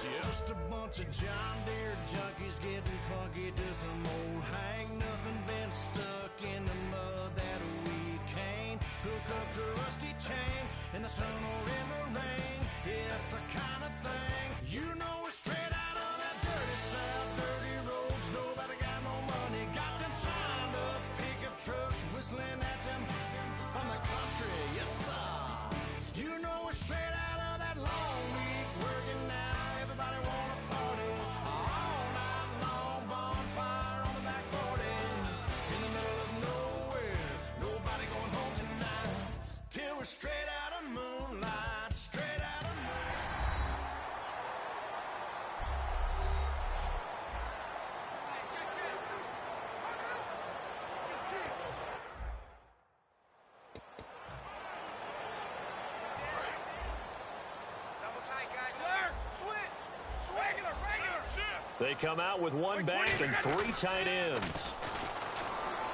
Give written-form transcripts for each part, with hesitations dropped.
Just a bunch of John Deere junkies getting funky to some old hang. Nothing been stuck in the mud that we can't hook up to a rusty chain in the sun or in the rain. It's the kind of thing you know is straight out of that dirty south, dirty roads. Nobody got no money, got them signed up pickup trucks whistling at them from the country. Yes, sir. You know it's straight out of that long week working now. Everybody wanna party all night long, bonfire on the back 40 in the middle of nowhere. Nobody going home tonight till we're straight out of moonlight, straight out of They come out with one back and three tight ends.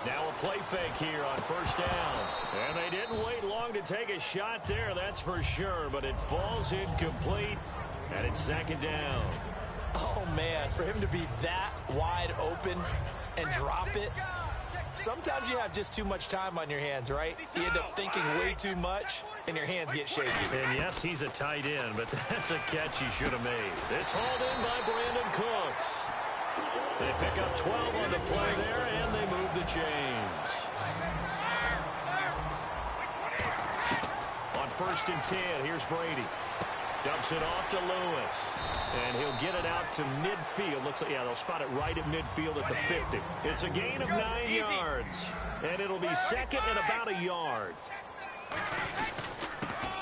Now a play fake here on first down. And they didn't wait long to take a shot there, that's for sure. But it falls incomplete, and it's second down. Oh, man, for him to be that wide open and drop it. Sometimes you have just too much time on your hands, right? You end up thinking way too much, and your hands get shaky. And yes, he's a tight end, but that's a catch he should have made. It's hauled in by Brandon Cooks. They pick up 12 on the play there, and they move the chains. On 1st and 10, here's Brady. Dumps it off to Lewis. And he'll get it out to midfield. Looks like, yeah, they'll spot it right at midfield at the 50. It's a gain of 9 yards. And it'll be second and about a yard.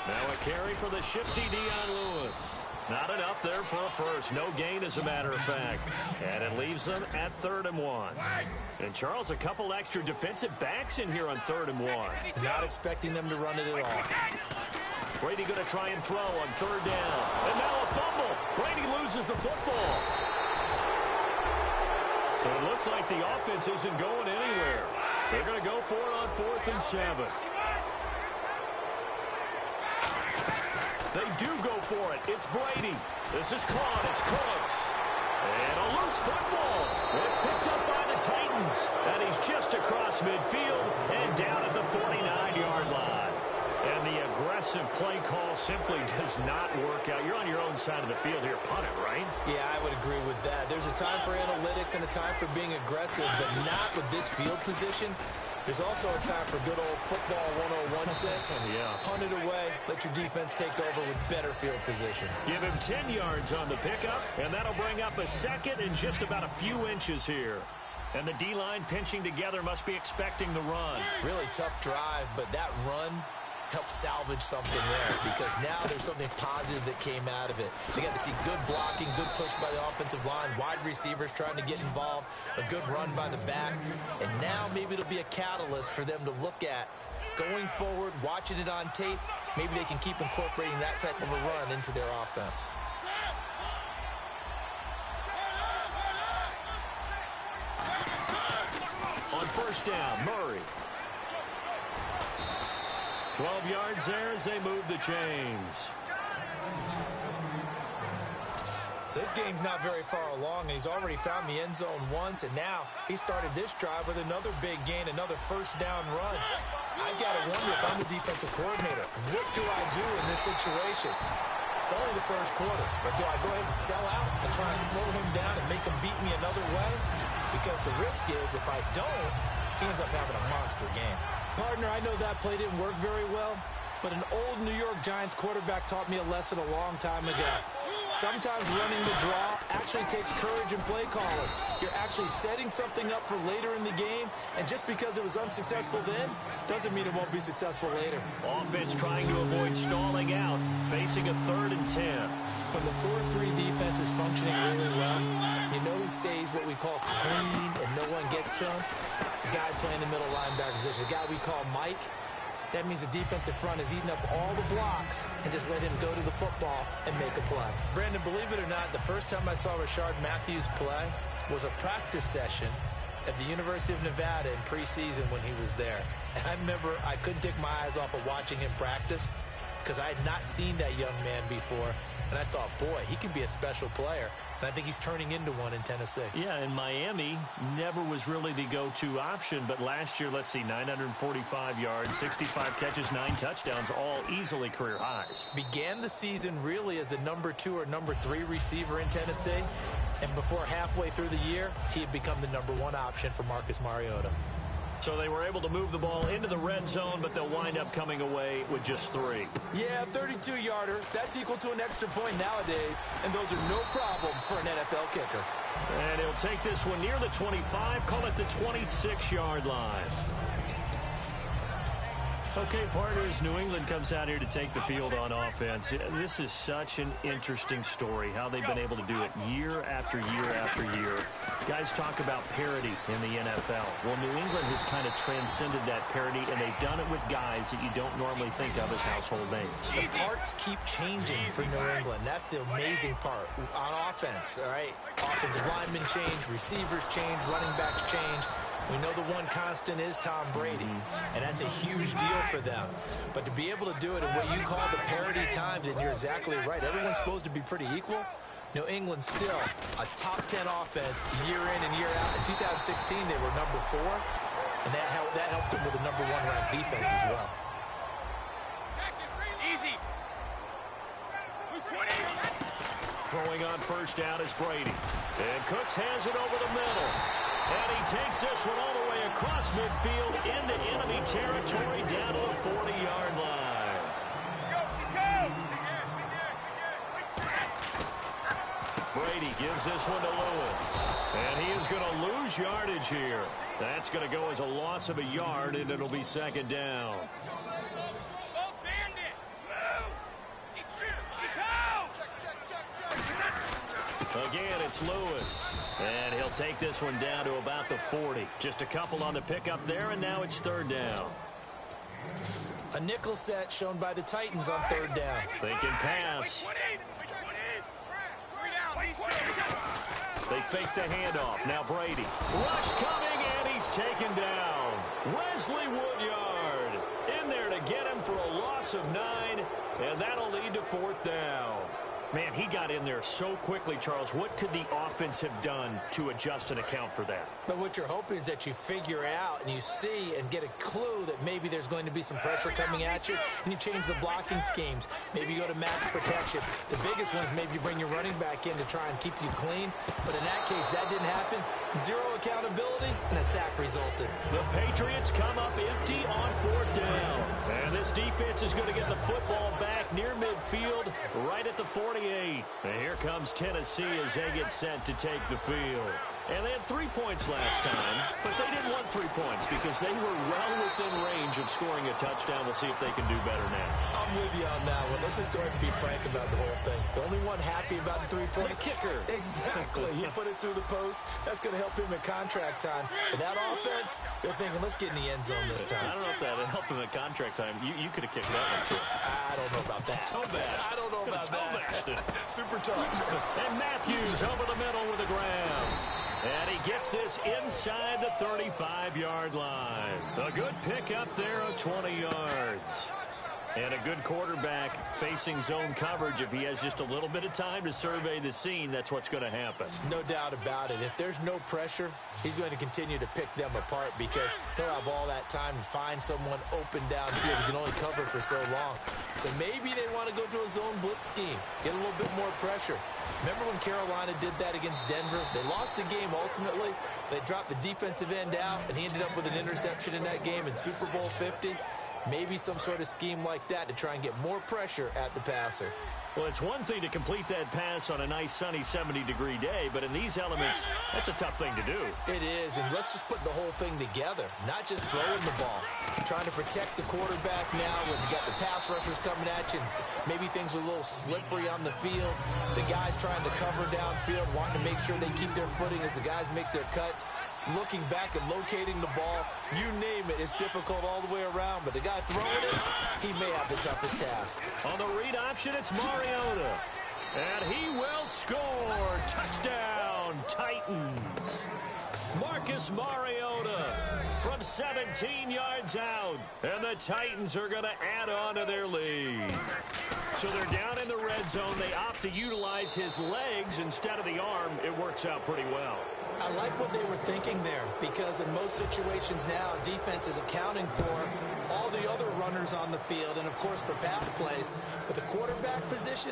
Now a carry for the shifty Dion Lewis. Not enough there for a first. No gain, as a matter of fact. And it leaves them at 3rd and 1. And, Charles, a couple extra defensive backs in here on 3rd and 1. Not expecting them to run it at all. Brady going to try and throw on 3rd down. And now a fumble. Brady loses the football. So it looks like the offense isn't going anywhere. They're going to go for it on 4th and 7. They do go for it. It's Brady. This is caught. It's Cooks. And a loose football. It's picked up by the Titans. And he's just across midfield and down at the 49-yard line. And the aggressive play call simply does not work out. You're on your own side of the field here. Punt it, right? Yeah, I would agree with that. There's a time for analytics and a time for being aggressive, but not with this field position. There's also a time for good old football 101 sense. Yeah. Punt it away. Let your defense take over with better field position. Give him 10 yards on the pickup, and that'll bring up a second and just about a few inches here. And the D-line pinching together must be expecting the run. Really tough drive, but that run help salvage something there, because now there's something positive that came out of it. They got to see good blocking, good push by the offensive line, wide receivers trying to get involved, a good run by the back, and now maybe it'll be a catalyst for them to look at going forward, watching it on tape. Maybe they can keep incorporating that type of a run into their offense. On 1st down, Murray. 12 yards there as they move the chains. So this game's not very far along, and he's already found the end zone once, and now he started this drive with another big gain, another 1st down run. I've got to wonder, if I'm the defensive coordinator, what do I do in this situation? It's only the 1st quarter, but do I go ahead and sell out and try and slow him down and make him beat me another way? Because the risk is, if I don't, he ends up having a monster game. Partner, I know that play didn't work very well, but an old New York Giants quarterback taught me a lesson a long time ago. Sometimes running the draw actually takes courage in play calling. You're actually setting something up for later in the game, and just because it was unsuccessful then doesn't mean it won't be successful later. Offense trying to avoid stalling out, facing a 3rd and 10. When the 4-3 defense is functioning really well, you know who stays what we call clean and no one gets to him? The guy playing the middle linebacker position, the guy we call Mike. That means the defensive front is eating up all the blocks and just let him go to the football and make a play. Brandon, believe it or not, the first time I saw Rashard Matthews play was a practice session at the University of Nevada in preseason when he was there. And I remember I couldn't take my eyes off of watching him practice, because I had not seen that young man before. And I thought, boy, he can be a special player. And I think he's turning into one in Tennessee. Yeah, and Miami never was really the go-to option. But last year, let's see, 945 yards, 65 catches, 9 touchdowns, all easily career highs. Began the season really as the number 2 or number 3 receiver in Tennessee. And before halfway through the year, he had become the number 1 option for Marcus Mariota. So they were able to move the ball into the red zone, but they'll wind up coming away with just 3. Yeah, 32-yarder. That's equal to an extra point nowadays, and those are no problem for an NFL kicker. And he'll take this one near the 25, call it the 26-yard line. Okay, partners, New England comes out here to take the field on offense. This is such an interesting story, how they've been able to do it year after year after year. Guys talk about parity in the NFL. Well, New England has kind of transcended that parity, and they've done it with guys that you don't normally think of as household names. The parts keep changing for New England. That's the amazing part on offense, all right? Offensive linemen change, receivers change, running backs change. We know the one constant is Tom Brady, and that's a huge deal for them. But to be able to do it in what you call the parity times, and you're exactly right, everyone's supposed to be pretty equal. New England still a top 10 offense year in and year out. In 2016, they were number 4, and that helped them with a number 1 ranked defense as well. Easy. Throwing on first down is Brady. And Cooks has it over the middle. And he takes this one all the way across midfield into enemy territory down to the 40-yard line. Brady gives this one to Lewis. And he is going to lose yardage here. That's going to go as a loss of a yard, and it'll be second down. Again, it's Lewis. And he'll take this one down to about the 40. Just a couple on the pickup there, and now it's third down. A nickel set shown by the Titans on third down. Thinking pass. They fake the handoff. Now Brady. Rush coming, and he's taken down. Wesley Woodyard in there to get him for a loss of 9, and that'll lead to fourth down. Man, he got in there so quickly, Charles. What could the offense have done to adjust and account for that? But what you're hoping is that you figure out and you see and get a clue that maybe there's going to be some pressure coming at you, and you change the blocking schemes. Maybe you go to max protection. The biggest one is maybe you bring your running back in to try and keep you clean. But in that case, that didn't happen. 0 accountability, and a sack resulted. The Patriots come up empty on fourth down. And this defense is going to get the football back near midfield, right at the 48. And here comes Tennessee as they get set to take the field. And they had 3 points last time, but they didn't want 3 points because they were well within range of scoring a touchdown. We'll see if they can do better now. I'm with you on that one. Let's just go ahead and be frank about the whole thing. The only one happy about the 3-point kicker. Exactly. He put it through the post. That's going to help him in contract time. But that offense, they're thinking, let's get in the end zone this time. I don't know if that helped him at contract time. You could have kicked that one, too. I don't know about that. Toe bash. I don't know about that. Super tough. And Matthews over the middle with the grab. And he gets this inside the 35-yard line. A good pickup there of 20 yards. And a good quarterback facing zone coverage. If he has just a little bit of time to survey the scene, that's what's going to happen. No doubt about it. If there's no pressure, he's going to continue to pick them apart because he'll have all that time to find someone open downfield. He can only cover for so long. So maybe they want to go to a zone blitz scheme, get a little bit more pressure. Remember when Carolina did that against Denver? They lost the game ultimately. They dropped the defensive end out, and he ended up with an interception in that game in Super Bowl 50. Maybe some sort of scheme like that to try and get more pressure at the passer. Well, it's one thing to complete that pass on a nice sunny 70-degree day, but in these elements, that's a tough thing to do. It is, and let's just put the whole thing together, not just throwing the ball. Trying to protect the quarterback now when you got the pass rushers coming at you, and maybe things are a little slippery on the field. The guys trying to cover downfield, wanting to make sure they keep their footing as the guys make their cuts. Looking back and locating the ball, you name it, it's difficult all the way around. But the guy throwing it, he may have the toughest task. On the read option, it's Mariota. And he will score. Touchdown, Titans. Marcus Mariota from 17 yards out. And the Titans are going to add on to their lead. So they're down in the red zone. They opt to utilize his legs instead of the arm. It works out pretty well. I like what they were thinking there, because in most situations now, defense is accounting for all the other runners on the field and, of course, for pass plays. But the quarterback position,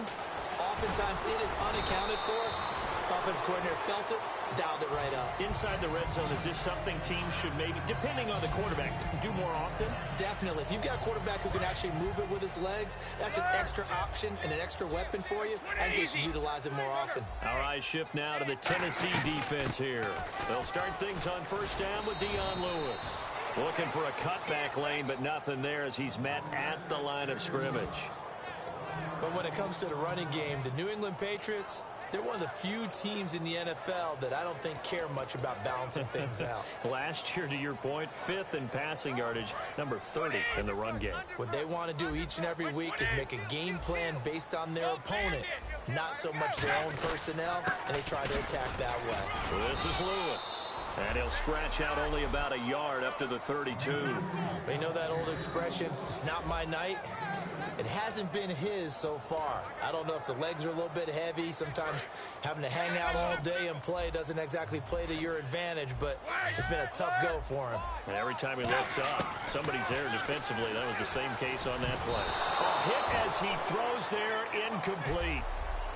oftentimes it is unaccounted for. Offense coordinator felt it, dialed it right up. Inside the red zone, is this something teams should maybe, depending on the quarterback, do more often? Definitely. If you've got a quarterback who can actually move it with his legs, that's an extra option and an extra weapon for you. I think they should utilize it more often. Our eyes shift now to the Tennessee defense here. They'll start things on first down with Dion Lewis. Looking for a cutback lane, but nothing there as he's met at the line of scrimmage. But when it comes to the running game, the New England Patriots, they're one of the few teams in the NFL that I don't think care much about balancing things out. Last year, to your point, 5th in passing yardage, number 30 in the run game. What they want to do each and every week is make a game plan based on their opponent, not so much their own personnel, and they try to attack that way. This is Lewis. And he'll scratch out only about a yard up to the 32. You know that old expression, it's not my night? It hasn't been his so far. I don't know if the legs are a little bit heavy. Sometimes having to hang out all day and play doesn't exactly play to your advantage, but it's been a tough go for him. And every time he looks up, somebody's there defensively. That was the same case on that play. A hit as he throws there, incomplete.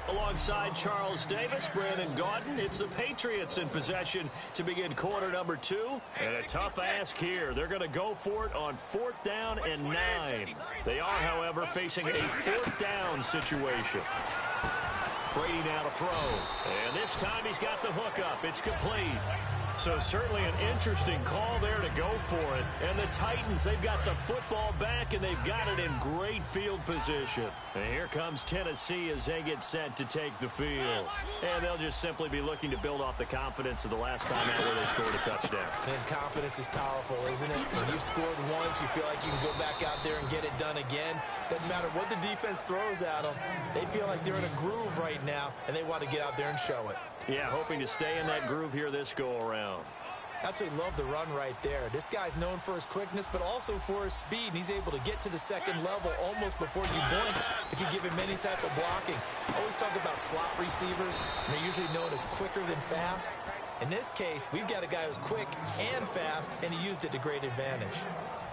Alongside Charles Davis, Brandon Gaudin, it's the Patriots in possession to begin quarter number 2. And a tough ask here. They're going to go for it on 4th down and 9. They are, however, facing a 4th down situation. Brady now to throw. And this time he's got the hook up. It's complete. So certainly an interesting call there to go for it. And the Titans, they've got the football back, and they've got it in great field position. And here comes Tennessee as they get set to take the field. And they'll just simply be looking to build off the confidence of the last time out where they scored a touchdown. And confidence is powerful, isn't it? When you've scored once, you feel like you can go back out there and get it done again. Doesn't matter what the defense throws at them. They feel like they're in a groove right now, and they want to get out there and show it. Yeah, hoping to stay in that groove here this go-around. Absolutely love the run right there. This guy's known for his quickness, but also for his speed. And he's able to get to the second level almost before you blink if you give him any type of blocking. I always talk about slot receivers, and they're usually known as quicker than fast. In this case, we've got a guy who's quick and fast, and he used it to great advantage.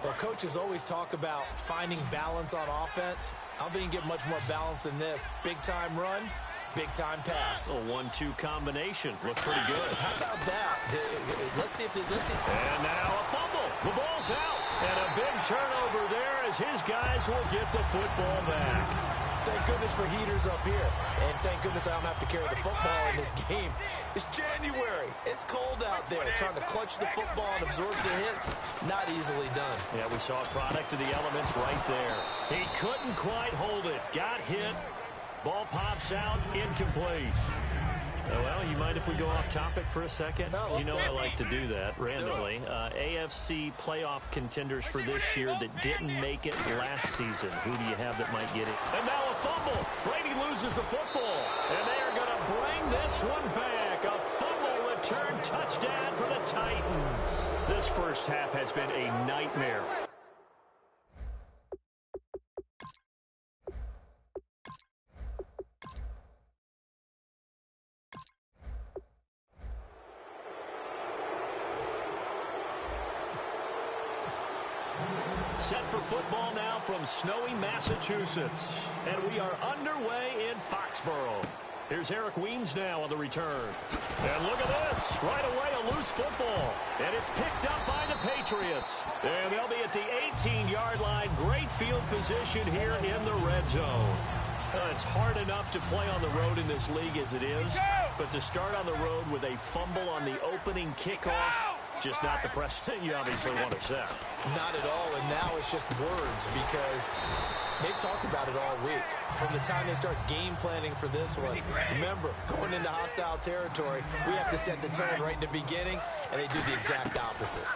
Well, coaches always talk about finding balance on offense. I don't think you can get much more balance than this. Big-time run, big-time pass. A 1-2 combination. Looked pretty good. How about that? Let's see. And now a fumble. The ball's out. And a big turnover there as his guys will get the football back. Thank goodness for heaters up here. And thank goodness I don't have to carry the football in this game. It's January. It's cold out there. Trying to clutch the football and absorb the hits, not easily done. Yeah, we saw a product of the elements right there. He couldn't quite hold it. Got hit. Ball pops out, incomplete. Oh, well, you mind if we go off topic for a second? No, you know I like to do that randomly. AFC playoff contenders for this year that didn't make it last season. Who do you have that might get it? And now a fumble. Brady loses the football. And they are going to bring this one back. A fumble return touchdown for the Titans. This first half has been a nightmare. Set for football now from snowy Massachusetts. And we are underway in Foxborough. Here's Eric Weems now on the return. And look at this. Right away, a loose football. And it's picked up by the Patriots. And they'll be at the 18-yard line. Great field position here in the red zone. It's hard enough to play on the road in this league as it is. But to start on the road with a fumble on the opening kickoff, just not the precedent you obviously want to set. Not at all, and now it's just words because they've talked about it all week. From the time they start game planning for this one, remember, going into hostile territory, we have to set the tone right in the beginning, and they do the exact opposite.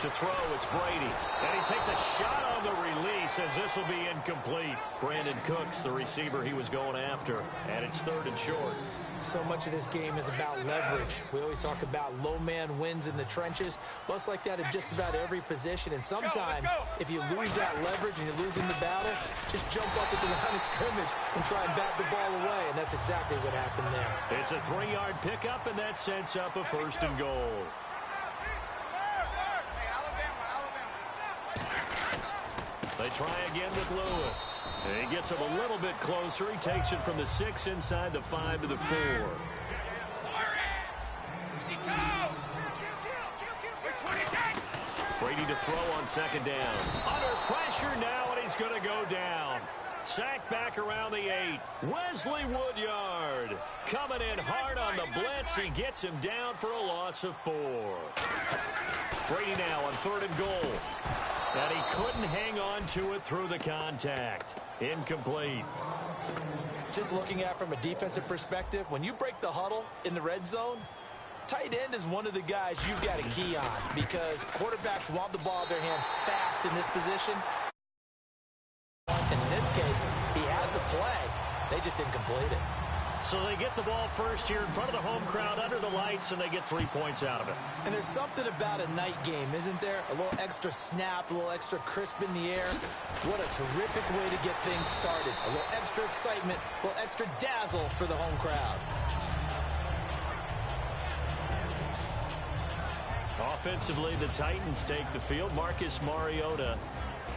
To throw, it's Brady. And he takes a shot on the release as this will be incomplete. Brandon Cooks, the receiver he was going after. And it's 3rd and short. So much of this game is about leverage. We always talk about low man wins in the trenches. Well, it's like that in just about every position. And sometimes, if you lose that leverage and you're losing the battle, just jump up at the line of scrimmage and try and bat the ball away. And that's exactly what happened there. It's a 3-yard pickup, and that sets up a 1st and goal. They try again with Lewis. And he gets him a little bit closer. He takes it from the 6 inside the 5 to the 4. Brady to throw on 2nd down. Under pressure now, and he's going to go down. Sacked back around the 8. Wesley Woodyard coming in hard on the blitz. He gets him down for a loss of 4. Brady now on 3rd and goal. And he couldn't hang on to it through the contact. Incomplete. Just looking at it from a defensive perspective, when you break the huddle in the red zone, tight end is one of the guys you've got to key on because quarterbacks want the ball in their hands fast in this position. In this case, he had the play. They just didn't complete it. So they get the ball first here in front of the home crowd under the lights, and they get 3 points out of it. And there's something about a night game, isn't there? A little extra snap, a little extra crisp in the air. What a terrific way to get things started. A little extra excitement, a little extra dazzle for the home crowd. Offensively, the Titans take the field. Marcus Mariota,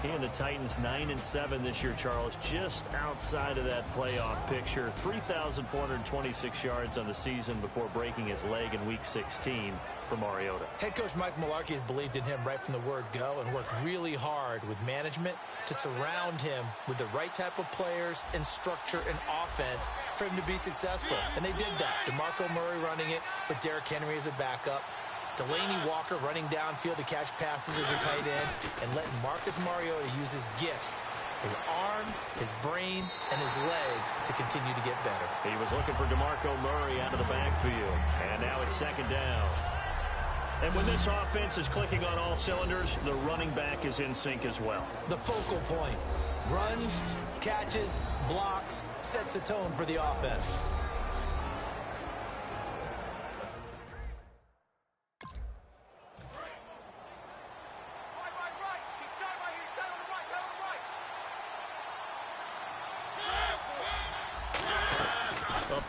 he and the Titans 9-7 this year, Charles, just outside of that playoff picture. 3,426 yards on the season before breaking his leg in Week 16 for Mariota. Head coach Mike Mularkey has believed in him right from the word go and worked really hard with management to surround him with the right type of players and structure and offense for him to be successful. And they did that. DeMarco Murray running it with Derrick Henry as a backup. Delaney Walker running downfield to catch passes as a tight end, and letting Marcus Mariota use his gifts, his arm, his brain, and his legs to continue to get better. He was looking for DeMarco Murray out of the backfield, and now it's 2nd down. And when this offense is clicking on all cylinders, the running back is in sync as well. The focal point. Runs, catches, blocks, sets a tone for the offense.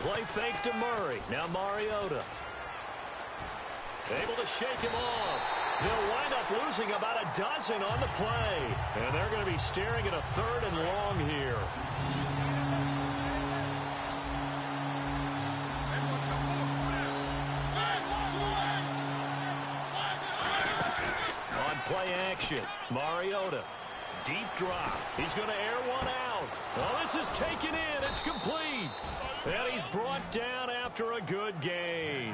Play fake to Murray. Now Mariota. Able to shake him off. They'll wind up losing about a dozen on the play. And they're going to be staring at a 3rd and long here. On play action, Mariota. Deep drop. He's going to air one out. Oh, this is taken in. It's complete. And he's brought down after a good gain.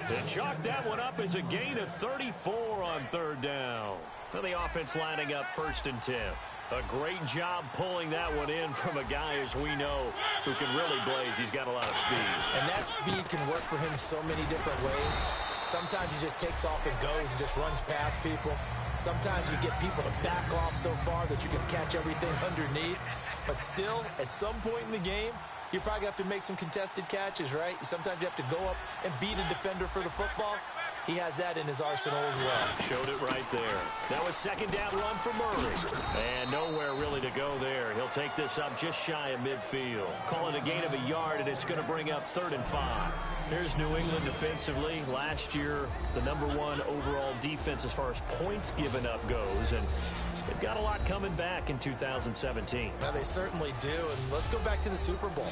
They chalked that one up as a gain of 34 on 3rd down. Well, the offense lining up 1st and 10. A great job pulling that one in from a guy, as we know, who can really blaze. He's got a lot of speed. And that speed can work for him so many different ways. Sometimes he just takes off and goes and just runs past people. Sometimes you get people to back off so far that you can catch everything underneath. But still, at some point in the game, you probably have to make some contested catches, right? Sometimes you have to go up and beat a defender for the football. He has that in his arsenal as well. Showed it right there. That was 2nd down run for Murray. And nowhere really to go there. He'll take this up just shy of midfield. Call it a gain of a yard, and it's going to bring up 3rd and 5. Here's New England defensively. Last year, the #1 overall defense as far as points given up goes. And they've got a lot coming back in 2017. Now, they certainly do. And let's go back to the Super Bowl.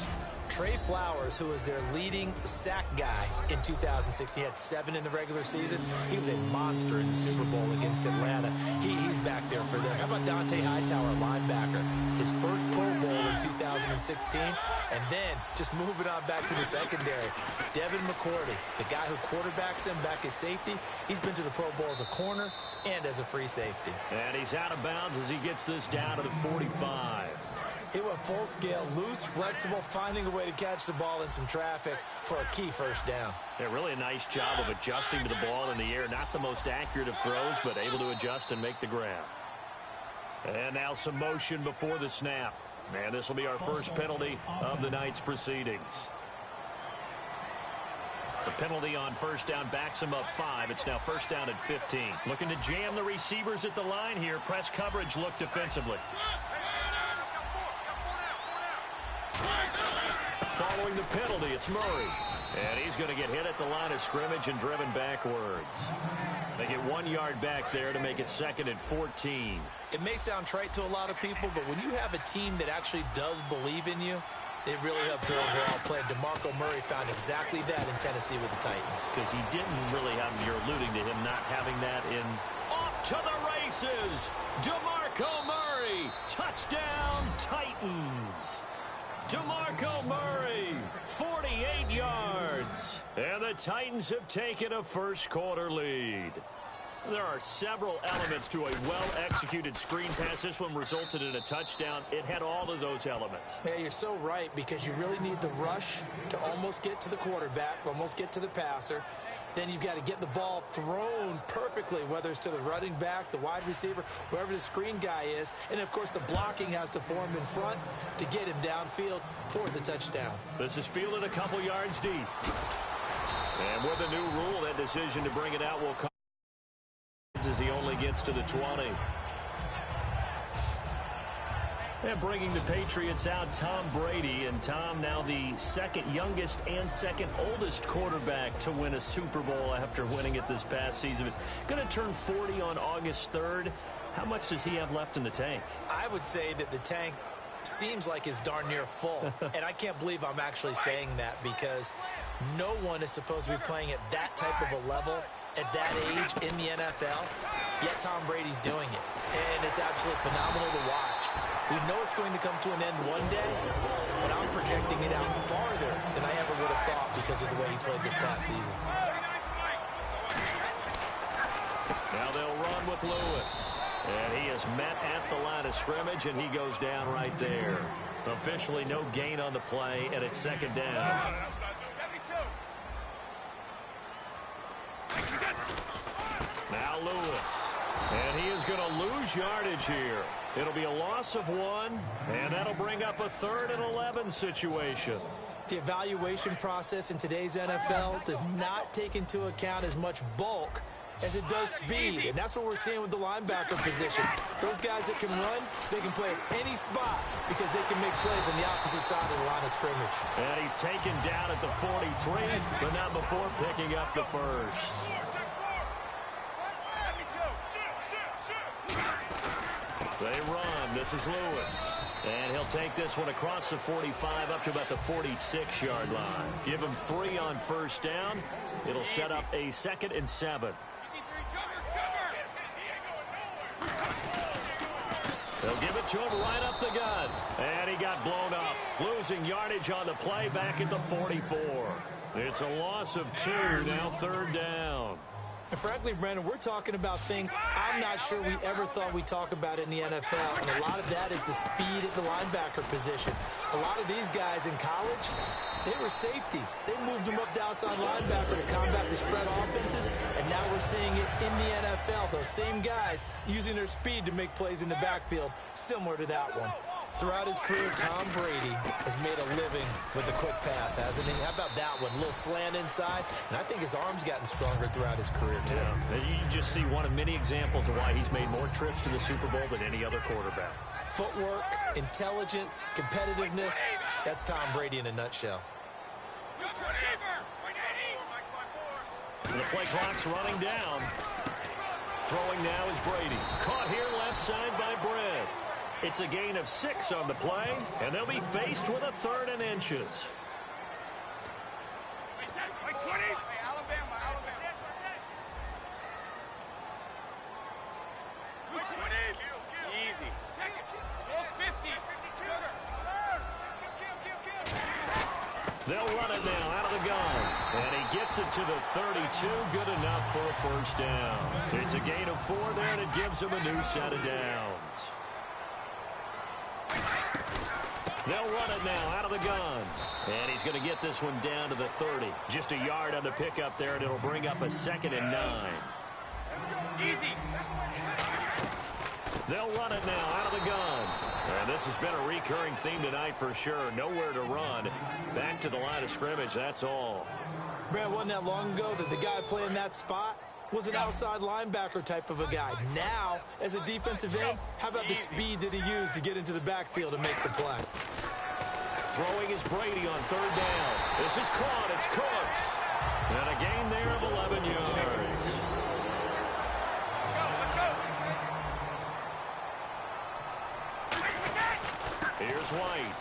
Trey Flowers, who was their leading sack guy in 2006, he had 7 in the regular season. He was a monster in the Super Bowl against Atlanta. He's back there for them. How about Dante Hightower, linebacker? His first Pro Bowl in 2016. And then, just moving on back to the secondary, Devin McCourty, the guy who quarterbacks him back at safety. He's been to the Pro Bowl as a corner and as a free safety. And he's out of bounds as he gets this down to the 45. He went full scale, loose, flexible, finding a way to catch the ball in some traffic for a key first down. Yeah, really a nice job of adjusting to the ball in the air. Not the most accurate of throws, but able to adjust and make the grab. And now some motion before the snap. And this will be our first penalty of the night's proceedings. The penalty on first down backs him up 5. It's now first down at 15. Looking to jam the receivers at the line here. Press coverage look defensively. Following the penalty, it's Murray. And he's going to get hit at the line of scrimmage and driven backwards. They get 1 yard back there to make it second and 14. It may sound trite to a lot of people, but when you have a team that actually does believe in you, it really helps your overall play. DeMarco Murray found exactly that in Tennessee with the Titans. Because he didn't really have, you're alluding to him not having that in. Off to the races. DeMarco Murray. Touchdown, Titans. DeMarco Murray, 48 yards. And the Titans have taken a first quarter lead. There are several elements to a well-executed screen pass. This one resulted in a touchdown. It had all of those elements. Yeah, you're so right, because you really need the rush to almost get to the quarterback, almost get to the passer. Then you've got to get the ball thrown perfectly, whether it's to the running back, the wide receiver, whoever the screen guy is. And, of course, the blocking has to form in front to get him downfield for the touchdown. This is fielded a couple yards deep. And with the new rule, that decision to bring it out will come as he only gets to the 20. And bringing the Patriots out, Tom Brady. And Tom, now the second youngest and second oldest quarterback to win a Super Bowl after winning it this past season. Going to turn 40 on August 3rd. How much does he have left in the tank? I would say that the tank seems like it's darn near full. And I can't believe I'm actually saying that, because no one is supposed to be playing at that type of a level at that age in the NFL, yet Tom Brady's doing it. And it's absolutely phenomenal to watch. We know it's going to come to an end one day, but I'm projecting it out farther than I ever would have thought because of the way he played this past season. Now they'll run with Lewis. And he is met at the line of scrimmage, and he goes down right there. Officially no gain on the play, and it's second down. Now Lewis. And he is going to lose yardage here. It'll be a loss of 1, and that'll bring up a 3rd and 11 situation. The evaluation process in today's NFL does not take into account as much bulk as it does speed, and that's what we're seeing with the linebacker position. Those guys that can run, they can play at any spot because they can make plays on the opposite side of the line of scrimmage. And he's taken down at the 43, but not before picking up the first. They run. This is Lewis. And he'll take this one across the 45 up to about the 46-yard line. Give him 3 on first down. It'll set up a 2nd and 7. They'll give it to him right up the gut. And he got blown up. Losing yardage on the play back at the 44. It's a loss of 2, now 3rd down. And frankly, Brandon, we're talking about things I'm not sure we ever thought we'd talk about in the NFL. And a lot of that is the speed at the linebacker position. A lot of these guys in college, they were safeties. They moved them up to outside linebacker to combat the spread offenses. And now we're seeing it in the NFL. Those same guys using their speed to make plays in the backfield, similar to that one. Throughout his career, Tom Brady has made a living with the quick pass, hasn't he? How about that one? A little slant inside. And I think his arm's gotten stronger throughout his career, too. Yeah. You just see one of many examples of why he's made more trips to the Super Bowl than any other quarterback. Footwork, intelligence, competitiveness. That's Tom Brady in a nutshell. The play clock's running down. Throwing now is Brady. Caught here left side by Brett. It's a gain of 6 on the play, and they'll be faced with a 3rd and inches. They'll run it now out of the gun. And he gets it to the 32. Good enough for a first down. It's a gain of 4 there, and it gives him a new set of downs. They'll run it now out of the gun. And he's going to get this one down to the 30. Just a yard on the pickup there, and it'll bring up a 2nd and 9. Easy. They'll run it now out of the gun. And this has been a recurring theme tonight for sure. Nowhere to run. Back to the line of scrimmage, that's all. Brad, wasn't that long ago that the guy playing that spot was an outside linebacker type of a guy. Now, as a defensive end, how about the speed that he used to get into the backfield and make the play? Throwing is Brady on 3rd down. This is caught. It's Cooks. And a gain there of 11 yards. Here's White.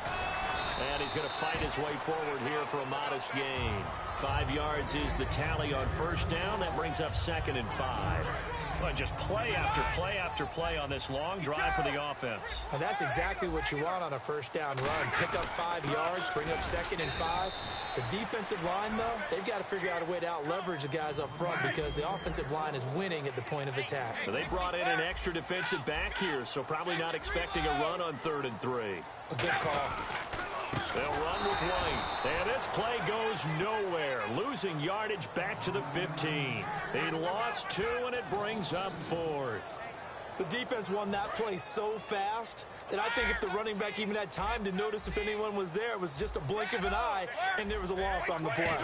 And he's going to fight his way forward here for a modest gain. 5 yards is the tally on 1st down. That brings up 2nd and 5. Well, just play after play after play on this long drive for the offense. And that's exactly what you want on a 1st down run. Pick up 5 yards, bring up 2nd and 5. The defensive line, though, they've got to figure out a way to out-leverage the guys up front because the offensive line is winning at the point of attack. They brought in an extra defensive back here, so probably not expecting a run on 3rd and 3. A good call. They'll run with White. And this play goes nowhere. Losing yardage back to the 15. They lost 2, and it brings up 4th. The defense won that play so fast that I think if the running back even had time to notice if anyone was there, it was just a blink of an eye, and there was a loss on the play.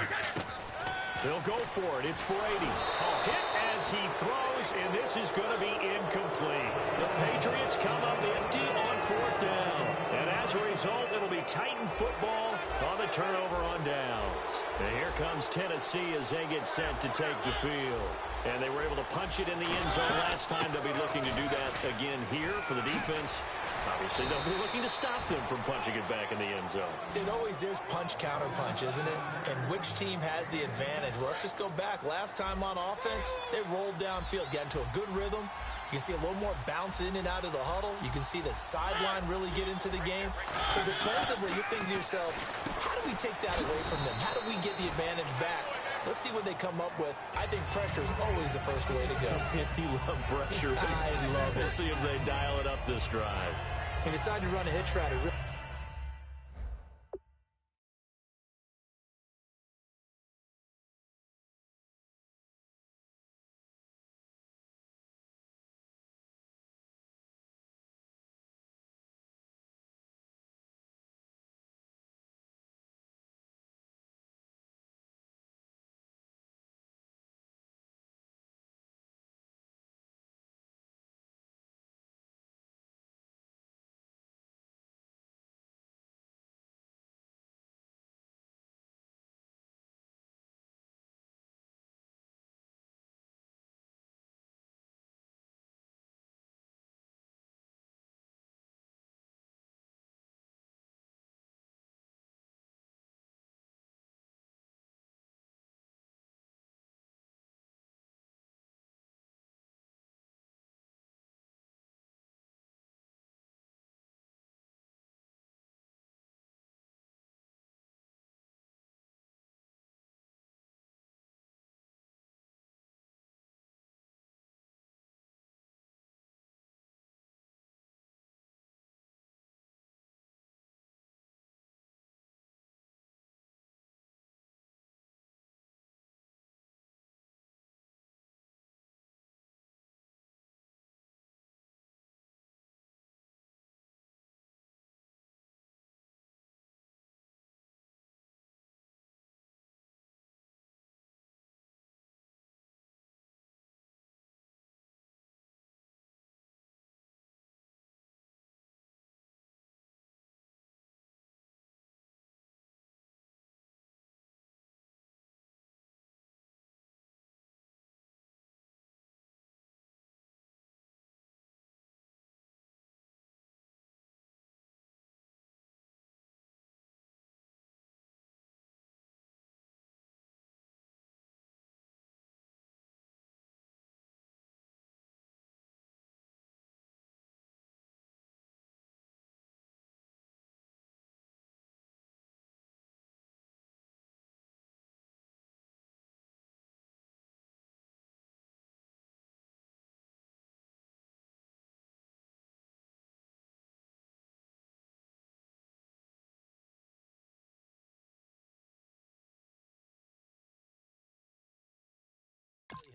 They'll go for it. It's Brady. A hit as he throws, and this is going to be incomplete. The Patriots come up empty on 4th down. And as a result, it'll be Titan football on the turnover on downs. And here comes Tennessee as they get set to take the field. And they were able to punch it in the end zone last time. They'll be looking to do that again here for the defense. Obviously, they'll be looking to stop them from punching it back in the end zone. It always is punch-counter-punch, isn't it? And which team has the advantage? Well, let's just go back. Last time on offense, they rolled downfield, got into a good rhythm. You can see a little more bounce in and out of the huddle. You can see the sideline really get into the game. So defensively, you're thinking to yourself, how do we take that away from them? How do we get the advantage back? Let's see what they come up with. I think pressure is always the first way to go. You love pressure. I love it. We'll see if they dial it up this drive. They decide to run a hitch route.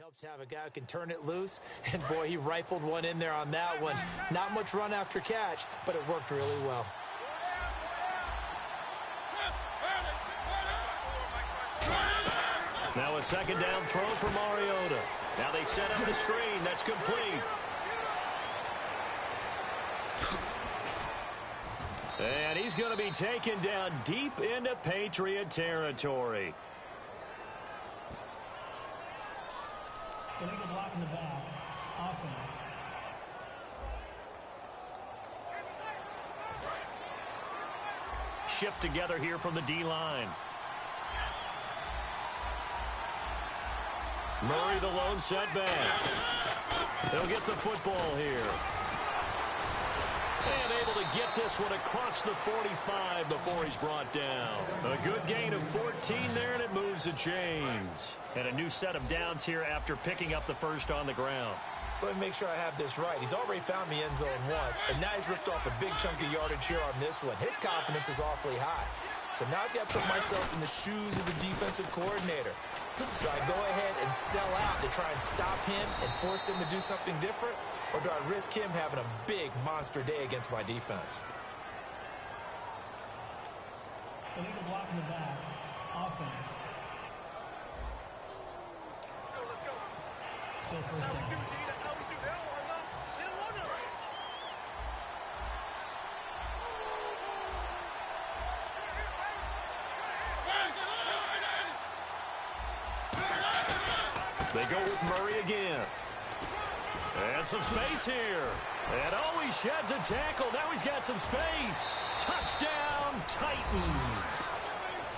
Helps to have a guy who can turn it loose, and boy, he rifled one in there on that one. Not much run after catch, but it worked really well. Now a second down throw for Mariota. Now they set up the screen. That's complete. And he's going to be taken down deep into Patriot territory. Illegal block in the back. Offense. Shift together here from the D-line. Murray the lone setback. They'll get the football here. And able to get this one across the 45 before he's brought down. A good gain of 14 there, and it moves the chains. And a new set of downs here after picking up the first on the ground. So let me make sure I have this right. He's already found the end zone once, and now he's ripped off a big chunk of yardage here on this one. His confidence is awfully high. So now I've got to put myself in the shoes of the defensive coordinator. Do I go ahead and sell out to try and stop him and force him to do something different? Or do I risk him having a big monster day against my defense? Illegal block in the back. Offense. Let's go. Still first down. They go with Murray again. And some space here. And oh, he sheds a tackle. Now he's got some space. Touchdown, Titans.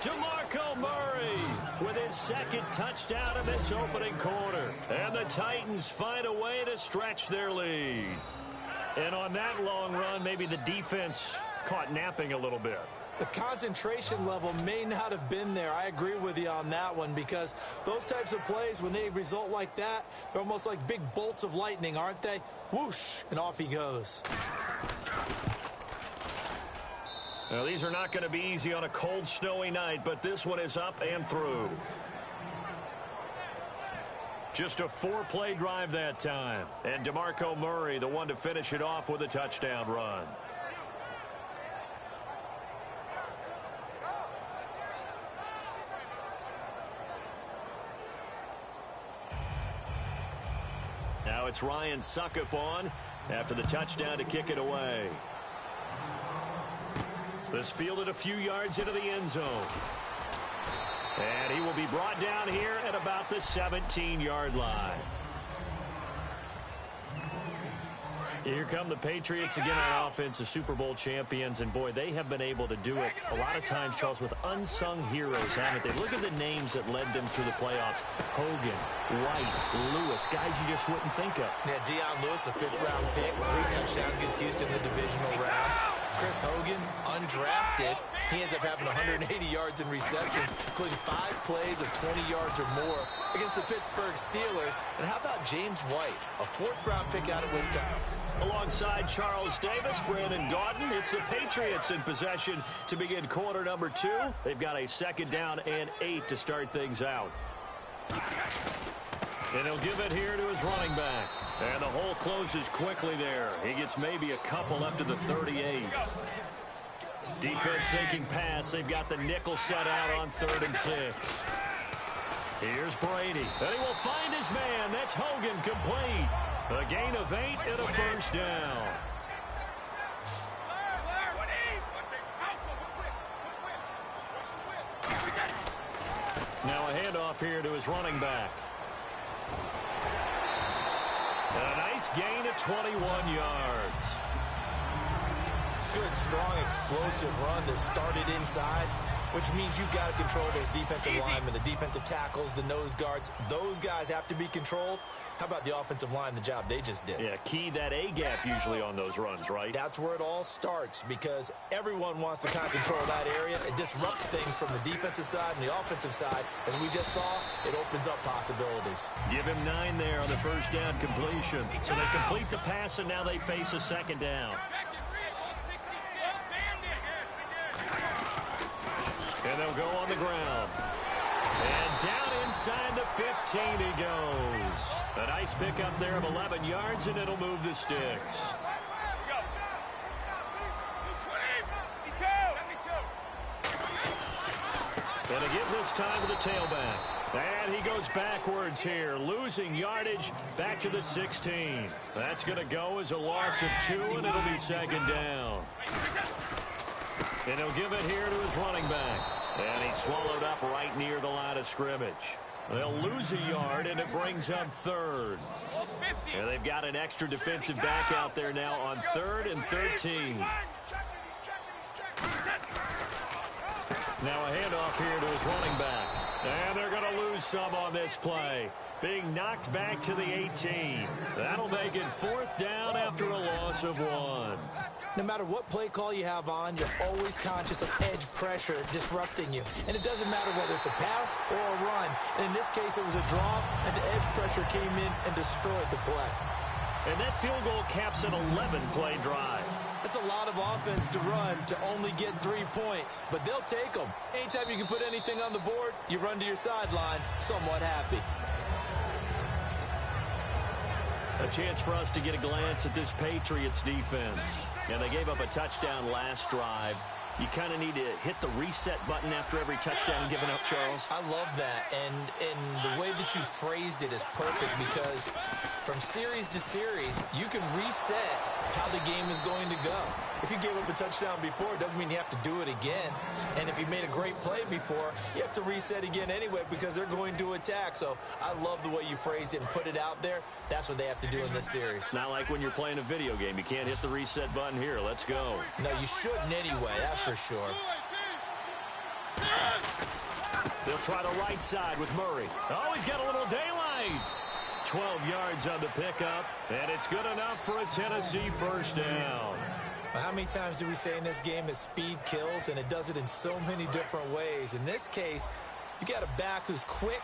DeMarco Murray with his second touchdown of this opening quarter. And the Titans find a way to stretch their lead. And on that long run, maybe the defense caught napping a little bit. The concentration level may not have been there. I agree with you on that one, because those types of plays, when they result like that, they're almost like big bolts of lightning, aren't they? Whoosh, and off he goes. Now, these are not going to be easy on a cold, snowy night, but this one is up and through. Just a 4-play drive that time. And DeMarco Murray, the one to finish it off with a touchdown run. Now it's Ryan Suckup on after the touchdown to kick it away. This fielded a few yards into the end zone. And he will be brought down here at about the 17-yard line. Here come the Patriots again on offense, the Super Bowl champions, and boy, they have been able to do it a lot of times, Charles, with unsung heroes, haven't they? Look at the names that led them through the playoffs. Hogan, White, Lewis, guys you just wouldn't think of. Yeah, Deion Lewis, a 5th-round pick, 3 touchdowns against Houston in the divisional round. Chris Hogan, undrafted. He ends up having 180 yards in receptions, including 5 plays of 20 yards or more against the Pittsburgh Steelers. And how about James White, a 4th-round pick out of Wisconsin? Alongside Charles Davis, Brandon Gaudin, it's the Patriots in possession to begin quarter number 2. They've got a 2nd down and 8 to start things out. And he'll give it here to his running back. And the hole closes quickly there. He gets maybe a couple up to the 38. Defense thinking pass. They've got the nickel set out on 3rd and 6. Here's Brady. And he will find his man. That's Hogan, complete. A gain of 8 and a first down. Now a handoff here to his running back. And a nice gain of 21 yards. Good, strong, explosive run that started inside, which means you've got to control those defensive linemen, the defensive tackles, the nose guards. Those guys have to be controlled. How about the offensive line, the job they just did? Yeah, key that A-gap usually on those runs, right? That's where it all starts, because everyone wants to kind of control that area. It disrupts things from the defensive side and the offensive side. As we just saw, it opens up possibilities. Give him 9 there on the first down completion. So they complete the pass, and now they face a 2nd down. And they'll go on the ground. And down inside the 15 he goes. A nice pickup there of 11 yards, and it'll move the sticks. And again this time to the tailback. And he goes backwards here, losing yardage back to the 16. That's going to go as a loss of 2, and it'll be second down. And he'll give it here to his running back. And he's swallowed up right near the line of scrimmage. They'll lose a yard, and it brings up third. And they've got an extra defensive back out there now on 3rd and 13. Now a handoff here to his running back. And they're going to lose some on this play. Being knocked back to the 18. That'll make it 4th down after a loss of 1. No matter what play call you have on, you're always conscious of edge pressure disrupting you. And it doesn't matter whether it's a pass or a run. And in this case, it was a draw, and the edge pressure came in and destroyed the play. And that field goal caps an 11-play drive. That's a lot of offense to run to only get 3 points, but they'll take them. Anytime you can put anything on the board, you run to your sideline somewhat happy. A chance for us to get a glance at this Patriots defense. And they gave up a touchdown last drive. You kind of need to hit the reset button after every touchdown given up, Charles. I love that, and the way that you phrased it is perfect because from series to series, you can reset how the game is going to go. If you gave up a touchdown before, it doesn't mean you have to do it again. And if you made a great play before, you have to reset again anyway because they're going to attack. So I love the way you phrased it and put it out there. That's what they have to do in this series. Not like when you're playing a video game. You can't hit the reset button here. Let's go. No, you shouldn't anyway, that's for sure. They'll try the right side with Murray. Oh, he's got a little daylight. 12 yards on the pickup, and it's good enough for a Tennessee first down. How many times do we say in this game that speed kills, and it does it in so many different ways? In this case, you got a back who's quick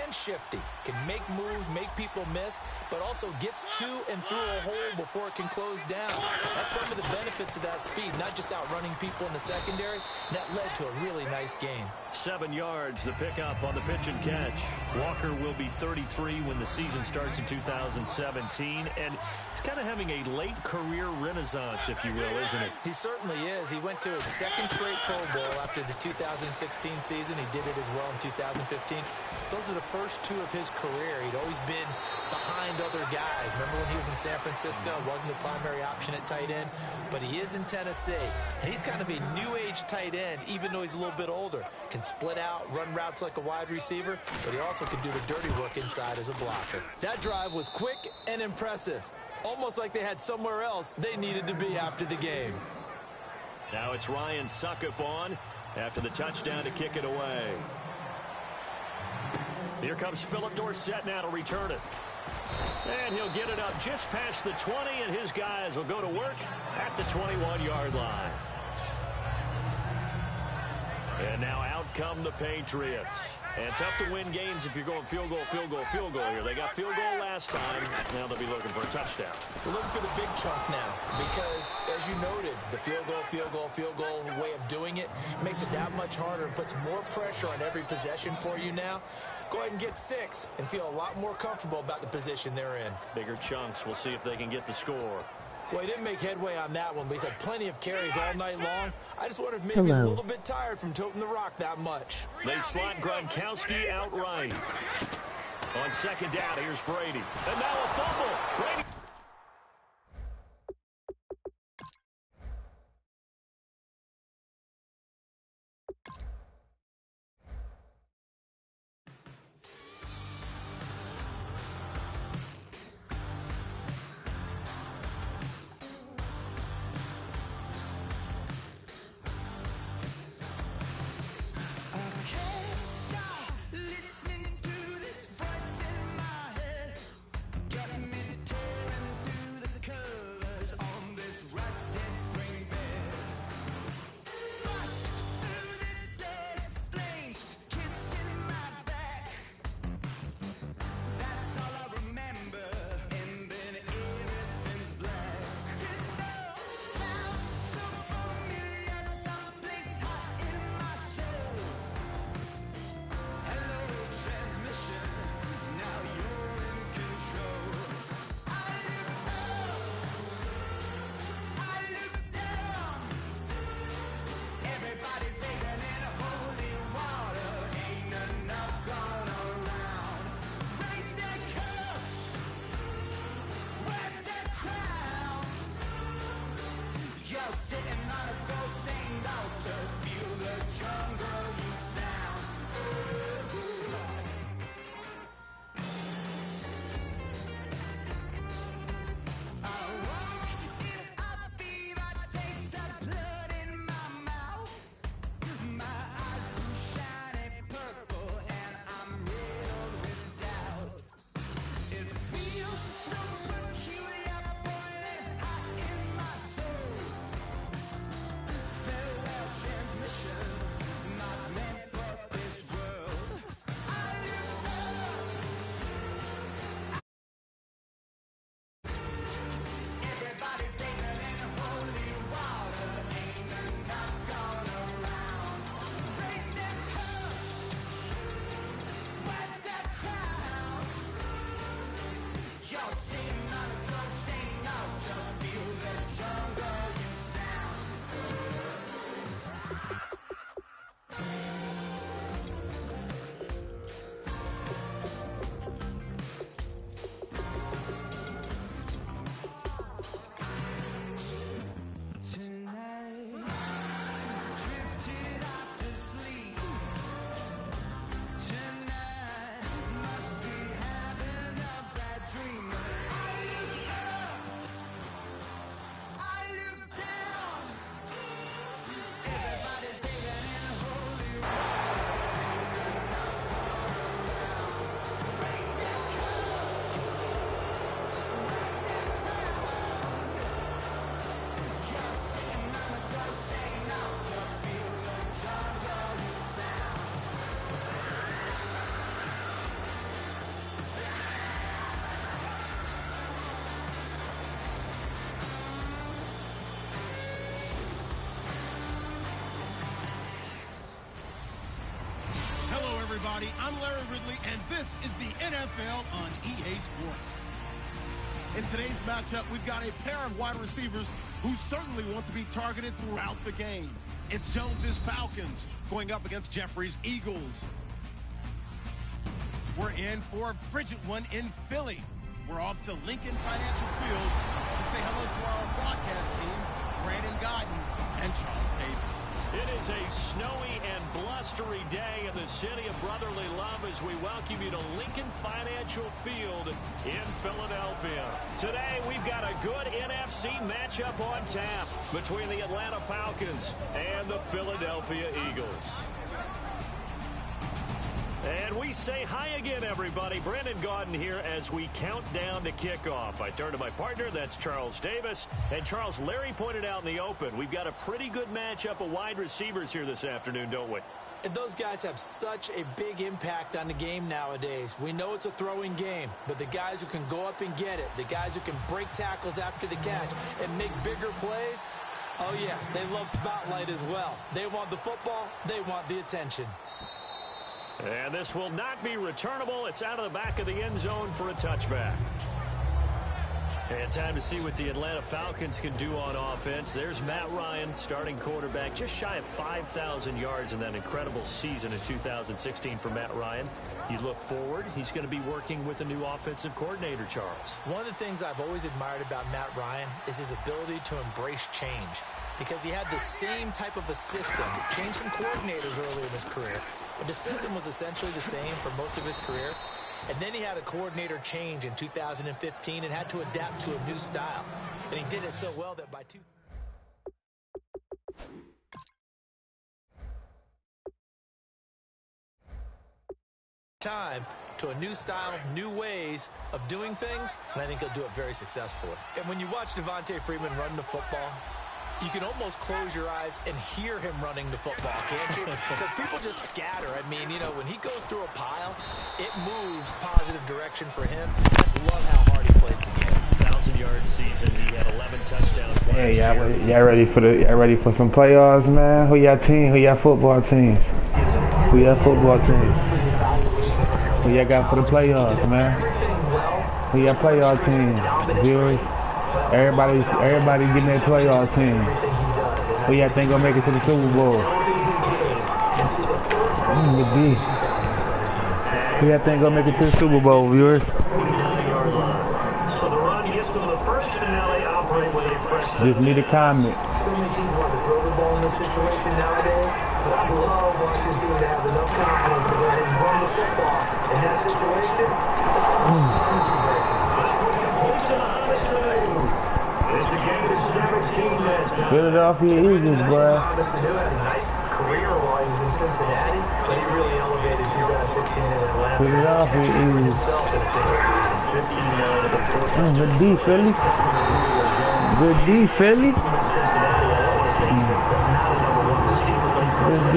and shifty, can make moves, make people miss, but also gets to and through a hole before it can close down. That's some of the benefits of that speed, not just outrunning people in the secondary. And that led to a really nice game. 7 yards, the pickup on the pitch and catch. Walker will be 33 when the season starts in 2017, and he's kind of having a late career renaissance, if you will, isn't it? He certainly is. He went to his 2nd straight Pro Bowl after the 2016 season. He did it as well in 2015. Those are the first 2 of his career. He'd always been behind other guys. Remember when he was in San Francisco? Wasn't the primary option at tight end, but he is in Tennessee. And he's kind of a new age tight end, even though he's a little bit older. Can split out, run routes like a wide receiver, but he also can do the dirty work inside as a blocker. That drive was quick and impressive. Almost like they had somewhere else they needed to be after the game. Now it's Ryan Suckup on after the touchdown to kick it away. Here comes Philip Dorsett now to return it. And he'll get it up just past the 20, and his guys will go to work at the 21-yard line. And now out come the Patriots. And tough to win games if you're going field goal, field goal, field goal here. They got field goal last time. Now they'll be looking for a touchdown. We're looking for the big chunk now because, as you noted, the field goal, field goal, field goal way of doing it makes it that much harder and puts more pressure on every possession for you now. Go ahead and get 6 and feel a lot more comfortable about the position they're in. Bigger chunks. We'll see if they can get the score. Well, he didn't make headway on that one, but he's had plenty of carries all night long. I just wonder if maybe he's a little bit tired from toting the rock that much. They slot Gronkowski outright. On second down, here's Brady. And now a fumble. Brady. everybody. I'm Larry Ridley, and this is the NFL on EA Sports. In today's matchup, we've got a pair of wide receivers who certainly want to be targeted throughout the game. It's Jones's Falcons going up against Jeffrey's Eagles. We're in for a frigid one in Philly. We're off to Lincoln Financial Field to say hello to our broadcast team, Brandon Godden and Charles Davis. It is a snowy and blustery day in the city of brotherly love as we welcome you to Lincoln Financial Field in Philadelphia. Today, we've got a good NFC matchup on tap between the Atlanta Falcons and the Philadelphia Eagles. And we say hi again, everybody. Brandon Gaudin here as we count down to kickoff. I turn to my partner, that's Charles Davis. And Charles, Larry pointed out in the open, we've got a pretty good matchup of wide receivers here this afternoon, don't we? And those guys have such a big impact on the game nowadays. We know it's a throwing game, but the guys who can go up and get it, the guys who can break tackles after the catch and make bigger plays, oh yeah, they love spotlight as well. They want the football, they want the attention. And this will not be returnable. It's out of the back of the end zone for a touchback. And time to see what the Atlanta Falcons can do on offense. There's Matt Ryan, starting quarterback, just shy of 5,000 yards in that incredible season in 2016 for Matt Ryan. You look forward, he's going to be working with a new offensive coordinator, Charles. One of the things I've always admired about Matt Ryan is his ability to embrace change, because he had the same type of a system, changed some coordinators early in his career, but the system was essentially the same for most of his career. And then he had a coordinator change in 2015 and had to adapt to a new style. And he did it so well that by time to a new style, new ways of doing things, and I think he'll do it very successfully. And when you watch Devontae Freeman run the football, you can almost close your eyes and hear him running the football, can't you? Because people just scatter. I mean, you know, when he goes through a pile, it moves positive direction for him. I just love how hard he plays the game. 1,000-yard season. He had 11 touchdowns last year. Y'all ready for some playoffs, man? Who y'all team? Who y'all football teams? Who y'all football teams? Who y'all got for the playoffs, man? Who y'all playoff teams? Viewers? Everybody getting their playoff team. Who y'all think gonna make it to the Super Bowl? Who y'all think gonna make it to the Super Bowl, viewers? Just need a comment. Philadelphia Eagles, bro. Philadelphia Eagles. Good D, Philly. Good D, Philly. Good D.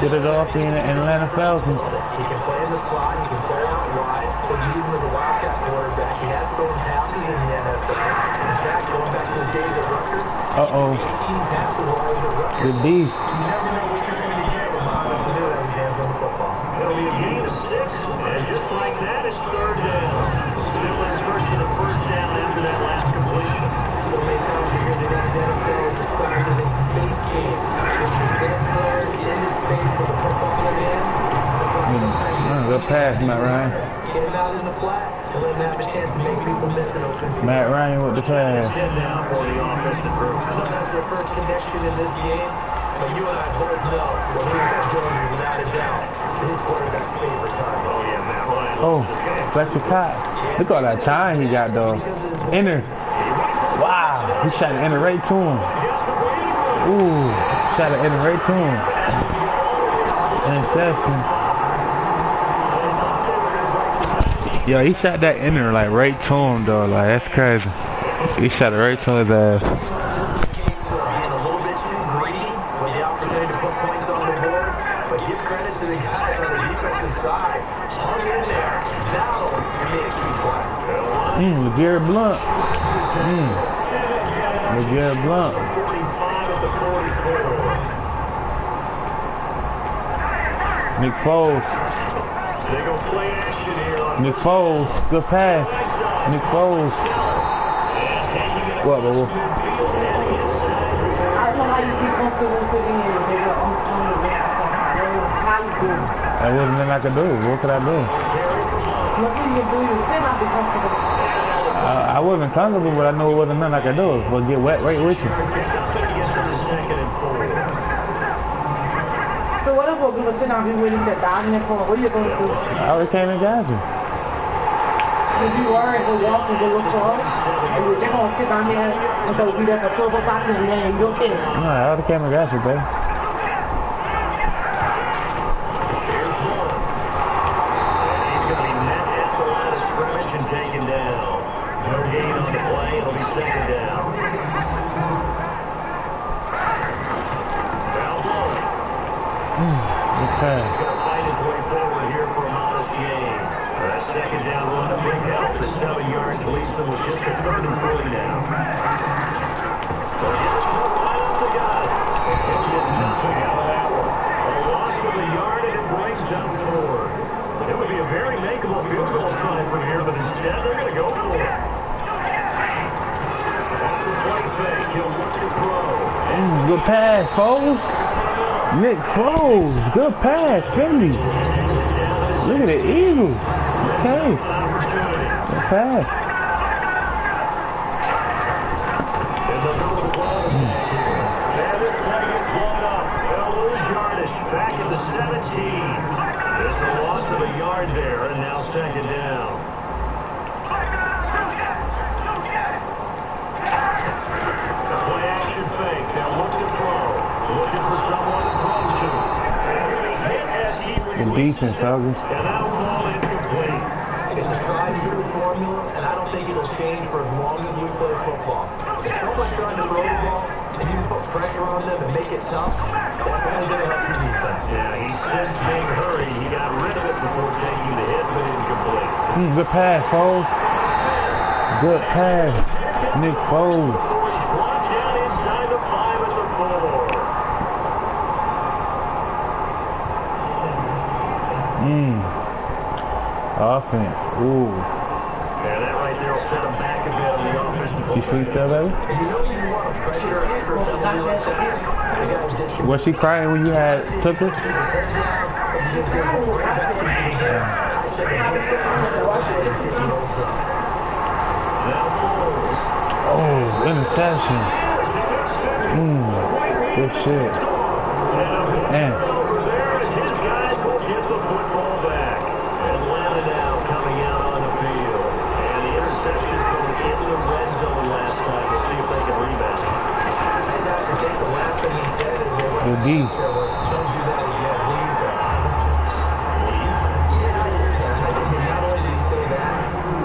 Philadelphia and Atlanta Falcons. He can play in the slot, he can play out wide, but use him as a wildcat quarterback. He has thrown passes in the NFL. In fact, going back to the days at Rutgers, 18 passes while he was at Rutgers. Good D. You never know what you're going to get from Miles Sanu as he hands on the football. It'll be a gain of 6, and just like that, it's third down. Still a search for the first down after that last completion. So the way down here, the NFL is playing a space game. This player is in space for the football in the end. Good pass, Matt Ryan. Get him out in the flat and let him have a chance to make people miss an open field. Matt Ryan with the pass. Down for the offensive group. Unless your first connection in this game, but you and I both know that we've got Jordan without a doubt. His quarterback's favorite time. Oh, yeah, Matt Ryan. Oh, Fletcher Cott. Look at all that time he got, though. Inner. Wow. He shot an inner right to him. Ooh. Shot an inner right to him. Interception. Yo, he shot that inner like right to him though, like that's crazy. He shot it right to his ass. Case of being a little bit too greedy with the opportunity to put points on the board, but give credit to the guys on the defensive side. Hung in there. Now you need a key play. LeGarrette Blount. LeGarrette Blount. 45 of the 44. Nick Foles. They go play action here on Nick Foles. Good pass. Nick Foles. What, bro? I don't know how you keep comfortable sitting here. How you do? There wasn't nothing I could do. What could I do? Nothing you can do. You still not be comfortable. I wasn't comfortable, but I knew it wasn't nothing I could do. But get wet right with you. So what if we're going to sit down here waiting to die in the corner? What are you going to do? I already came and got you. If you are and go walk and go look for us, and you're just going to sit down here until we get the 12 o'clock and then you don't care. No, I already came and got you, baby. Okay. Second down run, a big help for 7 yards. Policeman was just a 3rd and 3 now. A loss of a yard and it brings down 4. It would be a very makeable field goal try from here, but instead they're going to go for it. Off the play fake, he'll look to throw. Good pass, Foles. Nick Foles. Good pass, Philly. Look at the Eagles. Okay. Good pass. And this play gets blown up. They'll lose yardage back at the 17. It's a loss of a yard there, and now 2nd down. The play action fake. They'll look to throw. Looking for someone to throw to. Good defense, August. And that'll fall incomplete. It's a tried-true formula, and I don't think it'll change for as long as you play football. If someone's trying to throw the ball, and you put pressure on them and make it tough, it's going to help your defense. Yeah, he said big hurry. He got rid of it before taking the hit, but incomplete. Good pass, Foles. Good pass. Nick Foles. Brought down inside the 5 at the 4. Offense. Ooh. Yeah, that right there will set him back a bit on the offensive You see that, baby? Was she crying when you had took her? Oh, interception. Good shit. Man. Good D. Don't do that again, please don't. Not only did he say that,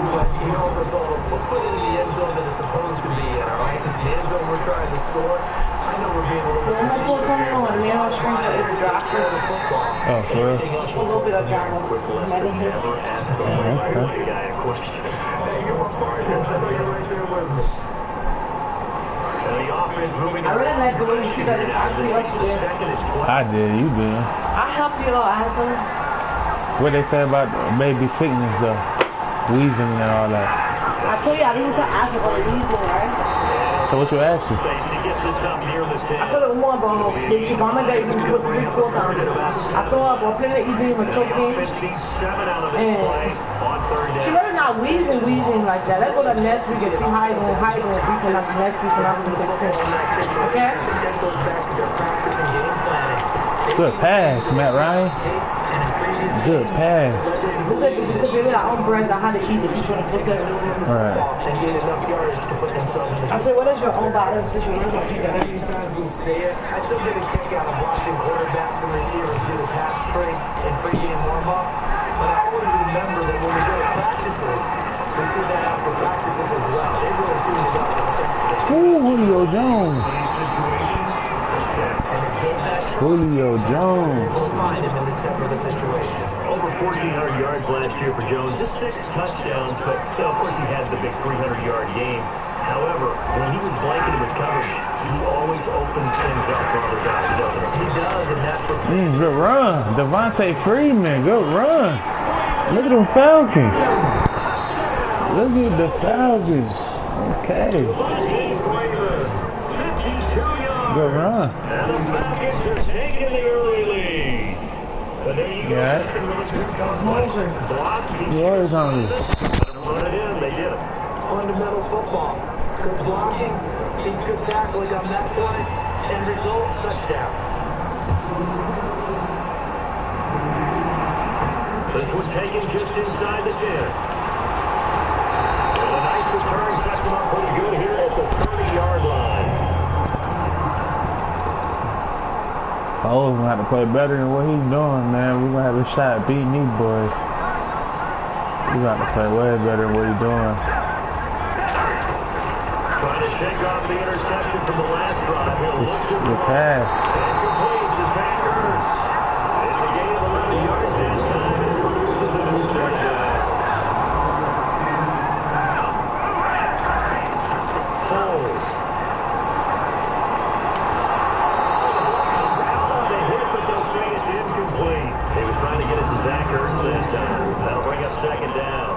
but he also told him, let's put it in the end zone that it's supposed to be in, all right? The end zone we're trying to score. I know we're being a little bit Oh, for real? a little bit of drama. Medicine. I really like the way you keep that actually up there. I did, you did. I help you a lot, asshole. What they say about baby sickness though? Wheezing and all that. I told you I didn't put acid on the reason, right? So what you asking? I told her one, bro. She mama that you put 3-4 times. I told her, bro, play the easy with choking. And she better not wheezing like that. Let's go to next week and see how it's going to be for like next week when I'm the 16th. Okay? Good pass, Matt Ryan. Good pass. Because they were our own brands on how to eat it. Alright. I said, what is your own body situation? I still get a kick out of watching quarterbacks and receivers do the pass break and pregame warm-up, but I always remember that when we go to practices, we do that after practices as well. They really do it up. Ooh, Julio Jones. Julio Jones. Over 1,400 yards last year for Jones. Just 6 touchdowns, but of course he had the big 300-yard game. However, when he was blanketed with coverage, he always opens things up for other guys, doesn't he? He does, and that's what... Good run. Devontae Freeman, good run. Look at them Falcons. Look at the Falcons. Okay. Good run. And the Falcons are taking the early lead. But there you go. Yeah. You always hungry. Run it in, they did it. It's fundamental football. Good blocking, needs good tackling on that play, and result, touchdown. This was taken just inside the 10. And a nice return sets him up pretty good here at the 30-yard line. Oh, we're going to have to play better than what he's doing, man. We're going to have a shot beating these boys. We're going to have to play way better than what he's doing. Trying to shake off the interception from the last drive. Good pass. And completes to Patriots. It's a gain of 11 yards this time and produces a new third down. Foles. Incomplete. He was trying to get it to Zach Ertz this time. That'll bring us second down.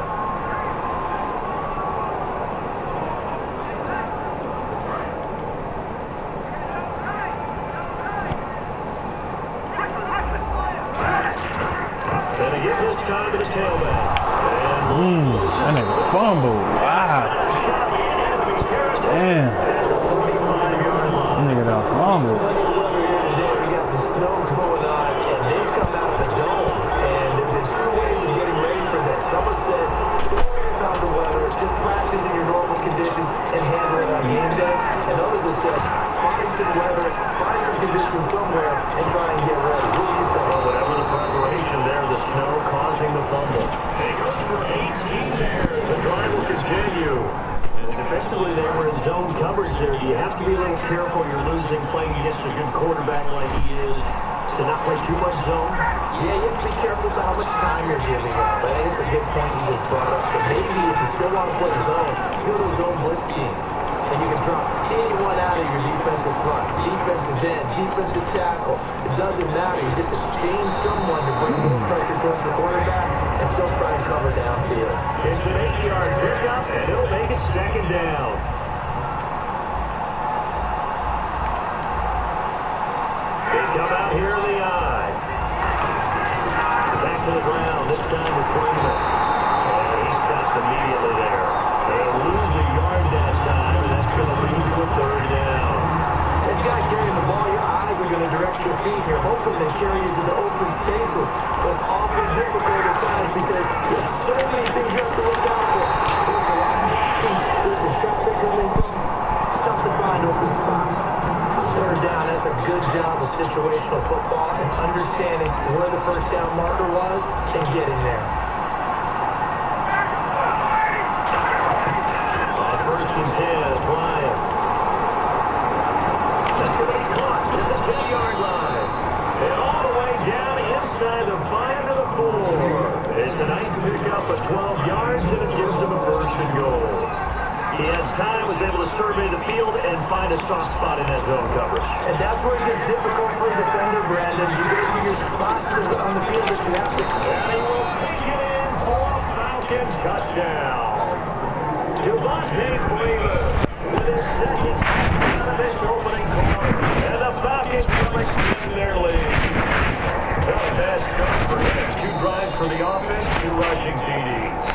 And again this time to the tailback. That nigga fumbled. Wow. Damn. That nigga done fumbled. Just practicing your normal conditions and handling on game day. And others will say, find some weather, find some conditions somewhere, and try and get ready. What do you think? Well, whatever the preparation there, the snow causing the fumble. He goes for 18 there. The drive will continue. And defensively, they were in zone coverage there. You have to be a little careful. You're losing playing against a good quarterback like he is. To not play too much zone? Yeah, you have to be careful about how much time you're giving up. But I think it's a good point you just brought up. So maybe if you still want to play zone, go to zone blitz scheme. And you can drop anyone out of your defensive front. Defensive end, defensive tackle. It doesn't matter. You just exchange someone to bring more pressure towards the quarterback and still try and cover downfield. It's an 8-yard pickup, and it'll make it second down. Come out here in the eye. Back to the ground, this time with Freeman. And he stopped immediately there. They'll lose the yard that time, and that's going to lead to a third down. As you guys carrying the ball, your eyes are going to direct your feet here. Hopefully they carry you to the open spaces. But it's awfully difficult at times because there's so many things you have to look out for. This is traffic coming. It's tough to find open spots. Third down, that's a good job of situational football and understanding where the first down marker was and getting there. On first and 10, Bryant. That's going to be caught at the 10-yard line. And all the way down inside the 5 to the 4. It's a nice pickup of 12 yards, and it gives them a first and goal. He has time, was able to survey the field and find a soft spot in that zone coverage. And that's where it gets difficult for a defender, Brandon. You go to your spots on the field that you have to... And he will take it in for a Falcons touchdown. Devontae Freeman with his second touchdown of this opening quarter. And the Falcons will extend their lead. The best goes for him. 2 drives for the offense, 2 rushing TDs.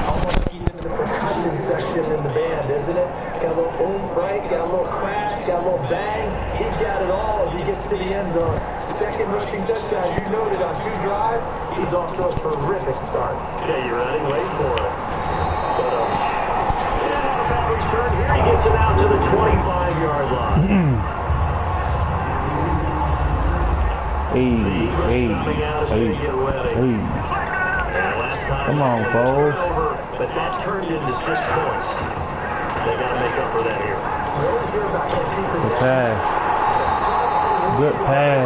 Almost like he's in the percussion section in the band, isn't it? Got a little oomph, right? Got a little crash, got a little bang. He's got it all as he gets to the end zone. Second rushing touchdown, you noted on 2 drives. He's off to a terrific start. Okay, you ready? Wait for it. And on a bad return here, he gets it out to the 25-yard line. Hey. Come on, folks. But that turned into 6 points. They got to make up for that here. Good pass. Good pass.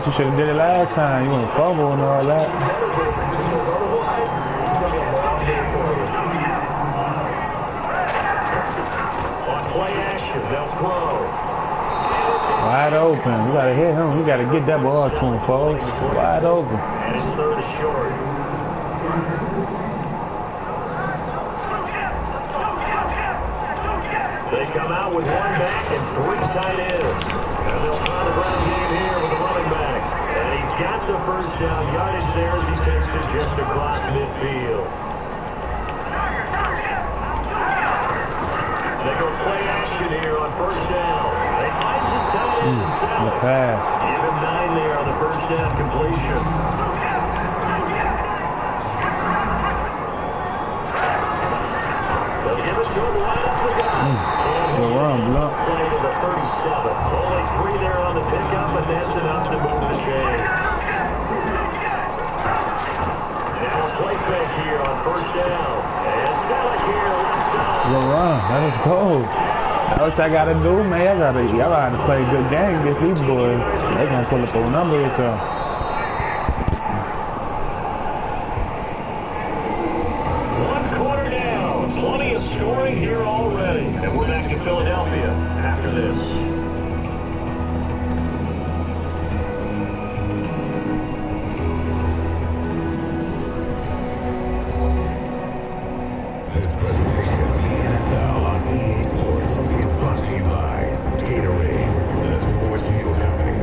you should have did it last time. You went fumble and all that. On play action, they'll throw. Wide open. We gotta hit him. We gotta get that ball to him, folks. Wide open. And it's third and short. They come out with one back and three tight ends. And they'll try the ground game here with the running back. And he's got the first down yardage there as he takes it just across midfield. They go play action here on first down. They find his tight end. The pass. Give him 9 there on the first down completion. They'll give us good line up the guy. Good run, Blunt. Play to the 37. Only 3 there on the pickup, and that's enough to move the chains. Now a play fake here on first down. And Stella here, let's stop. Good run. That is cold. That's what I gotta do, man. Y'all gotta play a good game against these boys. They're gonna pull up a number with them. Scoring here already, and we're back to Philadelphia after this. This presentation of the NFL on EA Sports is brought to you by Gatorade, the sports feel happening.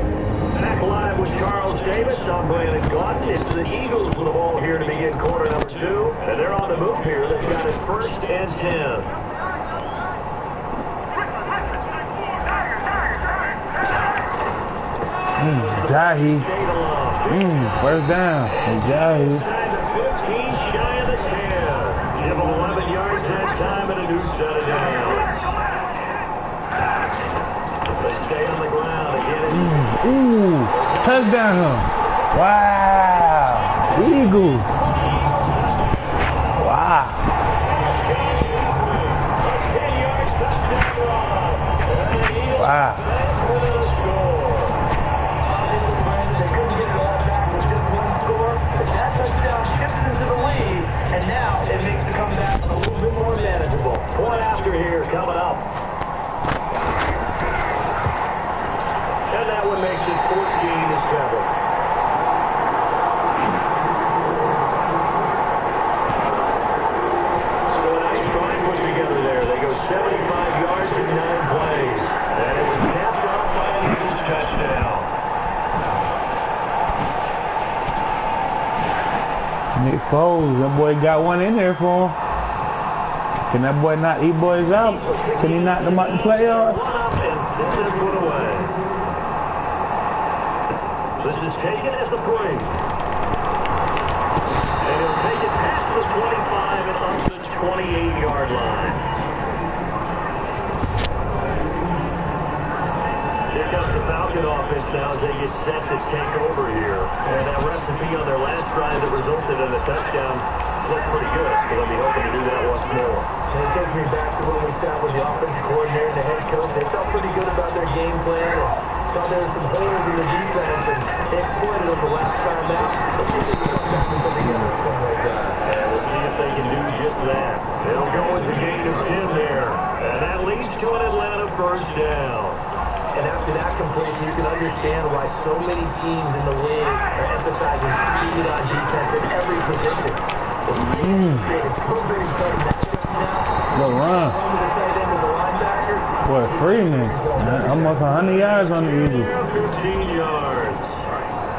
Back live with Charles Davis. I'm Brandon Gott. It's the Eagles with the ball here to begin quarter number 2, and they're on the move here. They've got it 1st and 10. Jahi. First down. Jahi. 15 shy of the 10. Give them 11 yards that time and a new set of downs. They stay on the ground again. Touchdown. Wow. Eagles. Wow. 10 yards touchdown run. Wow. And now it makes the comeback a little bit more manageable. Point after here coming up. And that one makes it 14-7. So a nice drive put together there. They go 75 yards in 9 plays. And it was capped off by a huge touchdown. Nick Foles, that boy got one in there for him. Can that boy knock these boys out? Can he knock them out the playoffs? This put away. This is taken at the 3. And it's taken past the 25 and up to the 28-yard line. Here comes the Falcon offense now as they get set to take over here. And that recipe on their last drive that resulted in a touchdown looked pretty good, so they'll be hoping to do that once more. And it takes me back to when we sat with the offensive coordinator and the head coach. They felt pretty good about their game plan. Thought there were some holes in the defense, and they exploited them the last time out. Let's see if they can come back and put together something like that. And we'll see if they can do just that. They'll go with the gain of 10 there. And that leads to an Atlanta first down. And after that completion, you can understand why so many teams in the league are emphasizing speed on defense at every position. Good run. Boy, Freeman. Almost 100 yards on the Eagles. 15 yards.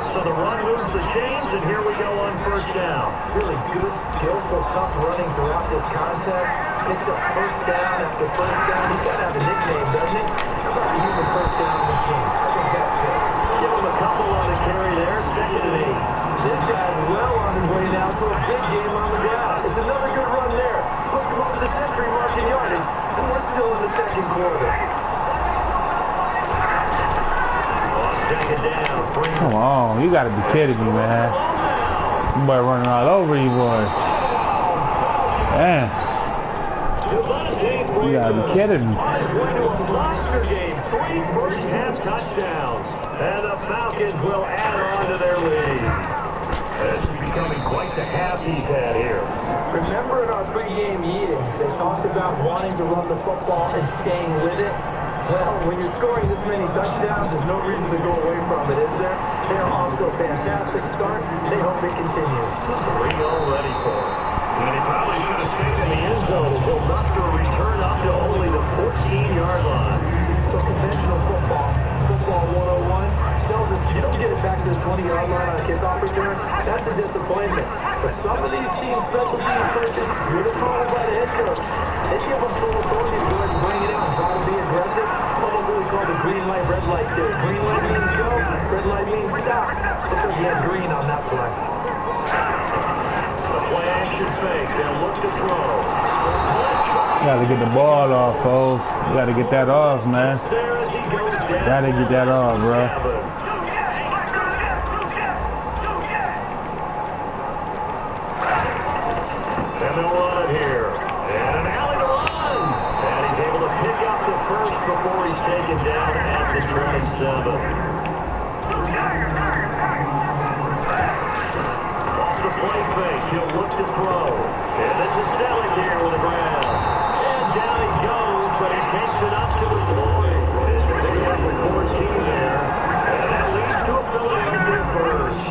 So the run moves the chains, and here we go on first down. Really good, skillful, tough running throughout this contest. Picked up first down after first down. He's got to have a nickname, doesn't he? How about the human first down in this game? I think that fits. Give him a couple on the carry there, 2nd and 8. This guy's well on his way now to a big game on the ground. It's another good run there. Puts him up to the century-marking yardage, and we're still in the second quarter. Come on, you gotta be kidding me, man. You boy running all over you boys. Man. You gotta be kidding me. On his way to a monster game, 3 first-half touchdowns. And the Falcons will add on to their lead. This is becoming quite the half he's had here. Remember in our pregame meetings, they talked about wanting to run the football and staying with it. Well, when you're scoring this many touchdowns, there's no reason to go away from it, is there? They're off to a fantastic start. They hope it continues. 3 already for him. And he probably should have stayed in the end zone as he'll muster a return up to only the 14-yard line. So conventional football 101, tells us you don't get it back to the 20-yard line on a kickoff return. That's a disappointment. But some of these teams, special teams coaches, you're told by the head coach, they give them full authority to go ahead and bring it out and try to be aggressive. Almost what we call the green light, red light theory. Green light means go, red light means stop. Because you had green on that play. The play action fake. They'll look to throw. You gotta get the ball off, folks. You gotta get that off, man. Gotta get that off, bro. And they'll run it here. And an alley to run. And he's able to pick up the first before he's taken down at the 27. Off the play fake. He'll look to throw. And this is Stelling here with the ground. And down he goes, but he takes it up to the 40. It's going to be up with 14 there. And that leads to a Philadelphia first.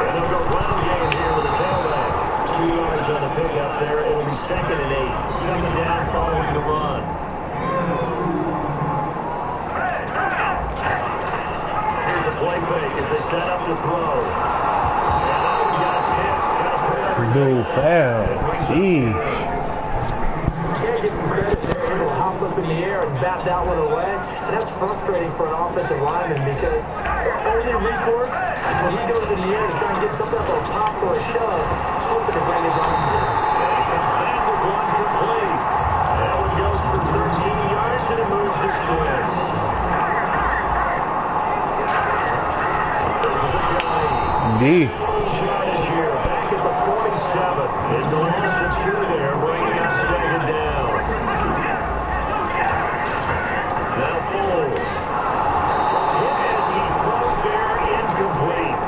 And they'll go ground game here with the tailback. 2 yards on the pickup there. It'll be 2nd and 8. 2nd down following the run. Here's the play fake as they set up the throw. Dude, fell. Gee. You gotta get some credit there. He'll hop up in the air and bat that one away. And that's frustrating for an offensive lineman because their only recourse is when he goes in the air to try and get something up on top or a shove, hoping to bring it down. And he comes back with one complete. That one goes for 13 yards and it moves to Swiss. This is the guy. Indeed. It's the last to 2 there, bringing up 2nd down. Now Foles. As he throws there, incomplete.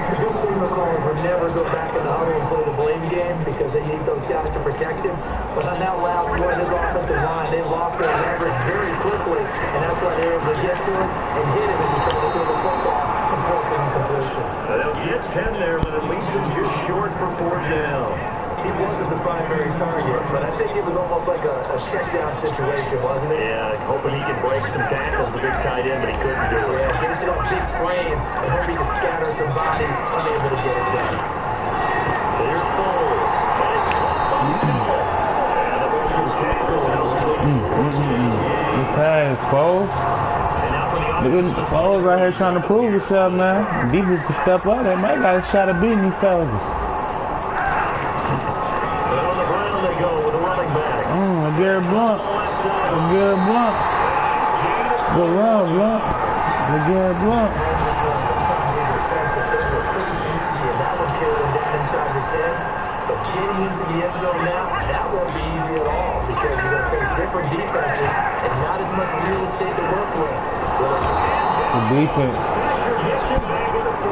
The good thing McCall would never go back in the huddle and play the blame game because they need those guys to protect him. But on that last one, his offensive line, they lost their leverage very quickly, and that's why they were able to get to him and hit him as he tried to throw the football. They'll get 10 there, but at least it's just short for 4th down. He wasn't the primary target, but I think it was almost like a check-down situation, wasn't it? Yeah, hoping he could break some tackles with his tight end, but he couldn't do it. Yeah, get to that big frame and hope he can scatter some bodies, unable to get it done. There's Foles. And the broken tackle. Good pass, Foles. Look at Foles right here trying to prove himself, man. Defense can step up. They might got a shot at beating these fellas. And on the ground they go with a running back. Garrett Blunt. Garrett Blunt. Good run, Blunt. Garrett Blunt. But getting into the end zone now, that won't be easy at all because you're going to face different defenses and not as much real estate to work with. Good defense.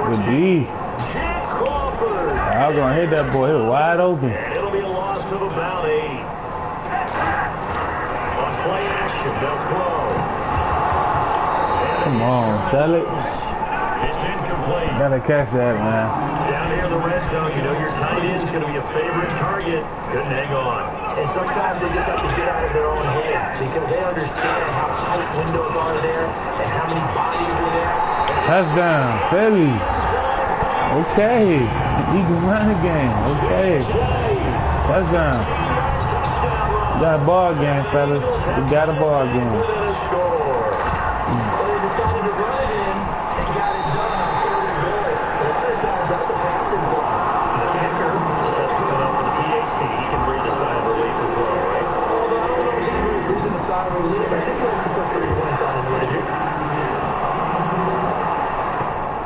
Good D. I was going to hit that boy. He was wide open. It'll be a loss of about 8. On play action, they'll throw. Come on, sell it. It's incomplete. Gotta catch that, man. Down here in the red zone, you know your tight end's going to be a favorite target. Couldn't hang on. And sometimes they just have to get out of their own head because they understand how tight windows are there and how many bodies are there. Touchdown, Philly. Okay. He can run the game. Okay. Touchdown. We got a ball game, fellas. We got a ball game.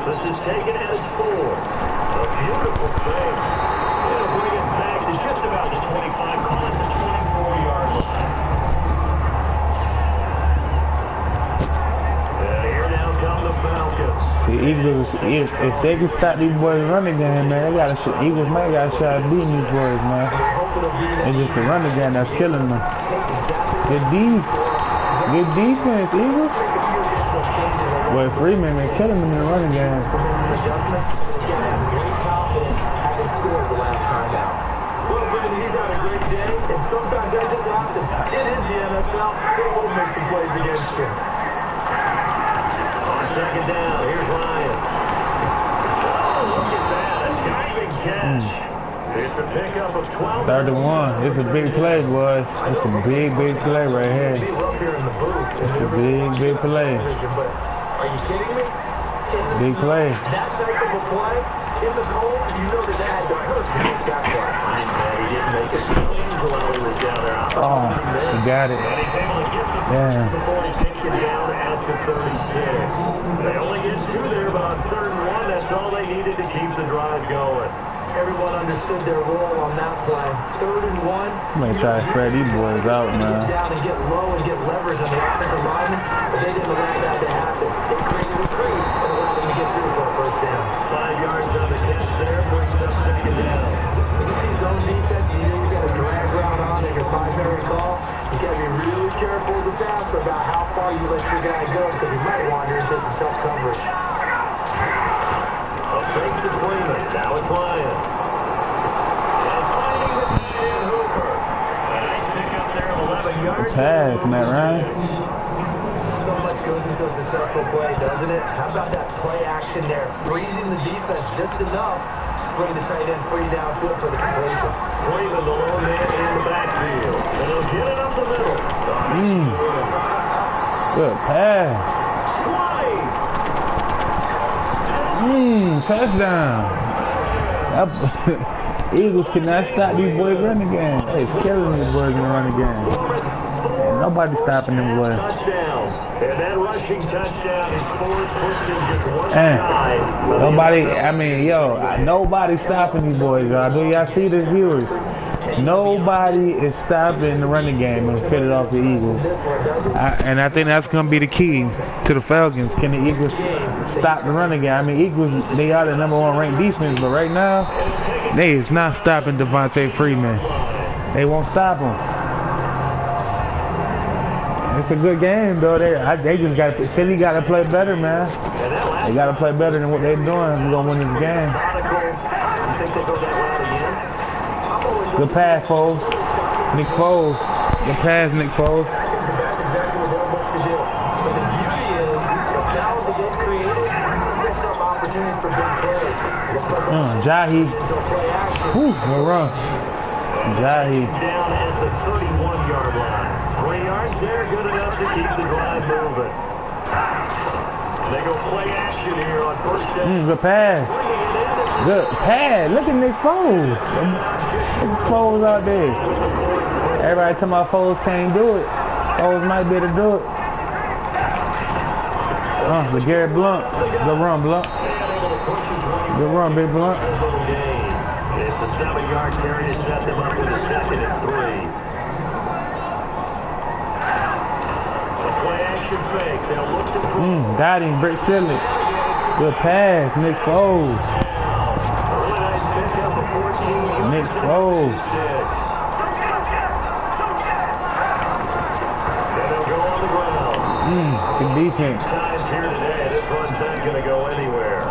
This is taken as 4. A beautiful thing. Eagles, if they can stop these boys running game, man, Eagles might got a shot at beating these boys, man. It's just the running game that's killing them. Good defense, Eagles. Boy, Freeman, they're killing them in the running game. He's had a great day, and sometimes that just happens. It is the NFL. They will make some plays against you. On second down, here's Ryan. Oh, look at that. A diving catch. It's a pickup of 12. 31. It's a big play, boys. It's a big play right here. It's a big play. Are you kidding me? Big play. That type of a play in the cold, you know that had to hurt to make that play. He didn't make it while he was down there. Oh, he got it. Damn. Before he takes it down at the 36. They only get 2 there, but on 3rd and 1, that's all they needed to keep the drive going. Everyone understood their role on that play. 3rd and 1. I'm gonna try to spread these boys out, man. Get down and get low and get leverage on the offensive lineman, but they didn't allow that to happen. It created a space and allowed them to get through for a first down. 5 yards on the catch there, brings up 2nd down. This is zone defense. You know you've got a drag route on as your primary call. You got to be really careful as a passer about how far you let your guy go because he might wander into some tough coverage. A fake to Freeman. Now it's Ryan. And finding the tight end Hooper. A nice pickup there of 11 yards. Pass, Matt Ryan. So much goes into a successful play, doesn't it? How about that play action there? Freezing the defense just enough to bring the tight end free downfield for the completion. Freeman, the lone man in the backfield. And he'll get it up the middle. Good pass. 20. Touchdown. Eagles cannot stop these boys running game. They're killing these boys in the running game. Nobody stopping them boys. And that rushing touchdown is forward pushed in just one side. Nobody, nobody stopping these boys, y'all. Do y'all see this, viewers? Nobody is stopping the running game and fit it off the Eagles. And I think that's going to be the key to the Falcons. Can the Eagles stop the running game? I mean, Eagles, they are the #1 ranked defense, but right now, they is not stopping Devontae Freeman. They won't stop him. It's a good game, though. They just got to, Philly got to play better, man. They got to play better than what they're doing. We're going to win this game. Good pass, Foles. Nick Foles. Good pass, Nick Foles. Jahi. Whew, no run. Jahi. Down at the 31-yard line. 3 yards there, good enough to keep the drive moving. They go play action here on 1st down. Good pass. Good pass. Look at Nick Foles. Look at Foles out there. Everybody talking about Foles can't do it. Foles might be able to do it. The Garrett Blunt. Good run, Blunt. Good run, Big Blunt. It's the 7-yard carry to set them up with a 2nd and 3. The play action fake. They'll look to throw. Got him, Britt Stillett. Good pass, Nick Foles. Really nice pickup of 14 yards. Nick Foles. And they'll go on the ground. Good defense. Times here today. This one's not going to go anywhere.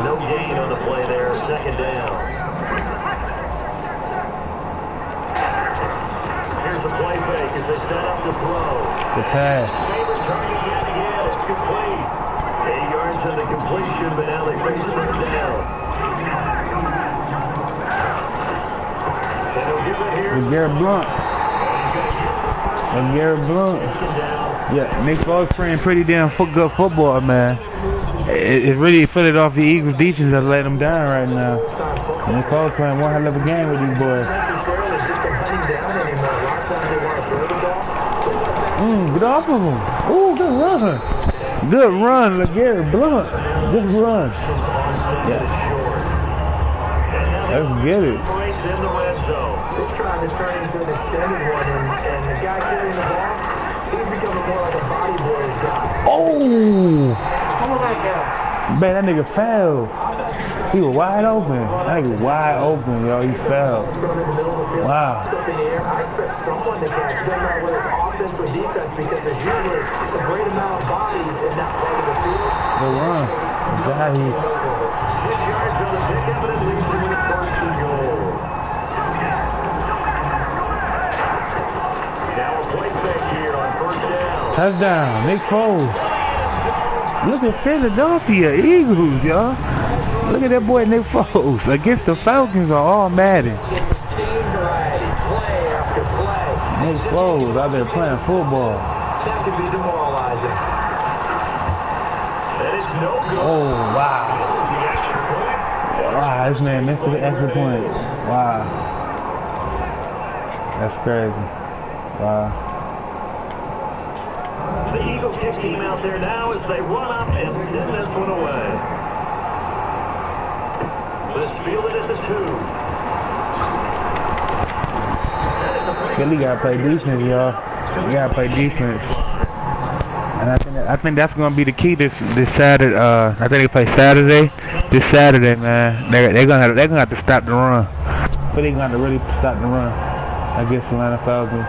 No gain on the play there. 2nd down. Here's the play fake as they set up to throw. Good pass. Returning yet again. It's complete. 8 yards on the completion, but now they face 3rd down. And they'll give it here. With Garrett Blunt. And Garrett Blunt. Yeah, Nick Foles playing pretty damn good football, man. It really fitted off the Eagles' defense that let them down right now. Nick Foles playing one hell of a game with these boys. Get off of him. Ooh, good run. Good run, LeGarrette Blunt. Good run. Yeah. Let's get it. This drive is turning into an extended one, and the guy carrying the ball, he's becoming more like a body boy guy. Oh! Come on back out. Man, that nigga fell. He was wide open. That nigga wide open, yo. He fell. Wow. I expect someone to catch. It doesn't matter whether it's offense or defense because there's usually a great amount of bodies in that part of the field. Good run. Jahi. 6 yards on the pickup, and it leads to the first and goal. Now a play fake here on first down. Touchdown. Nick Foles. Look at Philadelphia Eagles, y'all. Look at that boy Nick Foles against the Falcons on all Madden. Nick Foles out there playing football. That could be demoralizing. That is no good. Oh, wow. Wow, this man missed the extra point. Wow. That's crazy. Wow. The Eagle kick team out there now as they run up and send this one away. Let's feel it at the 2. Philly gotta play defense, y'all. You gotta play defense. And I think that's gonna be the key this Saturday. I think they play Saturday. This Saturday, man. They're gonna have to stop the run. Philly gonna have to really stop the run against the Atlanta Falcons.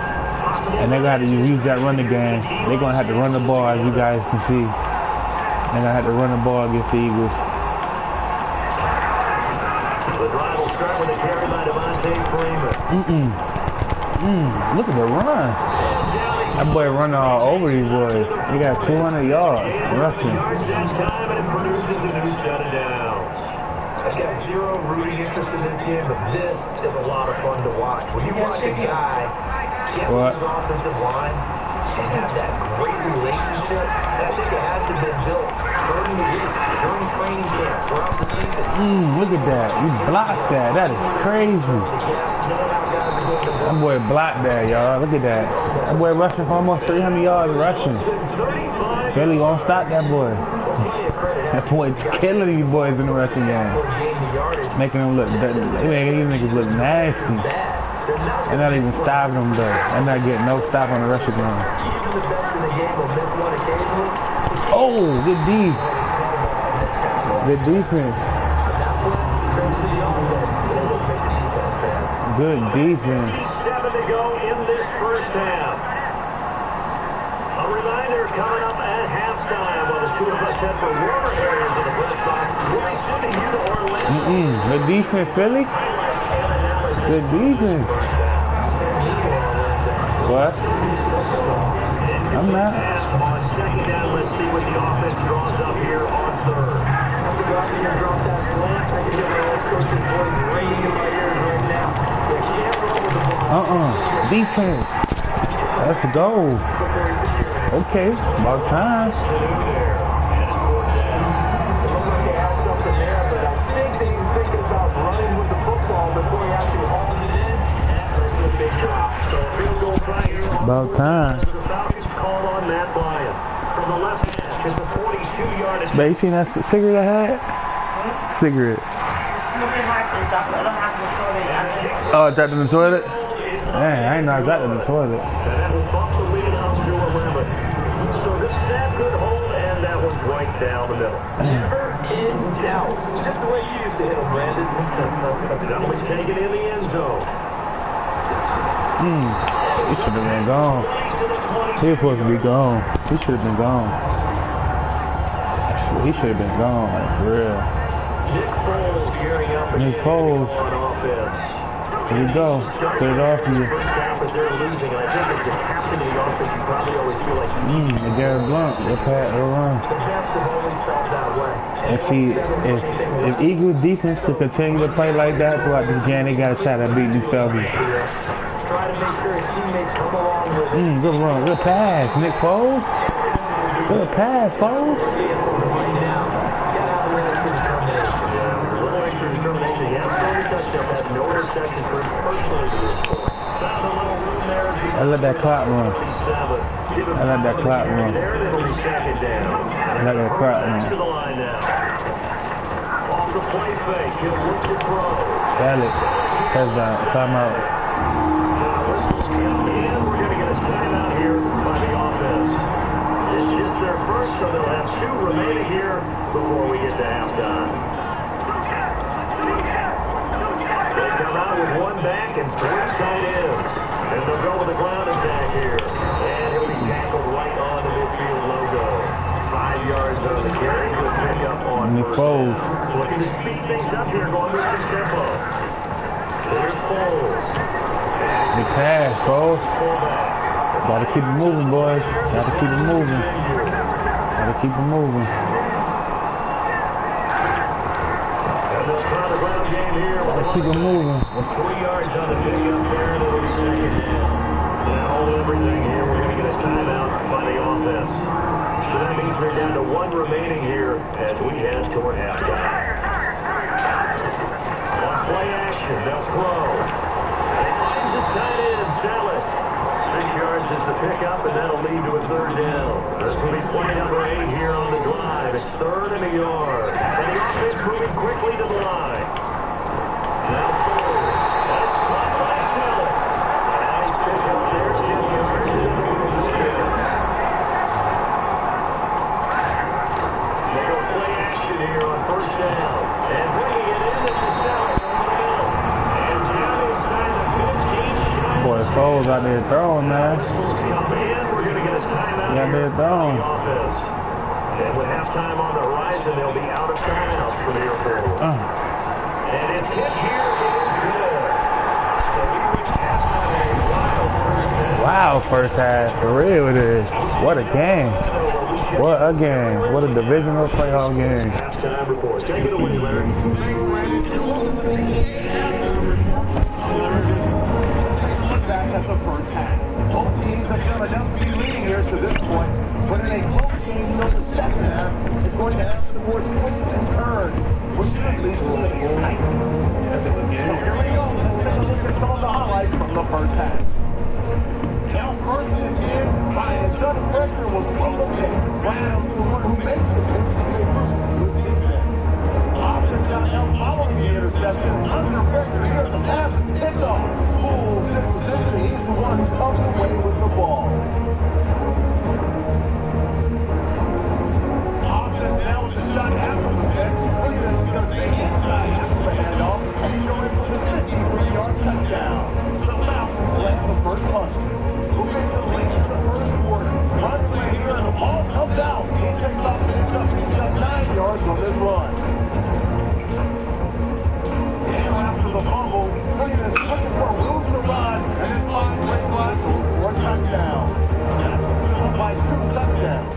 And they're gonna have to use that running game. They're gonna have to run the ball, as you guys can see. They're gonna have to run the ball against the Eagles. The drive will start with a carry by Devontae Freeman. Look at the run. That boy running all over these boys. He got 200 yards rushing. That time, and it produces a new set of downs. I've got zero rooting interest in this game, but this is a lot of fun to watch. When you watch a guy get with his offensive line and have that great relationship, I think it has to have been built during the week, during training camp, throughout the season. Look at that. You blocked that. That is crazy. That boy blocked that, y'all. Look at that. That boy rushing for almost 300 yards rushing. Philly won't stop that boy. That boy's killing these boys in the rushing game. Making them look, making these niggas look nasty. They're not even stopping them though. They're not getting no stop on the rushing game. Oh, good D. Good defense. Good defense. 7 to go in this first half. A reminder coming up at halftime while the two of us head for warmer areas of the press box. We'll be sending you to Orlando. Good defense, Philly. Good defense. What? I'm not. On second down, let's see what the offense draws up here on third. Defense. Let's go. Okay, about time. About time. Babe, you seen that cigarette I had? Cigarette. Oh, I dropped in the toilet? Man, I ain't know I got in the toilet. So this snap good hold, and that was right down the middle. Never in doubt. Just the way you used to hit him, Brandon. That was taken in the end zone. He should have been gone. He was supposed to be gone. He should have been gone. He should have been gone, like, for real. Nick Foles gearing up Nick Foles. on offense. Here we go. Put it off you. First half, but they're losing, and I think as the captain of the offense, you probably always feel like The Garrett Blunt, the pat, the run. The best have always felt that way. If Eagles defense could continue to play like that throughout this game, they got a shot at beating these Falcons. Try to make sure his teammates come along with it. Good run, good pass, Nick Foles. Good pass, Foles. Right now, get out of the extra determination. a little extra determination. He has no touchdown, has no interception for his first one to this point. Found a little room there. I let that clock run. I let that clock run. It'll be second down. I let that clock To run. the line now. Off the play fake. He'll look to throw. Got it. Touchdown. Timeout. Now, whistles count in. We're going to get a timeout here by the offense. 7 to go in this first half. A reminder, coming up at halftime while the two of us head for warmer areas of the press box. We'll be sending you to Orlando. It's just their first, so they'll have 2 remaining here before we get to halftime. They come out with 1 back and 3 tight ends. And they'll go with a ground attack here. And he'll be tackled right on the midfield logo. 5 yards on the carry. Good pickup on first down. Looking to speed things up here, going with 6 tempo. There's Foles. Good pass, Foles. Gotta keep it moving, boys. Gotta keep it moving. Gotta keep it moving. Gotta keep it moving. 3 yards on the pickup there, and it'll be second down. Now, hold everything here. We're going to get a timeout by the offense. So that means they're down to 1 remaining here as we head toward halftime. On play action, they'll throw. The tight end is Salad. 6 yards is the pickup, and that'll lead to a 3rd down. This will be play number 8 here on the drive. It's 3rd and a yard. And the offense moving quickly to the line. Now Foles. That's caught by Salad. Nice pickup there. 10 yards to the Skins. They go play action here on 1st down. And bringing it in, this is Salad. And down inside the 15. Boy, Foles out there throwing, man. We're going to get a timeout out there throwing. And with halftime on the horizon, they'll be out of timeouts from here forward. And it's hit here. It is good. So we reach halftime a wild first half. Wow, first half. For real it is. What a game. What a game. What a divisional playoff game. Halftime report. Take it away, Larry. At the first half. Both teams have done enough to be leading here to this point, but in a close game, the second half is going to have some more twists and turns, which should lead to some excitement. So here we go. Let's take a look at some of the highlights from the first half. Now, 1st and 10, Ryan's gun pressure was pulled away. Ryan was the one who makes the pitch to the first good defense. Options got out following the interception. Under pressure here at the pass is picked off. Bulls in position. He's the one who comes away with the ball. Options now with the shot after the pick. Williams is going to stay inside after the handoff. And he's going to the 53-yard touchdown. The Falcons led the first punch. Moving to late in the first quarter. Run play here and the ball comes out. He takes off and ends up picking up 9 yards on this run. After the fumble, Williams is looking for room to run, and his line breaks line for a touchdown. That's still by 2 touchdowns.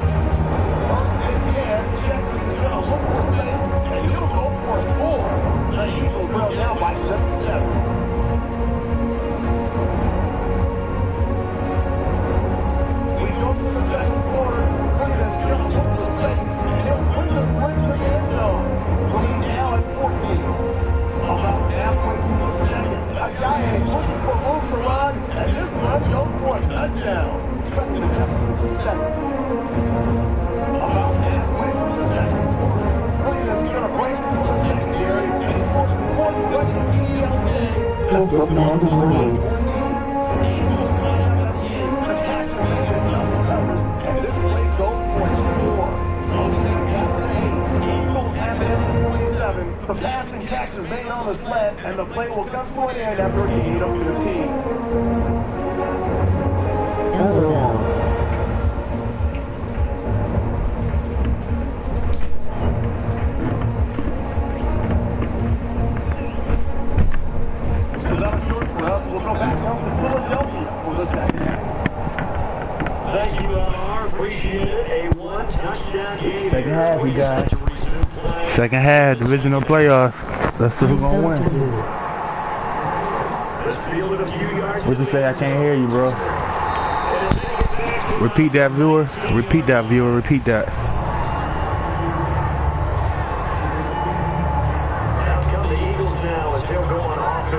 1st and 10, Jeffrey's going to look for space, and he'll go for a 4. The Eagles will now by 7. We go to the second quarter. Williams going to look for space, and he'll Williams brings the end zone. Lead now at 14. About halfway through the second, a guy is looking for room to run, and this run goes for a touchdown. Cut to the deficit to 7. About halfway through the second quarter, Williams going to break into the secondary and scores 4 rushing TD on the day. This is the Eagles line up at the end, attack the end zone coverage, and this play goes for a score. Eagles have it at 27. The passing catch is made on the sled, and the play will come to an end after a gain of 15. Another short for us. We'll go back down to Philadelphia for the second half. Thank you, R. Appreciate it. A 1-touchdown game. Second half, we got. Second half, divisional playoff. Let's see who's gonna win. What'd you say? I can't hear you, bro. Repeat that, viewer. Repeat that, viewer. Repeat that.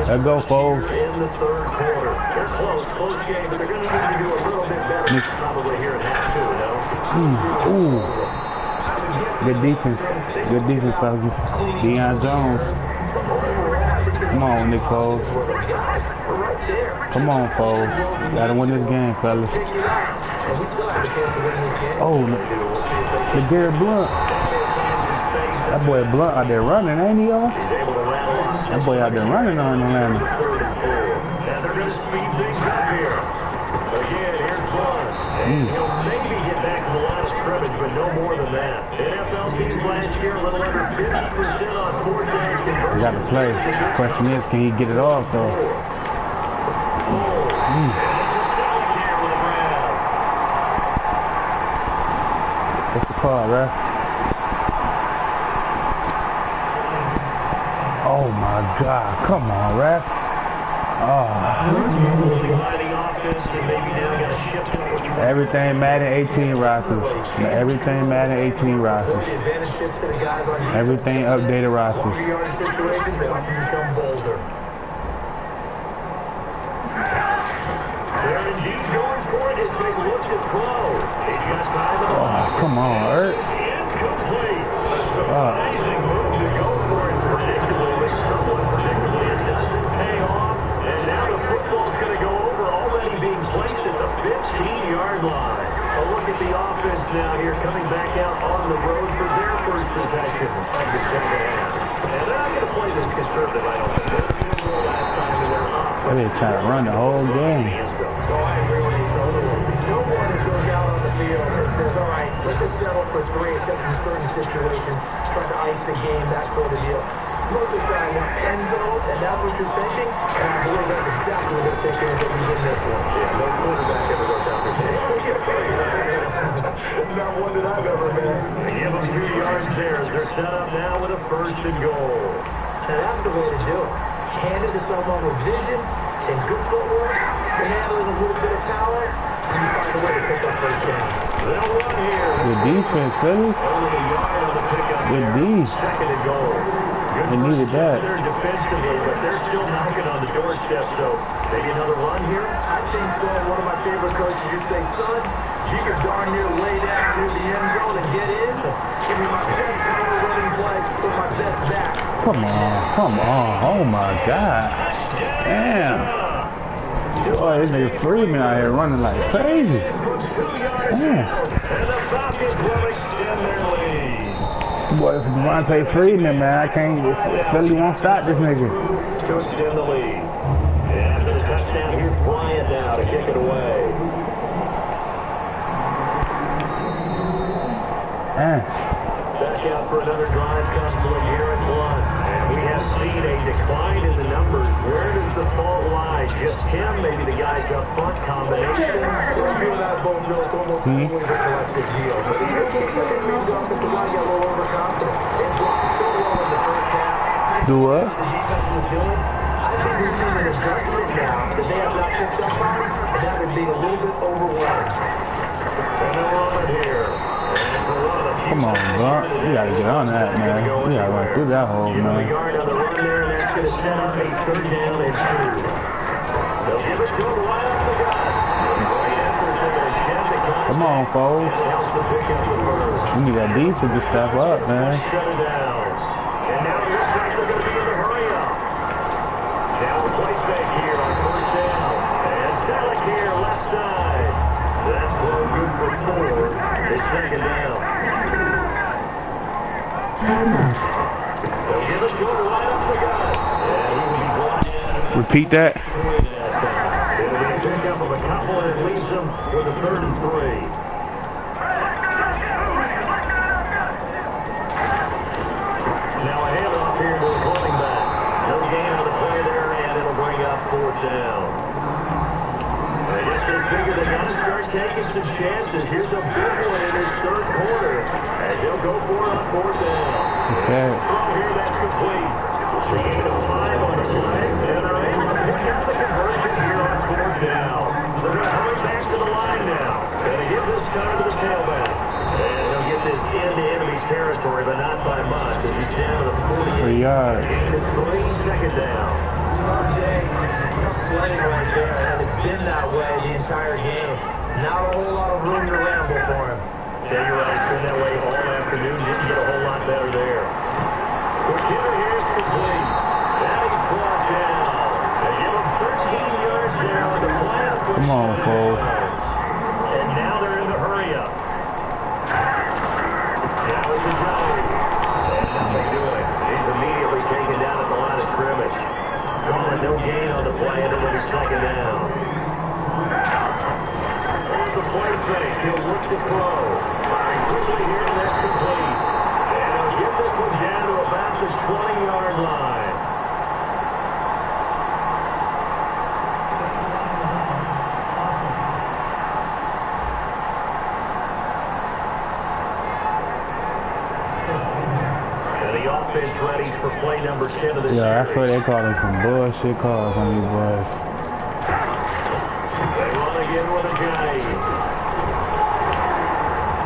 Let's go, folks. In the 3rd quarter. They're close game, but they're going to need to do a little bit better probably here at half 2, no? Ooh. Good defense. Good defense, fellas. Deion Jones. Come on, Nick Foles. Come on, Foles. Gotta win this game, fellas. And we still have a chance to win this game. Oh, the Garrett Blunt. That boy Blunt out there running, ain't he, y'all? That boy out there running on Atlanta. And they're going to speed things up here. Again, here's Blunt. And he'll maybe get back to the line of scrimmage, but no more than that. NFL teams last year, a little under 50% on fourth down conversion. He got to play. The question is, can he get it off, though? What's the call, ref? Oh my God! Come on, ref! Oh. Everything Madden 18 rosters. Everything Madden 18 rosters. Everything updated rosters. Oh, come on, Ert. Line. A look at the offense now here, coming back out on the road for their first possession of the second half. And they're not going to play this conservative, I don't think. Last time they're up. They're trying to run the whole game. So I agree with you totally. No one is going out on the field and says, all right, let this settle for three, get in certain situations, try to ice the game, that sort of deal. Look at this guy in end zone, and that's what you're thinking, and I believe that's exactly what they're thinking that you win this one. Yeah, no quarterback ever goes down the game. Not one that I've ever met. They give them 2 yards there as they're set up now with a first and goal. And that's the way to do it. Hand it to someone with vision and good footwork, and handling a little bit of talent, and you find a way to pick up first down. They'll run here. Good defense, Philly. Only a yard on the pickup Good here. D. Second and goal. They needed that. They're defensively, but they're still knocking on the doorstep, so maybe another run here? I think so. One of my favorite coaches used to say, son, you can darn near lay down near the end zone and get in. Give me my best power running play with my best back. Come on, come on. Oh my God. Damn. Boy, this nigga Freeman out here running like crazy. Damn. And the Falcons will extend their lead. Boy, it's Devontae Freeman, man. I can't. Philly won't stop this nigga. To extend the lead. And after the touchdown, here's Bryant now to kick it away. Back out for another drive comes to Garrett Blunt. And we have seen a decline in the numbers. Where does the fault lie? Just him, maybe the guys up front combination. You and I both know it's almost always a collective deal. But in this case, I think the offensive line got a little overconfident. They blocked so well in the first half. Do what? The defense was doing. I think we're seeing an adjustment now that they have not picked up on, and that would be a little bit overwhelming. And they're on here. Come on, Blunt. You gotta get on that, man. You gotta run through that hole, man. A yard on the run there, and that's going to set up a third down and 2. They'll give us good right off the gut. Right after the shed that got Come on, folks. helps to pick up the first. We need that defense to step up, man. And now it looks like they're going to be in a hurry up. Now the place back here on first down. And Selleck here, left side. That's blown good for 4. It's second down. They'll give us good right off the gut. And he will be brought in. Repeat that. It'll be a pickup of a couple and it leaves them with a 3rd and 3. Now a handoff here to the running back. No gain on the play there, and it'll bring up 4th down. And this is bigger than that. Start taking some chances. Here's a big one in his 3rd quarter. And he'll go for it on 4th down. Okay. Throw here, that's complete. They gave it a 5 on the play, and they're able to pick up the conversion here on 4th down. They're going to hurry back to the line now. Going to give this time to the tailback. And they'll get this into enemy territory, but not by much. He's down to the 48. 3 yards. It's 3, second down. Tough day, tough sledding right there. It hasn't been that way the entire game. Not a whole lot of room to ramble for him. Yeah, you're right. It's been that way all afternoon. Didn't get a whole lot better there. Receiver here is complete. That is brought down. They give him 13 yards there on the play. Come on, Cole. And now to Jones. And nothing doing. He's immediately taken down at the line of scrimmage. Calling no gain on the play, and it was second down. There's the play fake. He'll look to throw. Firing quickly here, and that's complete. And he'll get this one down to about the 20-yard line. Ready for play number 10 of the series. Yeah, that's what they call them, some bullshit calls on these boys. They run again with a guy.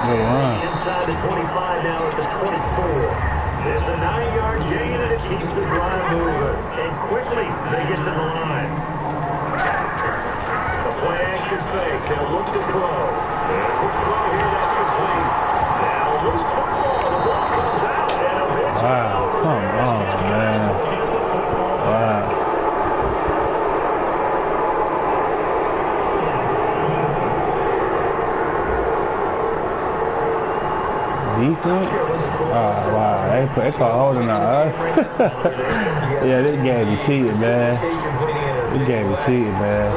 They run. Inside the 25 now at the 24. It's a 9-yard gain and it keeps the drive moving. And quickly they get to the line. The play action fake. They'll look to throw. And a quick throw here, that's complete. Now loose football. The ball comes out and a hit. Wow, come on, man. Wow. Defense? Oh, wow. They call holding on us. Yeah, this game is cheating, man. This game is cheating, man.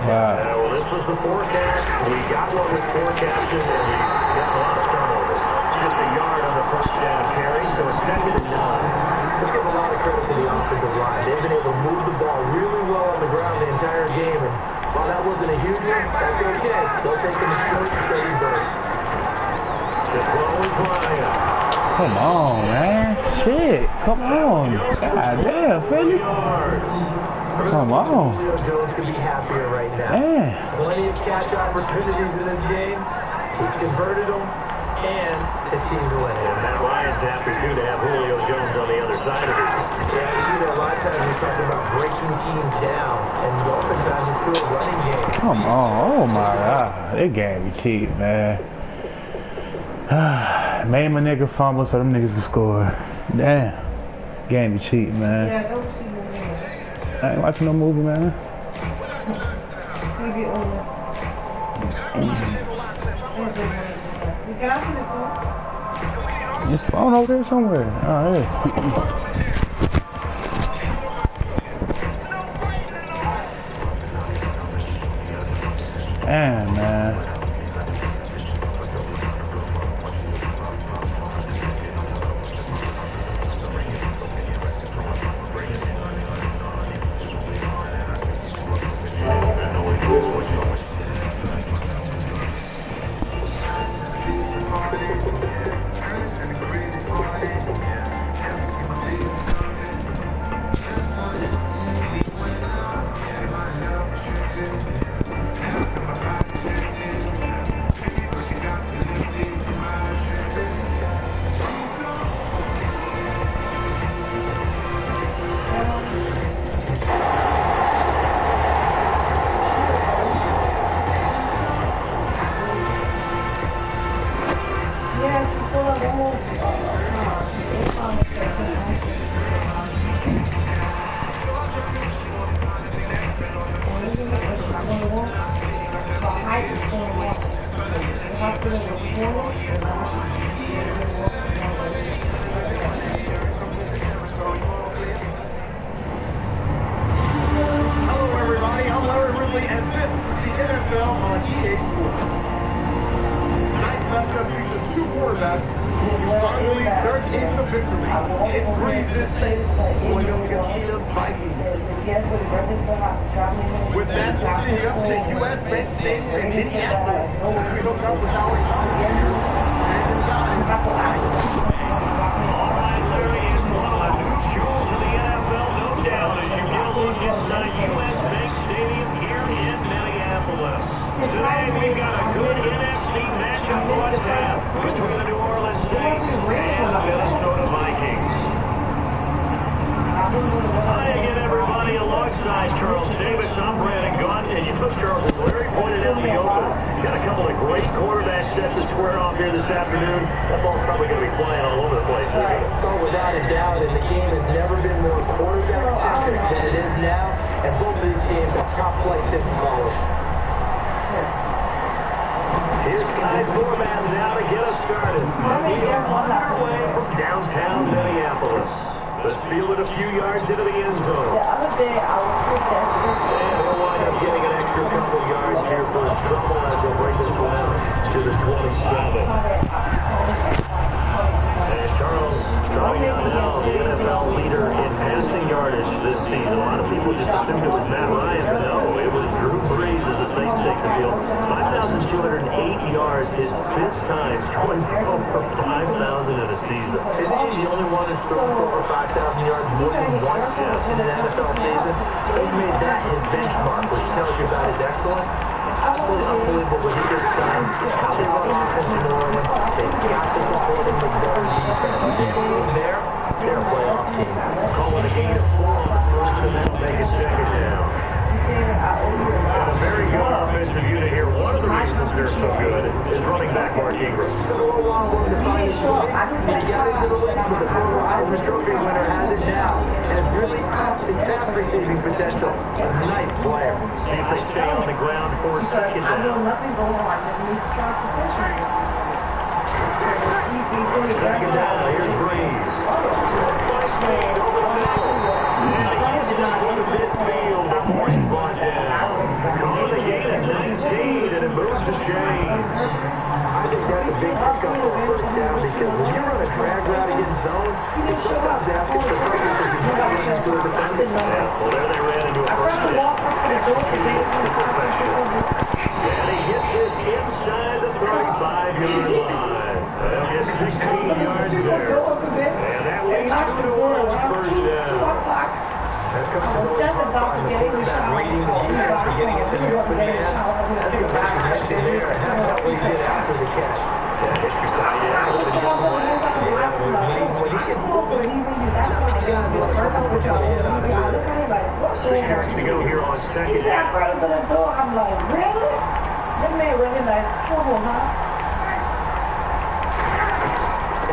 Wow. Well, this was the forecast. We got what was forecasted, and we got a lot of turnovers. Just a yard on the first down carry, so it's second and 9. Let's give a lot of credit to the offensive line. They've been able to move the ball really well on the ground the entire game, and while that wasn't a huge one, that's okay. They'll take them straight to steady burst. Come on, man. Shit. Come on. God damn, Philly. Come on. Julio Jones could be happier right now. Man. Plenty of catch opportunities in this game. He's converted them, and his team's winning. And Matt Ryan's happy, too, to have Julio Jones on the other side of it. Yeah, you see that a lot of times we talk about breaking teams down, and oftentimes it's through a running game. Come on. Oh, my God. They gave me cheap, man. Made my nigga fumble so them niggas can score. Damn. Game me cheap, man. Yeah, don't see no more. I ain't watching no movie, man. Maybe over. You can ask me the phone. Your phone over there somewhere. Oh, yeah. Damn, man. With that, the CEOs take U.S.-based stadium in Minneapolis. We hook up with our All right, Larry, it's one of the new jewels to the NFL, no doubt, as you get a look inside U.S.-based stadium here in Minneapolis. Today, we've got a good NFC matchup must have between the New Orleans Saints and the Minnesota Vikings. Hi again, everybody. Alongside Charles Davis, I'm Brandon Gaunt, and you know, Charles, as Larry pointed out in the open, got a couple of great quarterback sets to square off here this afternoon. That ball's probably going to be flying all over the place. Oh, without a doubt, and the game has never been more quarterback-centric than it is now, and both of these teams are top-flight footballers. Here's Kai Forman now to get us started. We are on our way from downtown Minneapolis. Let's field it a few yards into the end zone. The other day, I was so desperate. And we'll wind up getting an extra couple yards here for trouble as they'll bring this one out to the 27. And Charles starting out now, the NFL leader in passing yardage this season. A lot of people just assumed it was Matt Ryan, but no, it was Drew Brees as the Saints take the field. 5,208 yards, his fifth time going over 5,000 in a season. Isn't he the only one that's thrown for over 5,000 yards more than once in an NFL season? He made that his benchmark, which tells you about his excellence. Absolutely unbelievable what he gets done. How they run offense in New Orleans. They got to support him with their defense. They're a playoff team. Calling a gain of 4 on the first, and that'll make it second down. And a very good offensive unit here. One of the reasons they're so good is running back Mark Ingram. It's been a little long road to find his shot. He got his little lead with the former Heisman Trophy winner has it now. And it's really his pass receiving potential. A nice player. See if they stay on the ground for a second I know down. nothing goes on. I just need transportation. Second down, here's Brees. Lightning over the middle. And he gets this one to midfield before he's brought down. Calling a gain of 19, and it moves to James. I think that's a big pickup for a first down because when you run a drag route against zone, sometimes that's good for purpose because you can't run into a defender. Yeah, well, there they ran into a first down. Executed to perfection. And he gets this inside the 35-yard line. They'll get 16 yards there. And that leads to New Orleans first down. That's because it's always hard on the quarterback reading the defense for getting it to the open man. That's the back right there. That's how we get after the catch. Yeah, history's tied in. When you get moving, not many guys will turn over to the head out of it. 6 yards to go here on second down. I'm like, really? That man running like trouble, huh?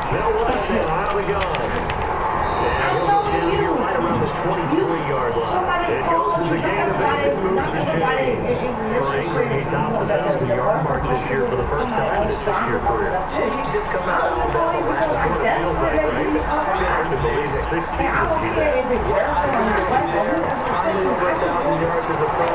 Middle left and out of the gun. And he'll go down here right around the 23-yard line. It goes to the gain of 8 and moves to James. For Ingram, he topped the 1,000-yard mark this year for the first time in his 6-year career. He just come out of Alabama last year. Feels like, right? Hard to believe it. 6 seasons to be that. Finally over 1,000 yards as a pro.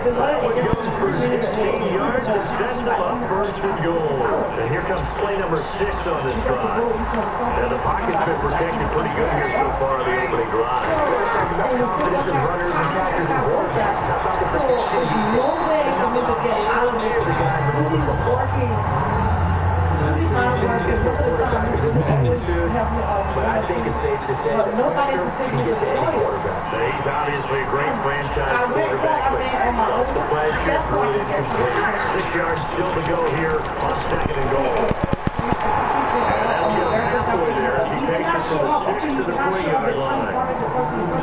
It goes for 16 yards to set them up first and goal. And here comes play number 6 on this drive. And the pocket's been protected pretty good here so far on the opening drive. Let's talk about confidence in runners and catchers and quarterbacks. How about the protection he takes? And how about the guys that move the ball? That's pretty big deal for a quarterback of his magnitude. But I think it's safe to say that pressure can get to any quarterback. He's obviously a great franchise quarterback, but the pressure is really complete. 6 yards still to go here on second and goal. And that'll get him halfway there as he takes it from the 6 to the 20-yard line.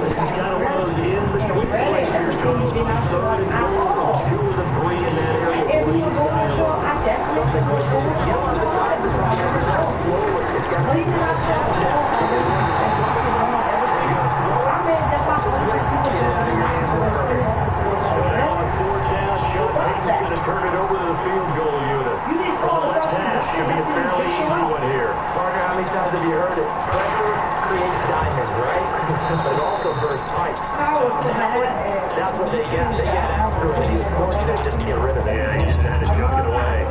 This is kind of one of the in-between plays here, shows the third and goal from 2 of the 3 in that area. Something which this guy is slow. It's got to Going to turn it over to the field goal unit. Let's hash. Should be a fairly easy one here. Parker, how many times have you heard it? Pressure creates diamonds, right? But it also bursts pipes. That's what they got. They got after it. He's fortunate just to get rid of it. Yeah, he just had to jump it away.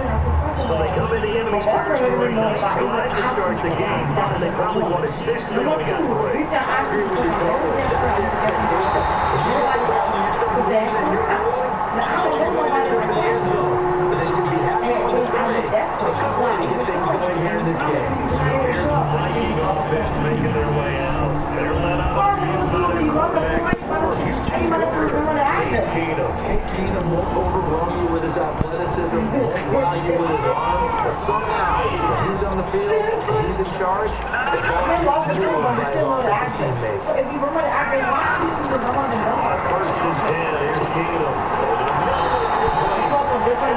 So they come into enemy territory. Nice drive to start the game. And they probably want to 6 there when we got 3. I agree with you totally. That's the expectation. If you don't well, you still believe in your role. Not only going into the end zone, but they should be happy with the play. It's a way to get things going here in this game. So here's the Viking offense making their way out. They're led out of field by their quarterback. Case Keenum won't overwhelm you with his athleticism, won't wow you with his arm, but somehow, when he's on the field, and he's in charge, the ball gets through him by his offensive teammates. On first and 10, here's Keenum. On first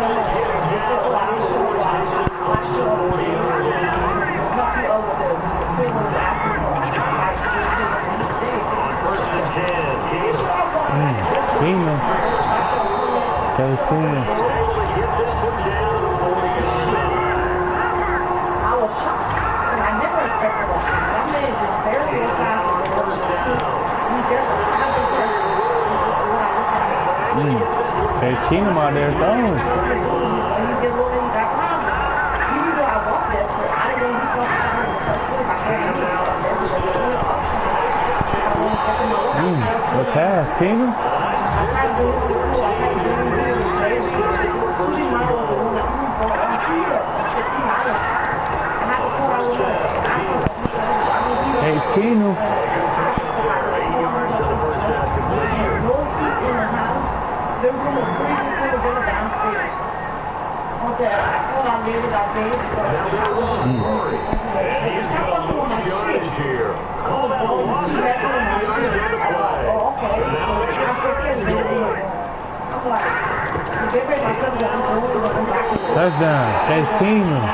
and 10, Keenum. Case Keenum. I was shocked. And I never expected that. That man is just very fast. Case Keenum out there throwing. Good pass, Keenum. Case Keenum. Touchdown, Case Keenum.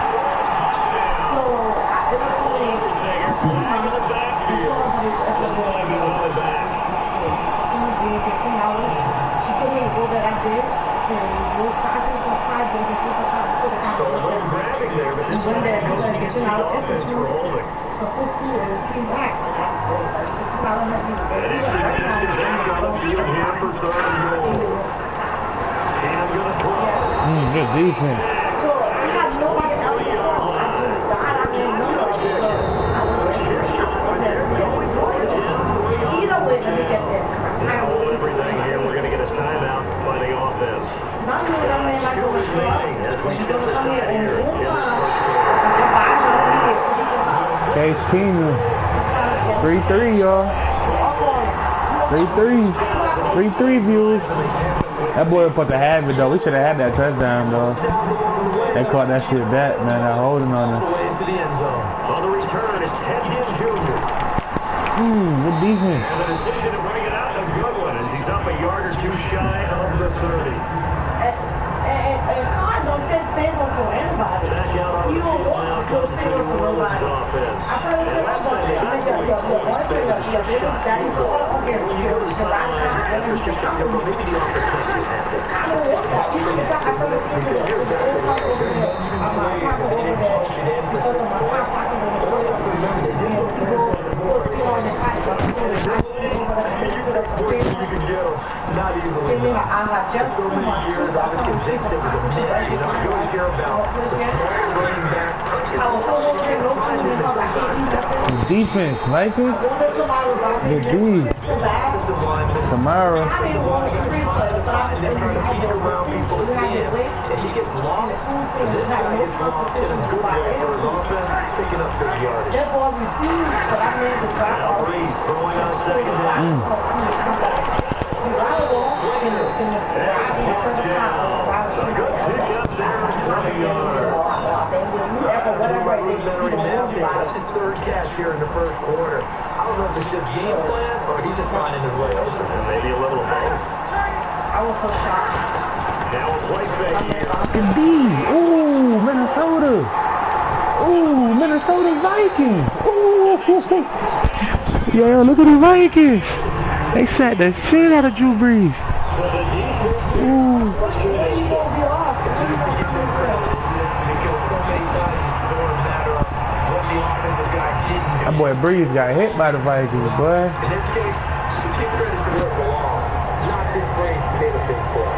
Good defense. So I had nobody else to call. I didn't know. Either way, let me get there. Everything here, we're going to get a timeout fighting off this. Not only that, man, like over here. When you go to come here and Case Keenum. 3-3, y'all. 3-3 viewers. That boy put the have it though. We should have had that touchdown though. They caught that shit back, man. They're holding on it. On the return, it's Ted Jr. Good defense. And the decision to bring it out, a good one, as he's up a yard or two shy of the 30. And I don't think they don't for anybody. You don't want to go stay with nobody. I probably think about it. I think the one thing that you're really daddy for, okay, when you go to the back, I don't want that. I probably think that you're over there. I'm over there because of my pocket over Not easily. I have just so many years, I was convinced it was a myth. You know, you always hear about the smart running back. Defense, like it? The D. Kamara. And they're trying to keep it around people seeing him. And he gets lost. And this guy gets lost in a good way for his offense, picking up big yardage. Now Breeze throwing on second down. That's his third catch here in the first quarter. I don't know if it's just game plan or he's just finding his way open. Maybe a little both. I was so shocked. Now a play fake here. The D. Ooh, Minnesota. Ooh, Minnesota Vikings. Ooh. Yeah, look at the Vikings. They sacked the shit out of Drew Brees. Ooh. That boy Breeze got hit by the Vikings, boy. In this case, give credit to what belongs. Not this brain made a big play.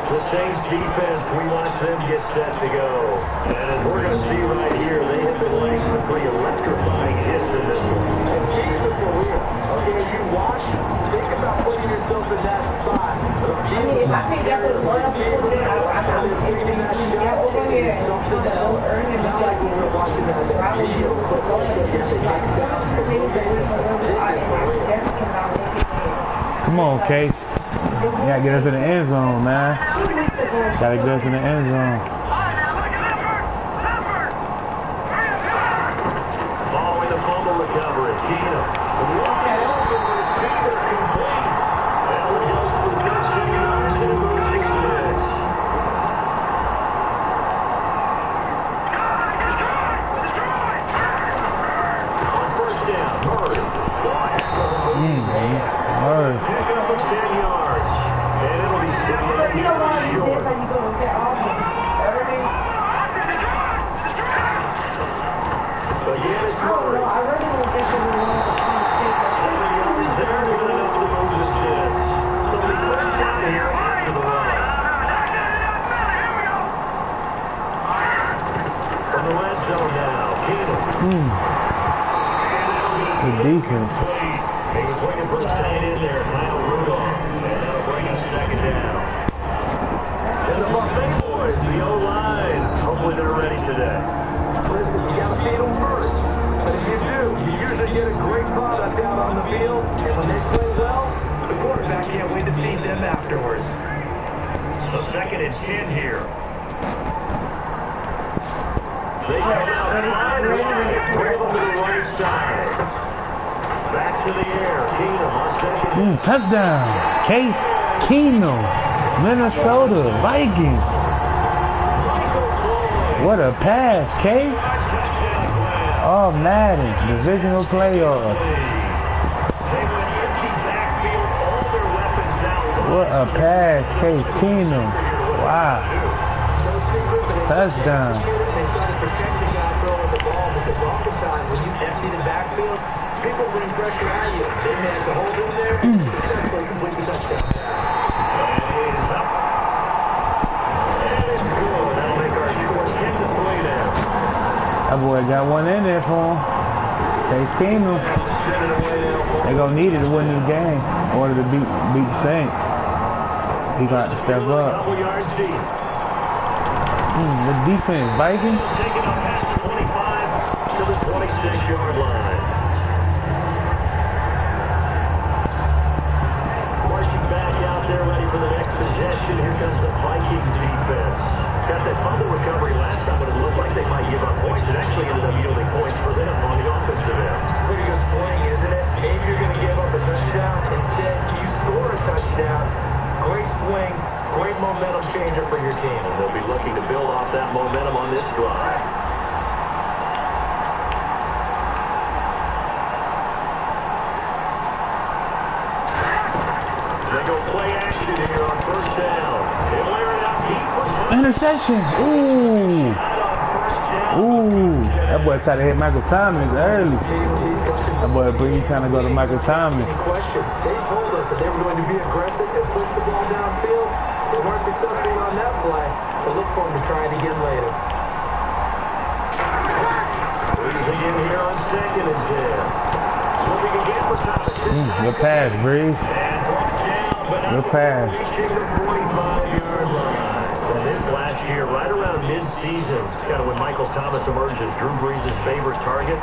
The Saints defense, we watch them get set to go. And as we're going to see right here, they have been laying some pretty electrifying hits in this one. And keys with the wheel. Okay, as you watch, think about putting yourself in that spot. If I pick up the one of the I'm taking that shot over here. Something else. It's not like when we're watching that video, but Come on, Kate. You gotta get us in the end zone, man. Gotta get us in the end zone. Following the fumble recovery, Keenum. Walking off with the receiver complete. That one goes for the touchdown to 6 minutes. On first down, Murray. you know why you did that? You go and get all of them. Again, it's I don't know. I really don't think it was they're going to know the move this is. So the first down here after the run. From the red zone now, Keenum. Good defense. He's waiting for the tight end there, Kyle Rudolph. And that'll bring us second down. And the Buffet boys, the O-line. Hopefully they're ready today. Listen, you got to feed them first. But if you do, you usually get a great product out on the field. And when they play well, the quarterback can't wait to feed them afterwards. So second and 10 here. They come out 5 wide, throw them to the right side. Back to the air, Keenum on second. Touchdown. Case Keenum, Minnesota Vikings. What a pass, Case. Oh, Madden, divisional playoffs. What a pass, Case Keenum. Wow. Touchdown. They started protecting the guy throwing the ball because oftentimes when you empty the backfield, people bring pressure at you. They manage to hold in there and successfully complete the touchdown pass. And it's good. That'll make our score 10-3 now. That boy got one in there for him. Case Keenum. They're going to need it to win this game in order to beat the Saints. He got to step up. The defense, Vikings. Taking up past 25 to the 26-yard line. Marching back out there, ready for the next possession. Here comes the Vikings defense. Got that fumble recovery last time, but it looked like they might give up points. It actually ended up yielding points for them on the offensive end. Pretty good swing, isn't it? Maybe you're going to give up a touchdown. Instead, you score a touchdown. Great swing. Great momentum changer for your team. And they'll be looking to build off that momentum on this drive. They go play action here on first down. They'll air it out deep for touchdown. Interceptions. Ooh. Ooh. That boy tried to hit Michael Thomas early. That boy Bree trying to go to Michael Thomas. Questions. They told us that they were going to be aggressive and push the ball downfield. They weren't successful on that play, but look for them to try it again later. Breeze again here on second and 10. Moving again for Thomas. Good pass, Breeze. Good pass. Reaching the 45-yard line. And this last year, right around mid-season, it's kind of when Michael Thomas emerged as Drew Brees' favorite target.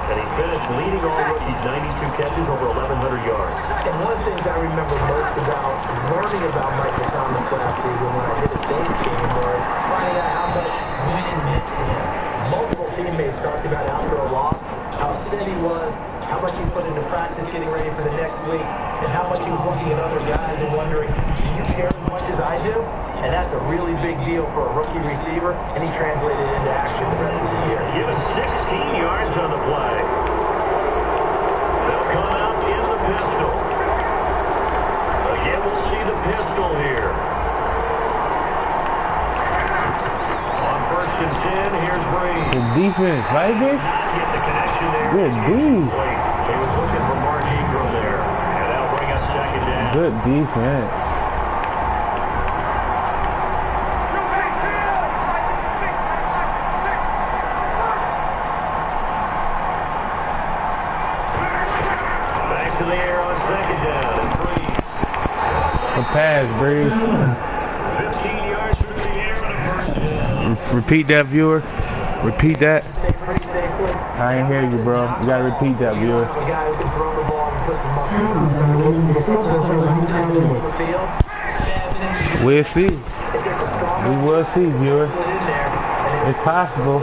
And he finished leading all rookies, 92 catches, over 1,100 yards. And one of the things I remember most about learning about Michael Thomas last season when I hit a state game was finding out how much winning meant to him. Multiple teammates talked about after a loss how steady he was, how much he put into practice getting ready for the next week, and how much he was looking at other guys and wondering, do you care as much as I do? And that's a really big deal for a rookie receiver, and he translated it into action the rest of the year. Give us 16 yards on the play. They'll come out in the pistol. Again, we'll see the pistol here. On first and 10, here's Breeze. Good defense, Vikings. Get the connection there. Good D. He was looking for Mark Ingram there. And that'll bring us second down. Good defense. To the air on second down. It's Breeze. Good pass, Breeze. 15 yards through the air on a first down. Repeat that, viewer. Repeat that. I ain't hear you, bro. You gotta repeat that, viewer. A guy who can throw the ball and put some muscle on the We'll see. We will see, viewer. It's possible.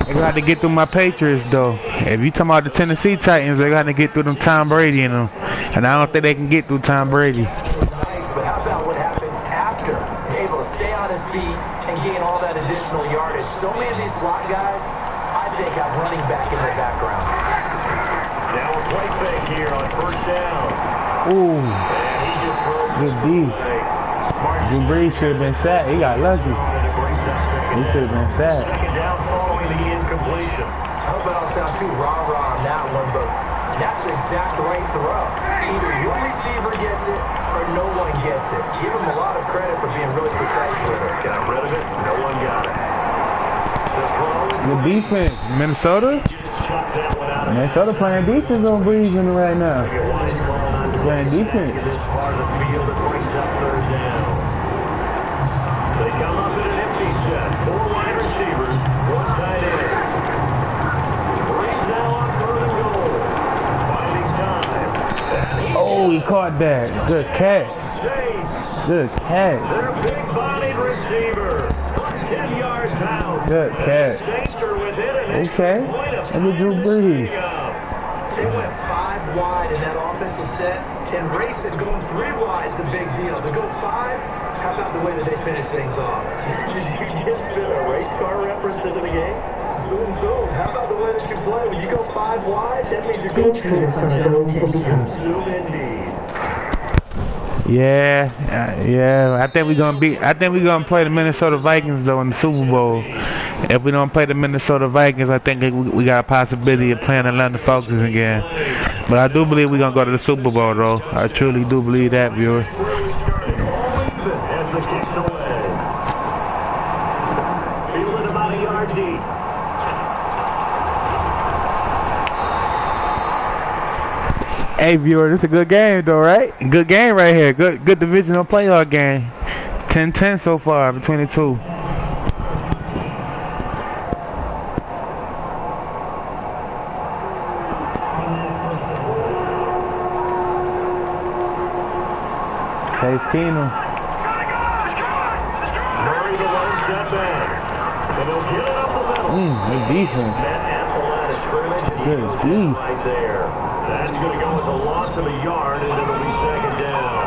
They're gonna have to get through my Patriots, though. If you talking about the Tennessee Titans, they're gonna get through them Tom Brady and them. And I don't think they can get through Tom Brady. But how about what happened after? Able to stay on his feet and gain all that additional yardage. So many of these slot guys, I think, have running back in their background. Now a play fake here on first down. Ooh. And he just throws good D. Drew Brees should have been sacked. He got lucky. He should have been sacked. Second down following the incompletion. I hope I don't sound too rah-rah on that one, but that's the exact right throw. Either your receiver gets it or no one gets it. Give him a lot of credit for being really successful with it. Got rid of it. No one got it. The defense, Minnesota. Minnesota playing defense on Breeze right now. Playing defense. This part of the field that brings up third down. They come up in an empty set. 4 wide receivers, 1 tight end. Breeze now on third and goal. Finding time. Oh, he caught that. Good catch. Good catch. Their big-bodied receiver. 10 yards out. Good catch. Okay. Look at Drew Brees. They went 5 wide in that offensive set, and raced it going 3 wide is the big deal. To go 5, how about the way that they finished things off? Did you just fit a race car reference into the game? Boom. How about the way that you play? When you go 5 wide, that means you're going to zoom indeed. Yeah. I think we're gonna play the Minnesota Vikings though in the Super Bowl. If we don't play the Minnesota Vikings, I think we got a possibility of playing Atlanta Falcons again. But I do believe we're gonna go to the Super Bowl though. I truly do believe that, viewers. Fielded about a yard deep. Hey viewer, this is a good game though, right? Good game right here. Good divisional playoff game. 10-10 so far between the two. Case Keenum. Good defense. Good defense. That's going to go with a loss of a yard, and it'll be second down.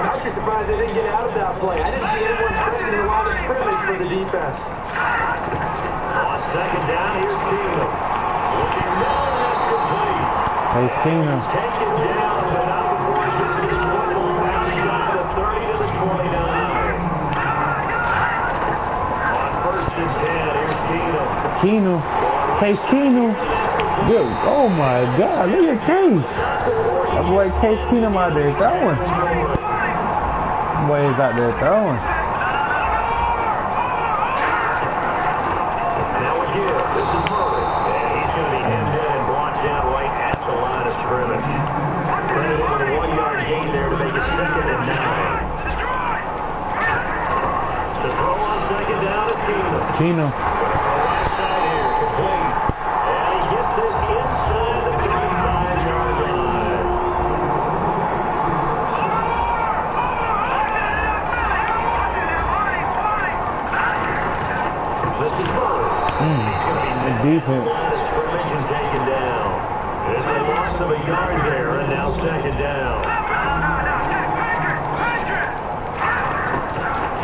I'm actually surprised they didn't get out of that play. I didn't see anyone pressing the line of scrimmage for the defense. On second down, here's Keenum. Looking low, that's complete. Hey, Keenum. Taken down, but not before he gets his football back shot of 30 to the 29. On first and 10, here's Keenum. Case Keenum. Good. Oh my God, look at Case. That boy Case Keenum out there throwing. That boy is out there throwing. Now again, this is Murray. And he's going to be hemmed in and blocked down right at the line of scrimmage. Credit with a 1-yard gain there to make it second and 9. The throw on second down is Keenum. This inside the 35-yard line. This is Murray. He's going to be defense. scrimmage and taken down. It's a loss of a yard there, and now second down.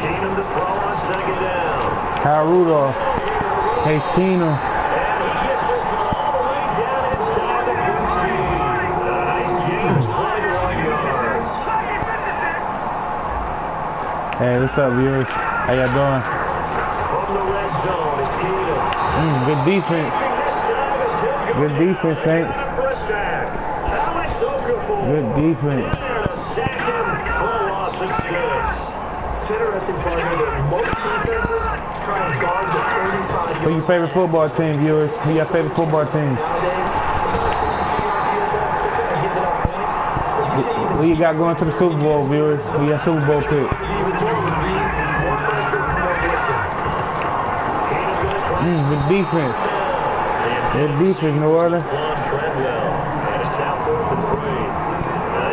Keenum to throw on second down. Kyle Rudolph. Case Keenum. Hey, what's up, viewers? How y'all doing? Good defense. Good defense, Saints. Good defense. It's interesting part here that most defenses try and guard the 35. Who's your favorite football team, viewers? Who's your favorite football team? Who you got going to the Super Bowl, viewers? Who your Super Bowl pick? Good defense. Good defense, New Orleans. They've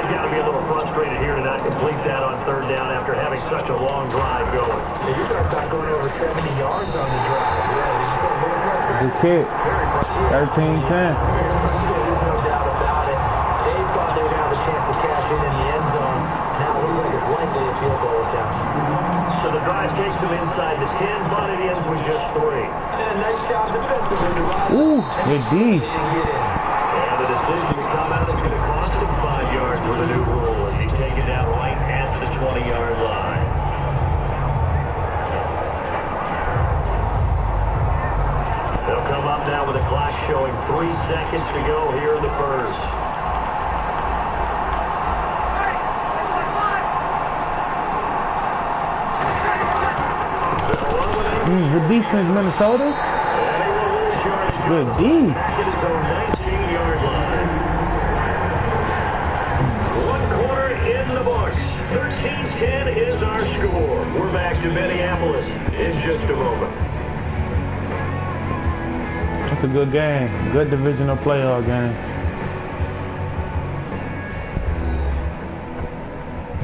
got to be a little frustrated here to not complete that on third down after having such a long drive going. Yeah, you're talking about going over 70 yards on the drive. Yeah, good kick. 13-10. There's no doubt about it. They thought they would have a chance to cash in the end zone. Now it looks like it's likely a field goal attempt. So the drive takes them inside the 10, but it ends with just 3. And nice job defensively. Ooh, good D. And the decision to come out is going to cost him 5 yards with a new rule as he's taken down right at the 20-yard line. Just showing 3 seconds to go here in the first. Good defense, Minnesota. Good D. It's the 19-yard line. 1 quarter in the books. 13-10 is our score. We're back to Minneapolis in just a moment. That's a good game. Good divisional playoff game.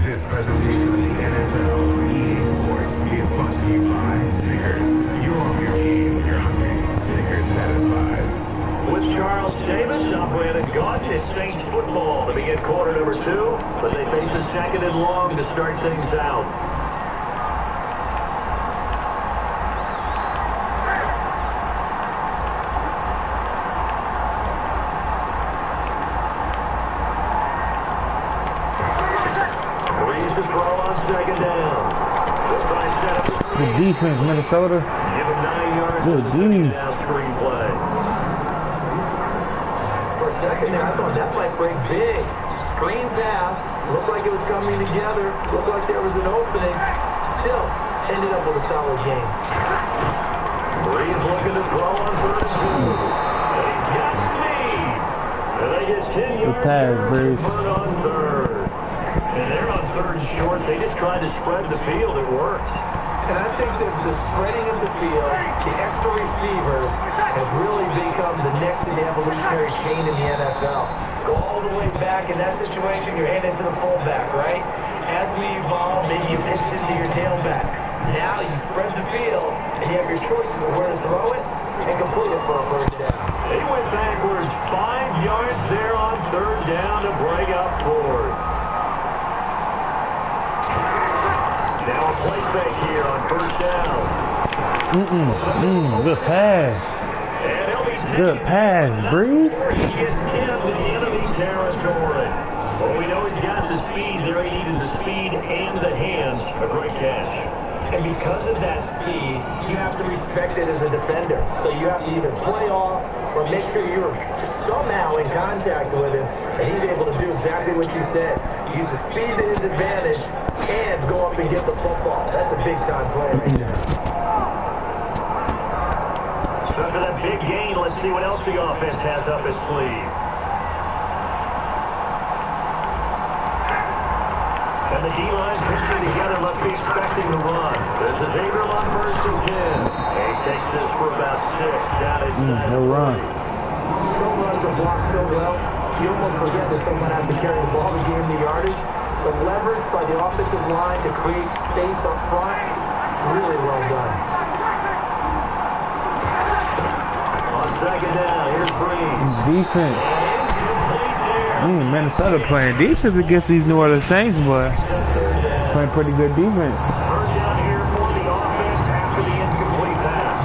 This presentation of the NFL EA Sports is brought to you by Snickers. You off your game, you're hungry. Snickers satisfies. With Charles Davis, I'm Brandon Gaunt. It's Saints football to begin quarter number 2, but they face a 2nd and long to start things out. Good defense, Minnesota. Good D. Screenplay. For a second there, I thought that might break big. Screen pass. Looked like it was coming together. Looked like there was an opening. Still, ended up with a solid game. Breeze looking to throw on first. He's got speed. And they get 10 yards there on third. And they're on 3rd and short. They just tried to spread the field. It worked. And I think that the spreading of the field, the extra receivers, has really become the next evolutionary chain in the NFL. Go all the way back in that situation, you're handed to the fullback, right? As we evolve, maybe you pitch it to your tailback. Now you spread the field, and you have your choices of where to throw it and complete it for a first down. They went backwards 5 yards there on 3rd down to break up 4th. Now a play fake here on 1st down. Good pass. Good pass, Breeze. He's in the enemy territory. Well, we know he's got the speed there. He needed the speed and the hands. A great catch. And because of that speed, you have to respect it as a defender. So you have to either play off or make sure you're somehow in contact with him. And he's able to do exactly what you said. Use the speed to his advantage and go up and get the football. That's a big-time play right there. So after that big gain, let's see what else the offense has up its sleeve. And the D-line pushing together must be expecting the run. This is Abram on 1st and 10. He takes this for about 6. Down inside. No run. Still runs the block so well. You almost forget that someone has to carry the ball to gain the yardage. The leverage by the offensive line to create space up front, really well done. On 2nd down, here's Breeze. Defense. Minnesota playing defense against these New Orleans Saints, boy. Playing pretty good defense. 3rd down here for the offense after the incomplete pass.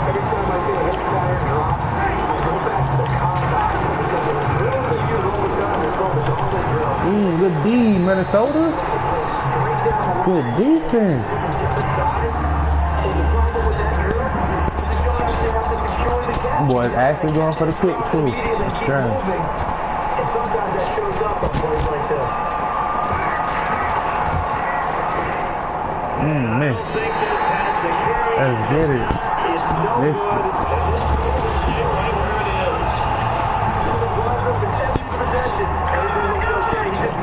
Every time I see a hit pattern drop, I go back to the combine because it was really the use all the time to throw the gauntlet drill. Good D, Minnesota. Good defense. Boys actually going for the kick too. Sure. Sometimes that shows up on plays like this. Miss. Let's get it. Miss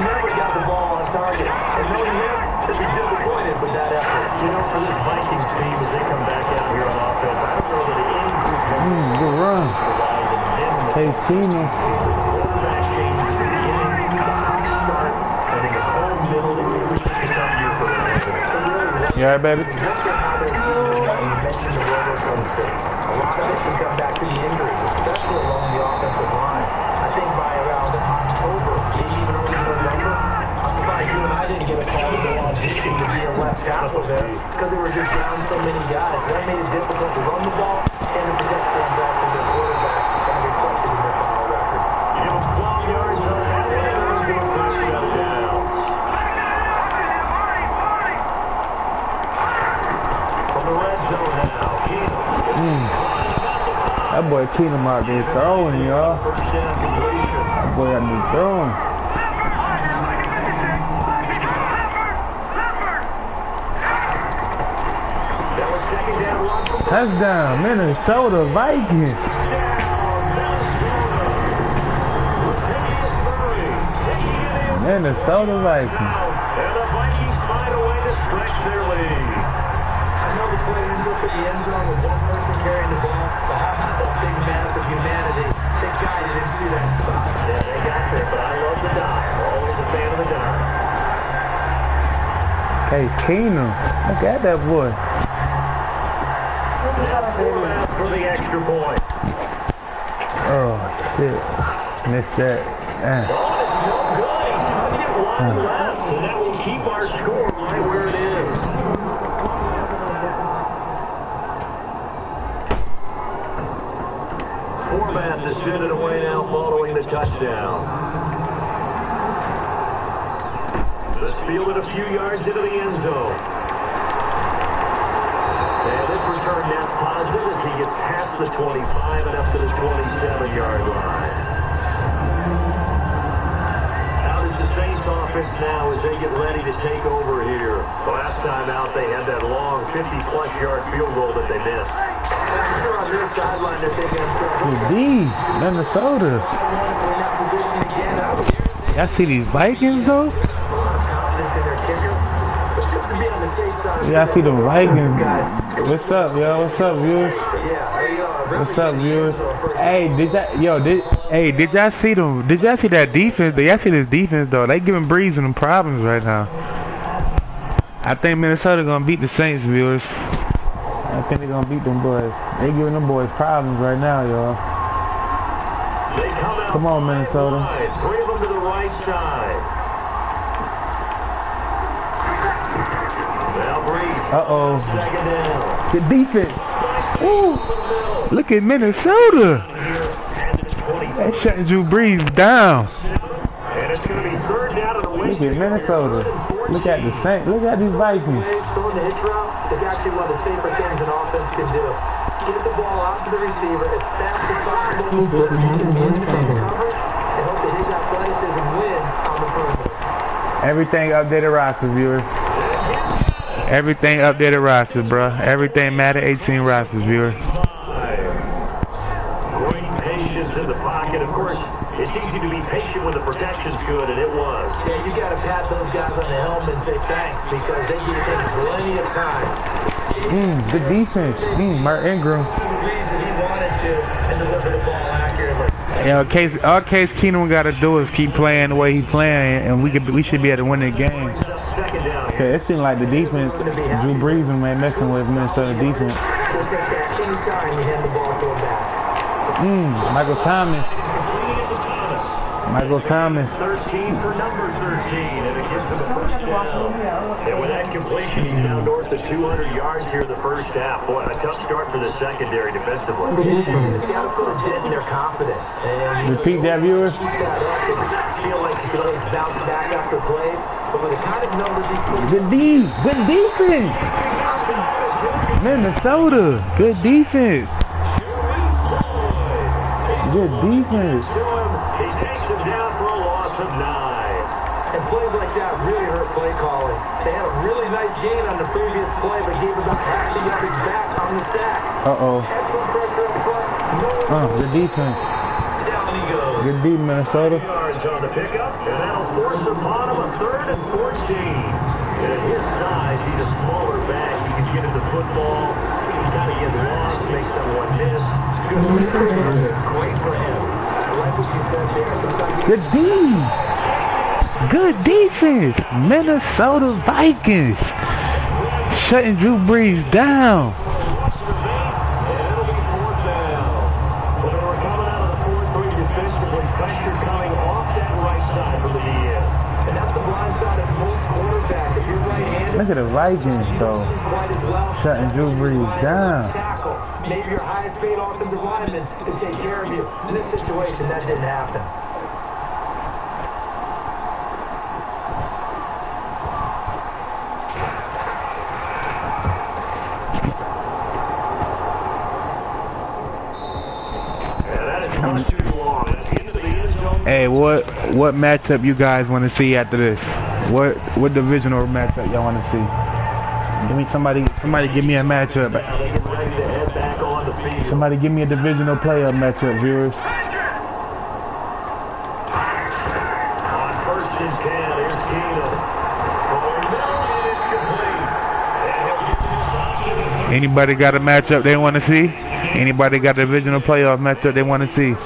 Never got the ball on target. And knowing him, he'll be disappointed with that effort. You know, for this Vikings team, as they come back out here on offense, I don't know that any group good run. Hey, Tina. quarterback changes at the beginning, the hot start, and in the cold middle, it was just a tough year for them. Yeah, baby. You mentioned the roller coaster. A lot of it can come back to the injuries, especially along the offensive line. I think by around October, maybe even early November, I'm surprised you and I didn't get a call to go audition to be a left tackle there because they were just down so many guys. That made it difficult to run the ball and to just stand back from their quarterback and reflected in their final record. You know, 12 yards on that, and it's going to push them down. From the red zone now, Keenum. That That boy Keenum out there throwing, y'all. First down completion. That boy out there throwing. That was second down run from Touchdown, Minnesota Vikings. Minnesota Vikings. And the Vikings find a way to stretch their lead. I know this way ends up in the end zone with one person carrying the ball, but how about that big mask of humanity? Thank God you didn't see that spot. Yeah, they got there, but I love the dive. Always a fan of the dive. Hey, Keenum. Look at that boy. That's 4 minutes for the extra point. Oh, shit. Missed that. Oh, it's no good. It's going to get one left, and that will keep our score right where it is. Format to send it away now following the touchdown. This fielded a few yards into the end zone. And this return net positive as he gets past the 25 and up to the 27-yard line. How does the Saints offense now as they get ready to take over here? The last time out they had that long 50-plus yard field goal that they missed. Sure on this sideline they're thinking of D, Minnesota. Y'all see these Vikings though? Y'all see the Vikings. What's up, yo? What's up, viewers? What's up, viewers? Hey, did y'all see them? Did y'all see that defense? Did y'all see this defense though? They giving Breeze and them problems right now. I think Minnesota gonna beat the Saints, viewers. I think they're gonna beat them boys. They giving them boys problems right now, y'all. Come on, Minnesota. Three of them to the right side. Uh-oh. Second down. The defense. Ooh. Look at Minnesota. They shutting Drew Brees down. And it's going to be third down and a Look at Minnesota. Look at the Saints. Look at these Vikings. Throwing the hitch route is actually one of the safer things an offense can do. Get the ball out to the receiver as fast as possible. And hope that his athleticism wins on the perimeter. Everything updated roster, viewers. Everything updated rosters, bro. Everything Madden 18 rosters, viewers. Great patience in the pocket. Of course, it's easy to be patient when the protection's good, and it was. Yeah, you got to pat those guys on the helmet and say thanks because they give things plenty of time. Good defense. Mark Ingram. You know, all Case Keenum got to do is keep playing the way he's playing, and we should be able to win the game. Okay, it seems like the defense, Drew Brees and man messing with Minnesota defense. Michael Thomas. Michael Thomas. 13 for number 13, and it gets to the first down. And with that completion, he's now north of 200 yards here in the first half. Boy, a tough start for the secondary defensively. It's got to put a dent in their confidence. Repeat that, viewers. Feel like you can always bounce back after play, but with the kind of numbers he put. Good defense. Minnesota, good defense. Good defense. He takes him down for a loss of 9. And plays like that really hurt play calling. They had a really nice gain on the previous play, but gave about half the yardage back on the stack. Excellent pressure up front. Good defense. Down he goes. Good deep, Minnesota. Yards on the pickup, and that'll force upon him a 3rd and 14. And at his size, he's a smaller back. He can get at the football. He's got to get lost, make someone miss. Great for him. Good D. Good defense. Minnesota Vikings. Shutting Drew Brees down. Look at the Vikings, though. Shutting Drew Brees down. Maybe your highest paid offensive lineman to take care of you. In this situation, that didn't happen. much too long. It's into the end zone. Hey, what matchup you guys want to see after this? What divisional matchup y'all want to see? Give me somebody give me a matchup. Somebody give me a divisional playoff matchup, viewers. On 1st and 10, here's Keenum. Throwing down, and it's complete. Anybody got a matchup they want to see? Anybody got a divisional playoff matchup they want to see? On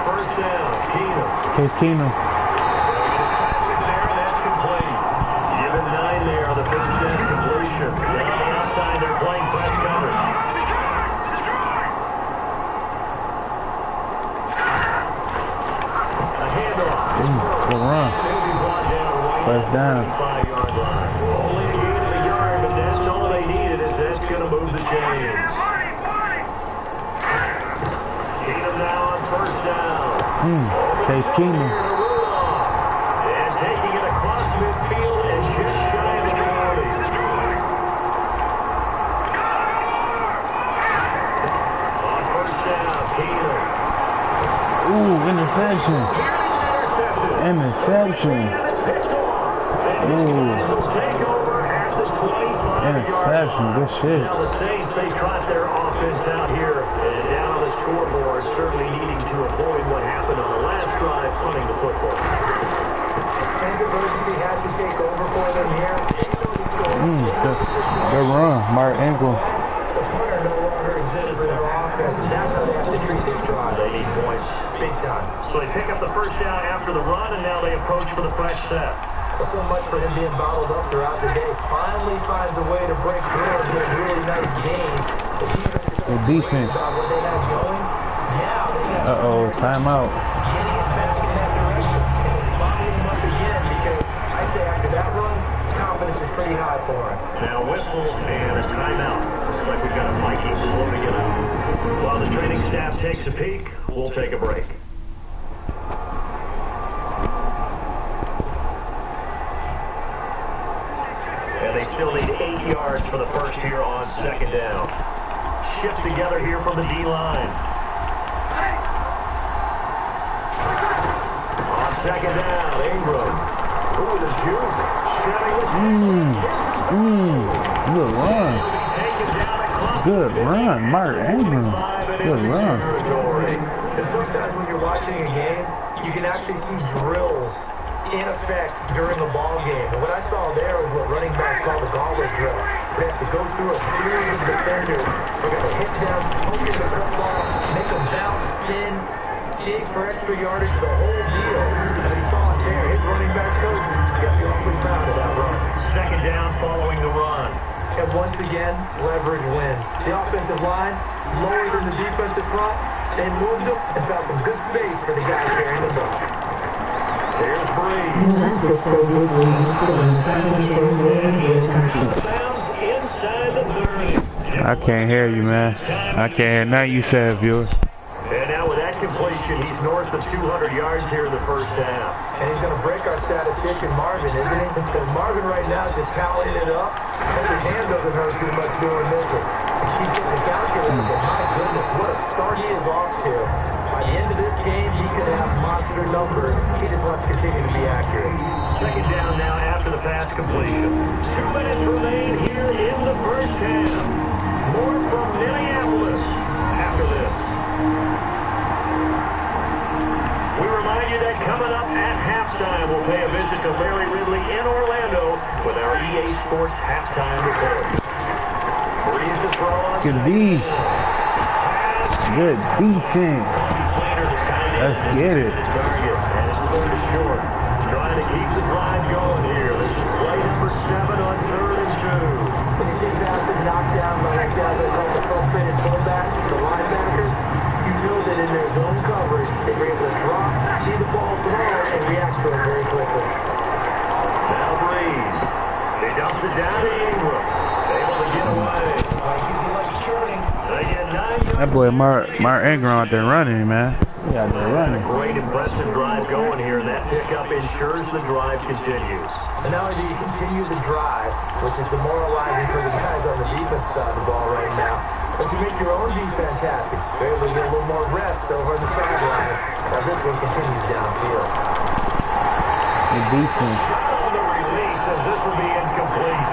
1st down, Keenum. Case Keenum. That's complete. Given 9 there on the first down completion. This time they're playing press coverage. A handoff. Good run. First down. 5-yard line. Only a gain of a yard, but that's all they needed. That's going to move the chains. Keenum now on 1st down. Case Keenum. And taking it across midfield and just shy of the 40. On 1st down, Keenum. Ooh, interception. Interception. Ooh. Interception, good shit. Now the Saints, they trot their offense out here and down on the scoreboard, certainly needing to avoid what happened on the last drive, punting the football. Diversity has to take over for them here. Good run, Mark Ankle. The punter no longer exists for their offense. That's how they have to treat this drive. They need points. Big time. So they pick up the first down after the run, and now they approach for the fresh set. So much for him being bottled up throughout the day. Finally finds a way to break through and get a really nice game. The defense. About what they have going. Now they have Uh-oh, timeout. getting it back in that direction. And bottling him up again because I say after that run, confidence is pretty high for him. Now whistles and a timeout. Looks like we've got a Vikings loading it up. While the training staff takes a peek, we'll take a break. And they still need 8 yards for the first here on 2nd down. Shift together here from the D-line. On 2nd down, Ingram. Ooh, the juke. Good run. Good run, Mark Ingram. Good run. Sometimes when you're watching a game, you can actually see drills in effect during a ball game. And what I saw there was what running backs call the gauntlet drill. They have to go through a series of defenders. They got to hit them, poke the football, make them bounce, spin, dig for extra yardage, the whole deal. And we saw it there. His running back coach got to be awfully proud of that run. 2nd down following the run. And once again, leverage wins. The offensive line, lower than the defensive front, they moved them and found some good space for the guy carrying the ball. There's Breeze. Inside the 30. I can't hear you, man. I can't hear nothing you said, viewer. And now with that completion, he's north of 200 yards here in the first half. And he's going to break our statistician Marvin, isn't he? Because Marvin right now is just tallying it up. And his hand doesn't hurt too much doing this one. He's getting the calculator, but my goodness, what a start he is off to. By the end of this game, he could have monster numbers. He just wants to continue to be accurate. 2nd down now after the pass completion. 2 minutes remain here in the first half. More from Minneapolis after this. We remind you that coming up at halftime, we'll pay a visit to Larry Ridley in Orlando with our EA Sports halftime report. Breeze to throw on. Good D. Good defense. Let's get it. Trying to keep the drive going here. This is play number 7 on 3rd and 2. This is after knockdown by that guy that called the frustrated fullbacks, the linebackers. You know that in their zone coverage, they were able to drop, see the ball throw, and react to it very quickly. Now Breeze. He dumps it down to Ingram. Able to get away. They get 9 yards. That boy Mark Ingram out there running, man. He out there running. Great impressive drive going here, and that pickup ensures the drive continues. And not only do you continue the drive, which is demoralizing for the guys on the defense side of the ball right now, but you make your own defense happy. They're able to get a little more rest over the sideline while this one continues downfield. The defense. The release says this will be incomplete.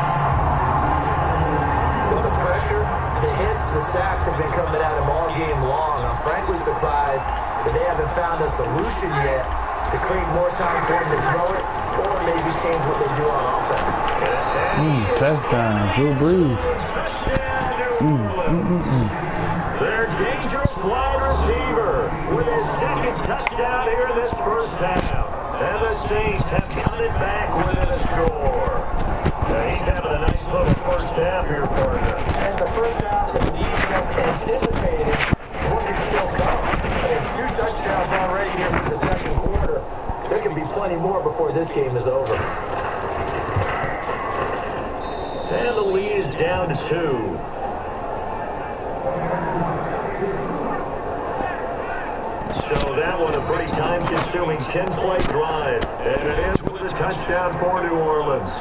With the pressure, the hits, the sacks have been coming at him all game long. I'm frankly surprised that they haven't found a solution yet to create more time for him to throw it or maybe change what they do on offense. Touchdown, Drew Brees. Their dangerous wide receiver with his second touchdown here this first half. And the Saints have got it back within a score. He's having a nice little first half here, partner. And the first half that we anticipated what is still come. I mean, 2 touchdowns already here for the second quarter. There can be plenty more before this game is over. And the lead is down to 2. So that one a pretty time-consuming 10-play drive. And it ends with a touchdown for New Orleans.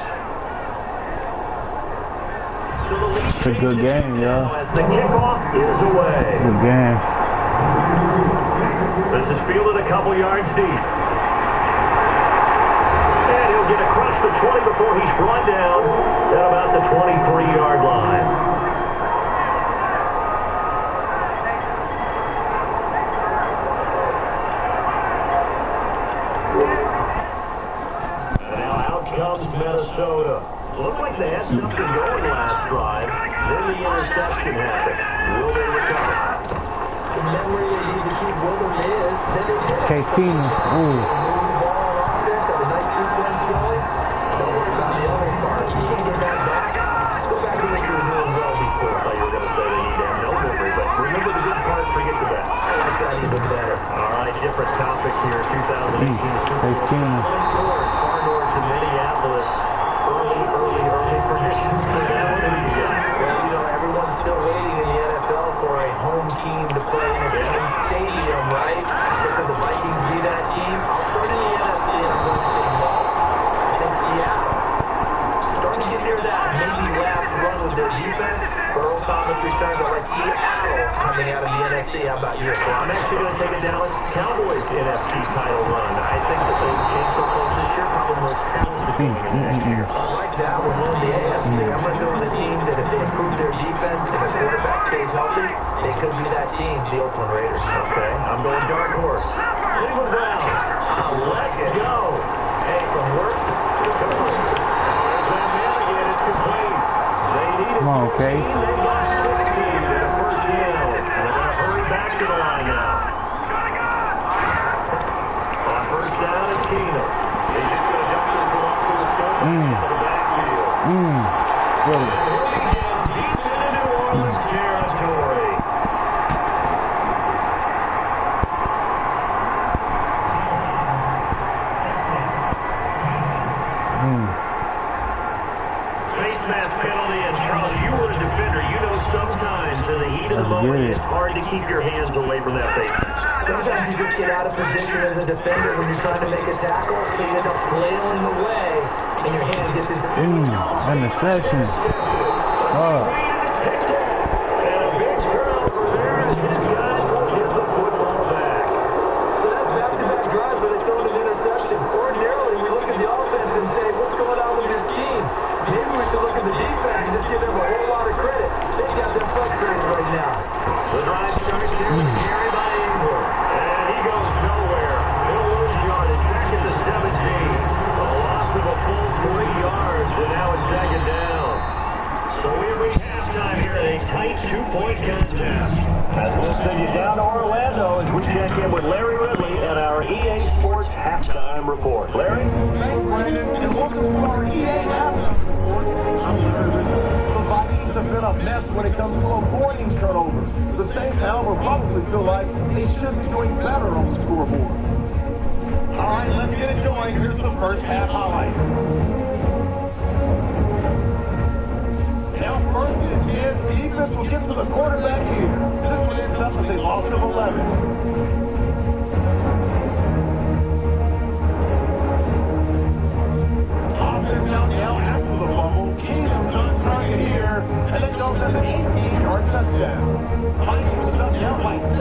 It's a good game, y'all. As the kickoff is away. Good game. This is fielded a couple yards deep. And he'll get across the 20 before he's brought down at about the 23-yard line. And now out comes Minnesota. Looked like they had something going last drive. Then the interception happened. Will they recover? The memory they need to keep with them is that they did Okay, Keenan. Ooh. move the ball on offense, have a nice sequence going. Don't worry about the other part. You can't get that back. Let's go back to what you were doing well before. I thought you were going to say they need to have no memory, but remember the good parts, forget the bad. I like that even better. All right, different topic here. 2018 Hey, Keenan. far north to Minneapolis. Early predictions for that one. Who do you got? Well, you know, everyone's still waiting in the NFL for a home team to play in a big stadium, right? So could the Vikings be that team? I'll start in the NFC and I'm going to stay low. And Seattle, starting to get near that maybe last run with their defense. Burrow Thomas returns. I like Seattle coming out of the NFC. How about you? Well, I'm actually going to take a Dallas Cowboys NFC title run. I think that they can't go close this year. Probably more talented going into next year. I like that one in the AFC. I'm going to go with a team that if they improve their defense and the quarterback stays healthy, they could be that team, the Oakland Raiders. Okay, I'm going dark horse. Cleveland Browns. Let's go. Hey, from worst to first. Come on, okay. They got 16 in the first down. And they're going to hurry back to the line now. On first down, it's Keenum. He's just going to dump this ball to his phone into the backfield. Good. He'll be down deep into New Orleans territory. Face mask penalty, and Charles, you were a defender. You know sometimes in the heat of the moment, it's hard to keep your hands away from that face mask. Sometimes you just get out of position as a defender when you're trying to make a tackle, so you end up flailing away, and your hand gets into Interception. Oh. And a big turnover there as his guys will get the football back. So that's back-to-back drives, but they throw an interception. Ordinarily, we look at the offense and say, what's going on with your scheme? Maybe we should look at the defense and just give them a whole lot of credit. They got them frustrated right now. The drive starts here with a carry by Ingram. And he goes nowhere. He'll lose yardage back at the 17. A loss of a full 3 yards, and now it's second down. So we reach halftime here at a tight 2-point contest. As we'll send you down to Orlando as we check in with Larry Ridley at our EA Sports halftime report. Larry? Thanks, Brandon, and welcome to our EA halftime report. I'm Larry Ridley. The Vikings have been a mess when it comes to avoiding turnovers. The Saints, however, probably feel like they should be doing better on the scoreboard. All right, let's get it going. Here's the first half highlights. Now first and 10, defense will get to the quarterback here. This one ends up as a loss of 11. Offense out now after the fumble. Keenum's done trying here. here, and it goes as an 18-yard touchdown. Vikings stuck down by 7.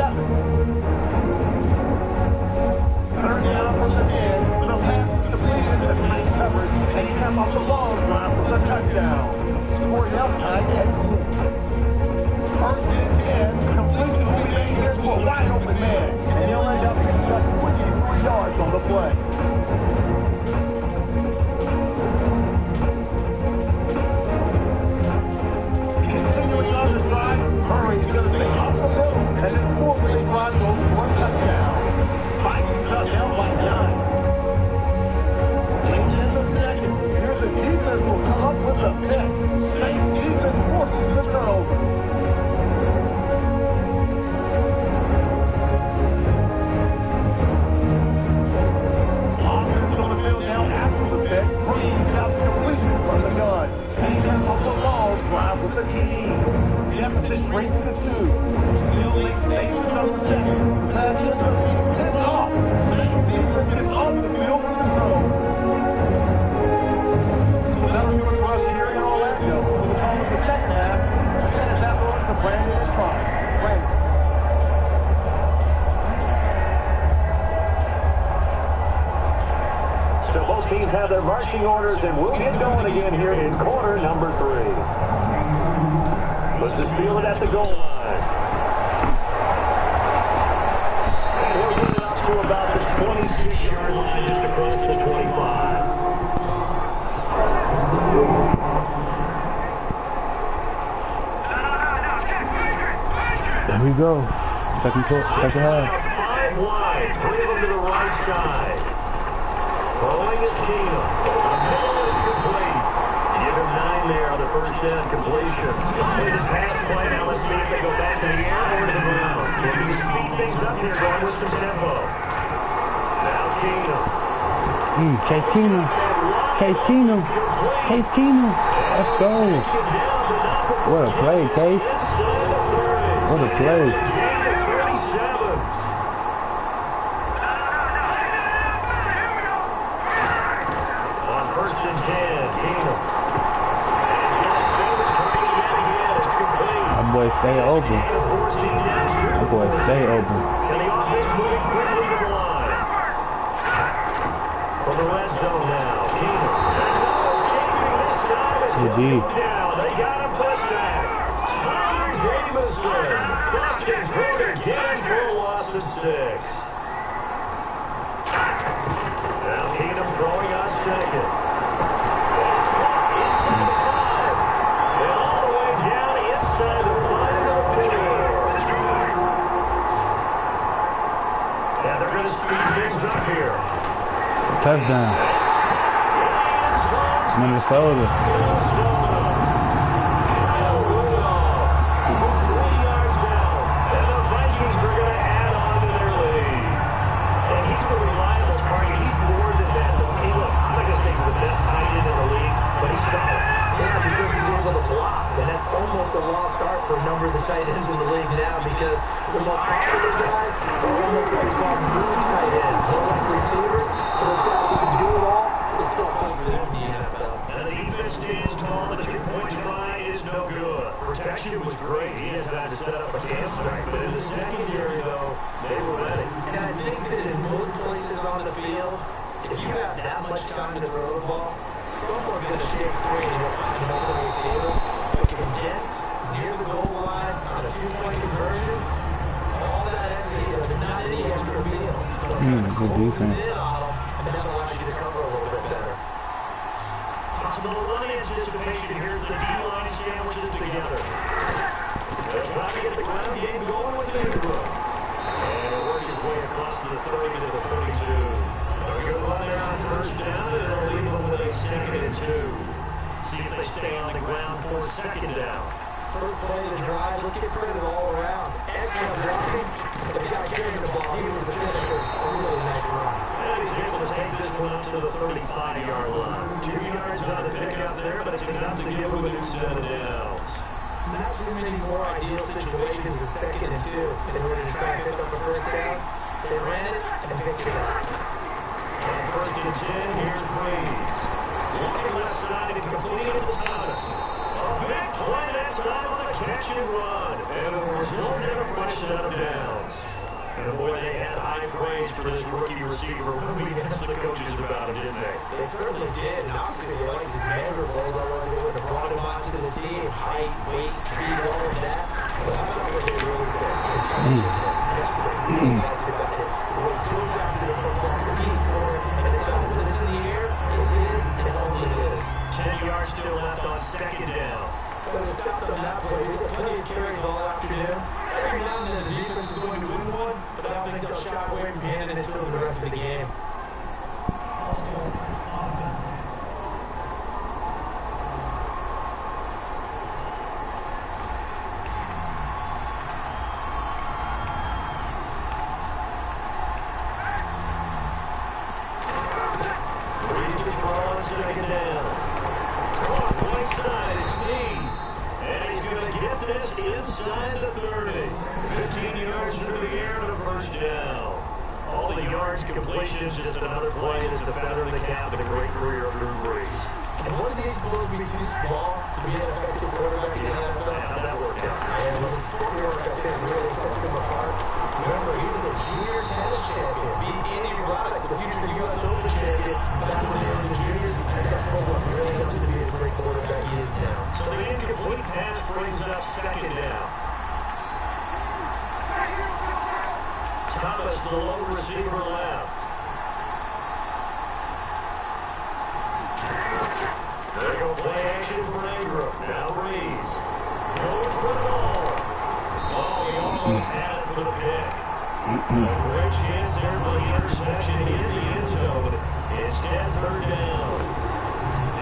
Third down from the 10. The pass is completed to the tight coverage, and he comes off the long drive for the touchdown. Scoring outside at 10. First and 10, completion will be made here to a wide open man, and he'll end up getting just 23 yards on the play. Continuing on this drive, Murray's going to take off the middle, and his 4-play drive goes for a touchdown. Vikings cut down by 9. Late in the second, here's a defense will come up with a pick. Saints defense forces the turnover. Offense on the field now after the pick. Breeze got the completion from the gun. And he comes off the long drive with a TD. Deficit shrinks to 2. Still late stages of the second. That is a pick off. Saints defense gets on the field for the throw. So that'll do it for us here in Orlando. For the call of the second half, finish that runs to Brandon is trying. Brandon. So both teams have their marching orders, and we'll get going again here in quarter number 3. Let's just feel it at the goal line. And we'll get it up to about the 26-yard line, just across the 25. There we go. Second half. 5 wide, 3 of them to the right side. Throwing is Keenum. It's complete. Give him 9 there on the first down completion. Completed pass play. Now let's see if they go back to the air or to the ground. They do speed things up here, going with some tempo. Now Keenum. Case Keenum. Let's go. What a play, Case. What a play. On first and 10, Keenum. That boy stay open. That boy stay open. And the offense moving quickly to the line. From the red zone now, Keenum. Escaping this time as He did. down. They got a pushback. Tyler Davison. Pistons through it again for a loss of 6. Now Keenum throwing on second. It's caught inside the 5. And all the way down inside the 5. And they're going to speed things up here. Touchdown. Minnesota. Almost a lost start for a number of the tight ends in the league now because the most popular guys are almost what we call move tight ends. More like receivers, but those guys who can do it all, it's still tough for them in the NFL. And the defense stands tall. The 2-point try is no good. Protection was great. He had time to set up a game strike, but in the secondary, though, they were ready. And I think that in most places on the field, if you have that much time to throw the ball, someone's going to shake free and you'll find another receiver. Condensed near the goal line on a 2-point conversion, all that extra, there's not any extra field. So it kind of closes in on them, and that allows you to cover a little bit better. Possible run anticipation. Here's the D-line sandwiches together. They're trying to get the ground game going with the Ingram. And it'll work his way across the 30 to the 42. A good run there on first down, and it'll leave them with a 2nd and 2. See if they stay on the ground for 2nd down. First play of the drive, let's get credit all around. Excellent blocking. The guy carrying the ball, he was the finisher. A really nice run. And he's able to take this one up to the 35-yard line. 2 yards on the pickup there, but it's enough to give him a new 7 downs. Not too many more ideal situations than 2nd and 2 in order to try and pick up the first down. They ran it and picked it up. On first and 10, here's Breeze. Looking left side and completing it to Thomas. A big play time on a catch and run, and a result in a fresh set of downs. And boy, they had high praise for this rookie receiver when we asked the coaches about him, didn't they? They certainly did, and obviously they liked his measurables. Otherwise, they would have brought him onto the team. Height, weight, speed, all of that. But that's not what they really said. Competitiveness. That's what they really liked about it. The way he goes after the football, competes for it, and decides when it's in the air, it's his and only his. 10 yards still left on second down. But he stopped on that play. He's got plenty of carries all afternoon. Every now and then the defense is going to win one, but I don't think they'll shy away from handing it to him the rest of the game. Reads to throw on second down. Caught right side, Snead. And he's going to get this inside the 30. 15 yards through the air to first down. All the yards, completions, just another play that's a feather in the cap and a great career of Drew Brees. And wasn't he supposed to be too small to be an effective quarterback in the NFL? How'd that work out? And his footwork, I think, really sets him apart. Remember, he was the junior tennis champion, beat Andy Roddick, the future U.S. Open champion, back when they were in the juniors. And that program really helps him to be the great quarterback he is now. So the incomplete pass brings up second down. Thomas, the low receiver left. There you go, play action for Ingram. Now Brees. Goes for the ball. Oh, he almost had it for the pick. A great chance there for the interception in the end zone. Instead, third down.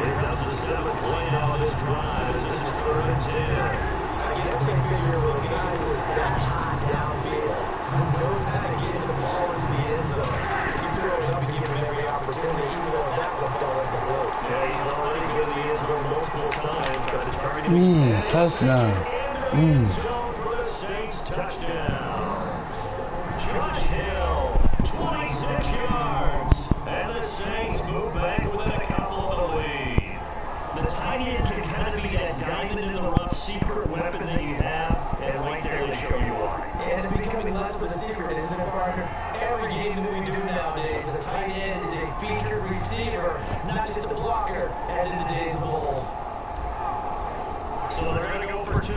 Here comes the seventh play now of this drive as this is 3rd and 10. I guess they figure a guy who is that hot downfield, who knows how to get the ball into the end zone. You throw it up and give him every opportunity, even though that one fell like the road. Yeah, he's already been in the end zone multiple times, trying to target him. Touchdown. End zone for the Saints, touchdown. Josh Hill, 26 yards. And the Saints move back within a couple of the lead. The tight end can kind of be that diamond in the rough secret weapon that you have, and right there they show you why. And it's becoming less of a secret, isn't it, Parker? Every game that we do nowadays, the tight end is a featured receiver, not just a blocker, as in the days of old. So they're going to go for 2.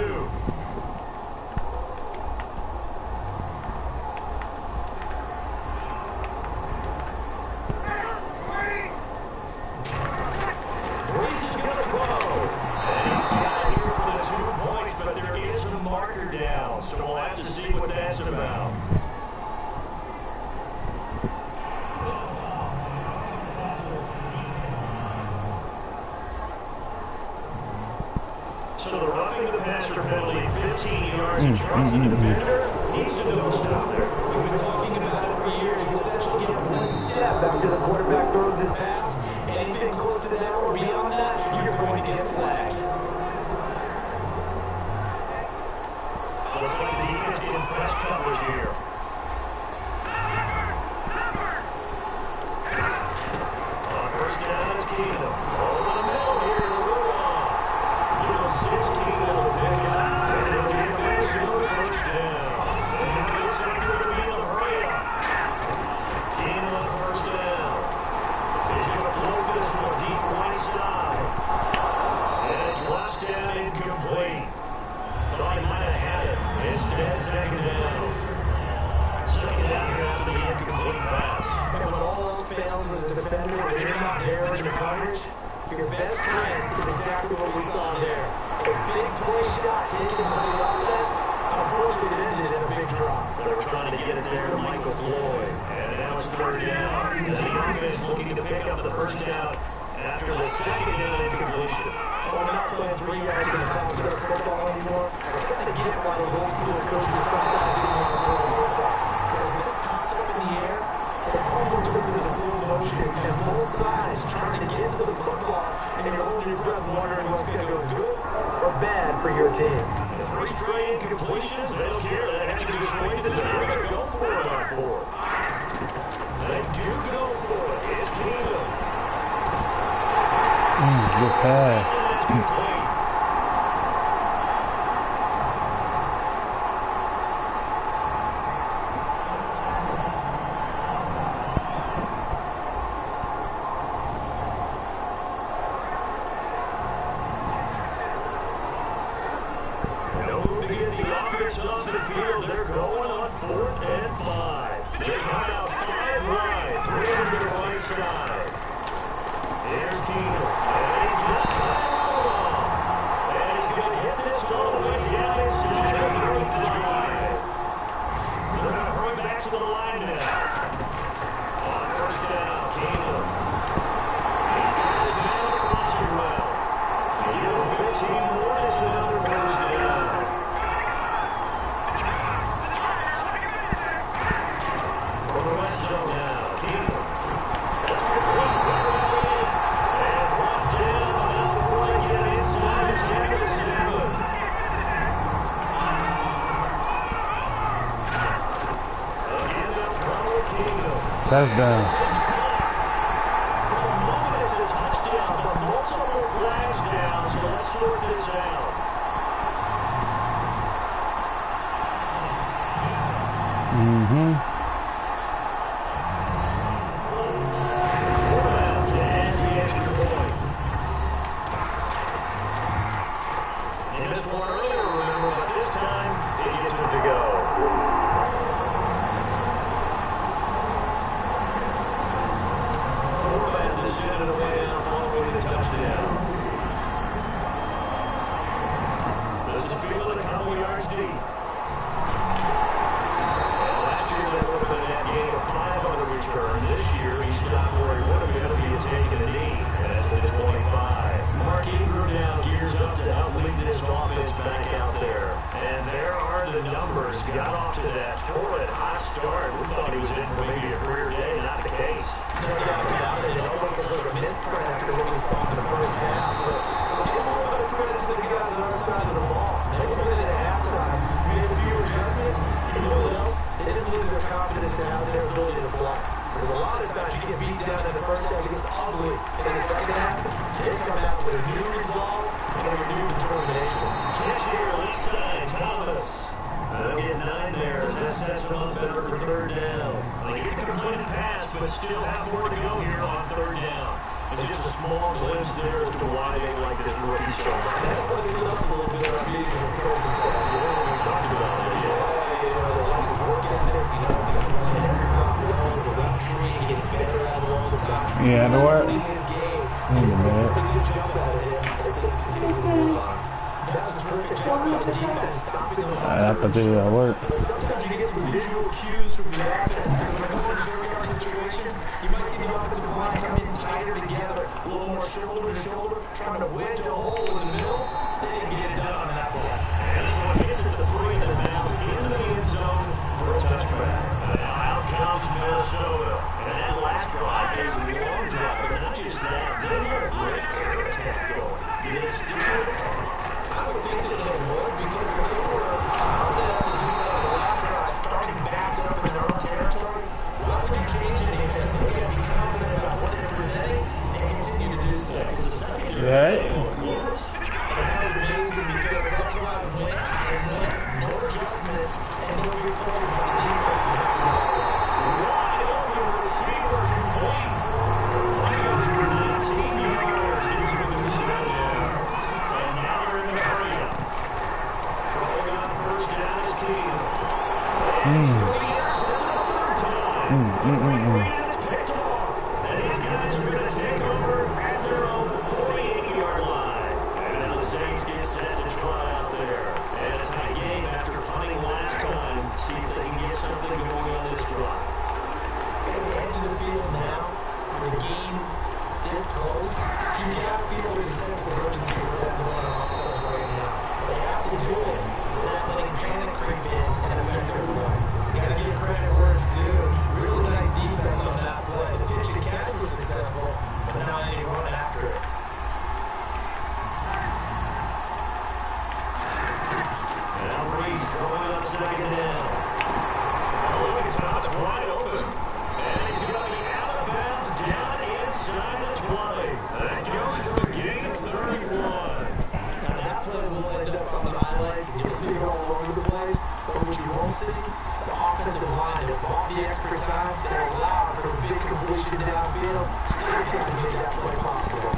Brees is going to throw. And he's got it here for the 2 points, but there is a marker down, so we'll have to see what that's about. So the roughing the passer penalty, 15 yards, and Charles, the defender, needs to know to stop there. We've been talking about it for years. You essentially get 1 step after the quarterback throws his pass. Anything close to that or beyond that, you're going to get flagged. Looks like the defense getting press coverage here. On first down, it's Keenum. Over the middle here to Rudolph. 16 will pick it up. And it'll get back soon, first down. And now it's like they're going to be in a hurry up. Keenum on first down. He's going to float this one deep right side. And it drops down incomplete. Thought he might have had it. Instead, second down. Second down here after the incomplete pass. And when all else fails as a defender, when you're not there in the coverage, your best friend is exactly what we saw there. A big play shot taken by the offense. Unfortunately, it ended in a big drop. They were trying to get it there to Michael Floyd. And now it's third down. As the offense looking to pick up the first down after the second down incompletion. We're not playing 3 yards in the pocket of football anymore. I kind of get why those old school coaches sometimes didn't want to throw the football. Because if it's popped up in the air, it almost turns into slow motion. And both sides trying to get to the football, and you're holding your breath wondering what's going to go good or bad for your team. 3 straight incompletions. They don't care. That has to be swayed. They're going to go for it on 4. They do go for it. It's Keenum. Good pass. It's complete. going on 4th and 5. They come out 5 wide, 3 to the right side. Here's Keenum. And he's got that off. And he's going to get this all the way down inside the 35. They're going to hurry back to the line now. On 1st down, Keenum. He's got his man across the well. Give him 15 more. It's another 1st down. For the red zone now, Keenum. That's good. And brought down now before they get inside the 10-7. Again, they'll throw Keenum. Touchdown. For the moment, it's a touchdown, but multiple flags down, so let's sort this out. Format to end the extra point. He missed one earlier, remember, but this time he gets one to go. Format to send it away now following the touchdown. This is fielded a couple yards deep. Last year, that would have been that gain of 5 on the return. This year, he stopped where he would have been if he had taken a knee. And that's at the 25. Mark Ingram now gears up to help lead this offense back out there. And there are the numbers. Got off to that torrid hot start. We thought he was in for maybe a career day. Not the case. No doubt about it. It almost looks like a misprint after what we saw in the first half. But let's give a little bit of credit to the guys on our side of the ball. They were good at halftime. Made a few adjustments. You know what else? They didn't lose their confidence in how their ability to play. Because a lot of times you get beat down in the first half, it gets ugly in the second half. They come out with a new resolve and a renewed determination. Catch here, left side, Thomas. They'll get 9 there as that sets them up better for 3rd down. They get the completed pass, but still have more to go here on 3rd down. And just a small glimpse there as to why they like this rookie so much. That's what it lit up a little bit of our meeting with the coaching staff. You know what we talked about it, yeah. You know, they like his work ethic. You know, he's going to run every route well, the route tree, getting better at it all the time. Yeah, the work. In his game, he's put a pretty good jump out of him as things continue to move on. That's a terrific job by the defense, stopping him. I have to do that work. But sometimes you get some visual cues from the offense, because when I go in a short yard situation, you might see the offensive line come in tighter together, a little more shoulder to shoulder, trying to wedge a hole in the middle. They didn't get it done on that play. And this one hits at the 3 and then bounce into the end zone for a touchback. Now out comes Minnesota. And that last drive, a long drive, but not just that. They had a great air attack going. Did it still? I would think that they would, because if they were confident to do that on the last drive, starting backed up in their own territory, why would you change anything? They got to be confident about what they're presenting and continue to do so. Because the secondary Right. close. And that was amazing because that drive went and went, no adjustments, and no big plays by the defense to have to go. Wide open receiver complete. Goes for 19 yards. Gives him the 7 yards. And now they're in the area. Throwing on 1st down is Keenum. And he's going to be intercepted a 3rd time. It's picked off. And these guys are going to take over at their own 48-yard line. And then the Saints get set to try out there. And a tight game after punting last time. See if they can get something going on this drive. As they head to the field now, with the game this close, you gotta feel there's a sense of urgency for them going on offense right now. But they have to do it without letting panic creep in and affect their play. Gotta give credit where it's due. Really nice defense on that play. The pitch and catch was successful, but not any run after it. Now Reed's throwing on 2nd down. Logan Thomas wide open. And he's going to be out of bounds down inside the 20. That goes for a gain of 31. Now that play will end up on the highlights, and you'll see it all over the place. But what you won't see, the offensive line, they bought the extra time, they allowed for the big completion downfield. They've got to make that play possible.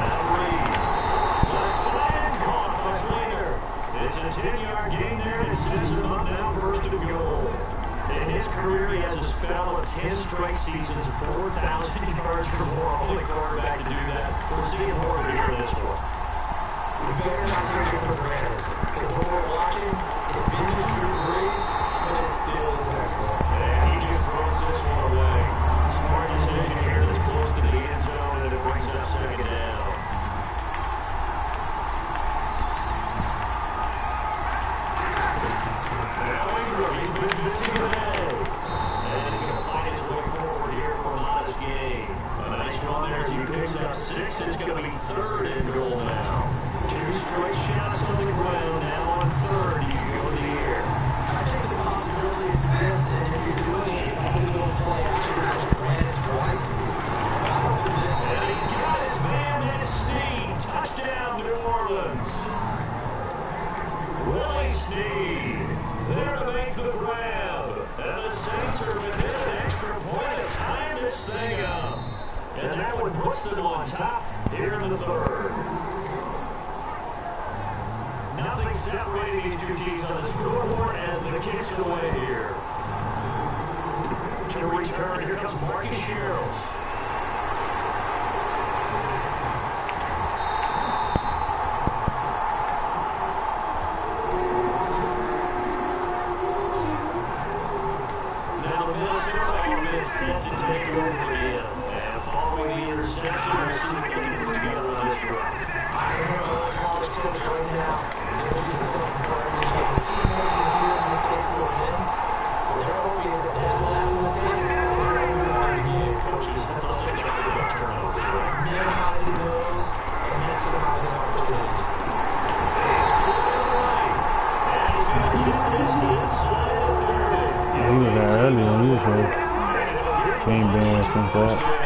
Now Reed's. The side caught by Fleeter. It's a 10-yard gain there, and sets him up now for In his career, he has a spell of 10 straight seasons, 4,000 yards or more. Only quarterback to do that. We'll see him more here in this one. We better not take it for granted, because what we're watching is vintage Drew Brees, but it still is excellent. And he just throws this one away. Smart decision here. This close to the end zone, and it brings up second down. Now Ingram, he's been busy today. And he's going to fight his way forward here for a modest gain. A nice run there as he picks up 6. It's going to be 3rd and goal now. 2 straight shots on the ground. Now on 3rd, you go in the air. I think the possibility exists, and if you're doing it, you need to go play action touch granted twice. And he's got his man, that's Snead. Touchdown, New Orleans. Willie Snead there to make the grab. And the Saints are within an extra point to tie this thing up. And that one puts them on top here in the 3rd. Nothing separating these two teams on the scoreboard as the kicks are away here. To return, here comes Marcus Shields. Now the Minnesota offense set to take over again. And following the interception, we'll see if they can put together on this drive. I remember a college coach right now. Just a tough for the team making huge mistakes will win. But their hope is that last mistake is going to win the game. Coaches, that's all they take with turnovers. Minimizing those and maximizing opportunities. He's flying right. And he's going to get this inside the 30. Yeah, he was there earlier. He was there. He ain't been since that.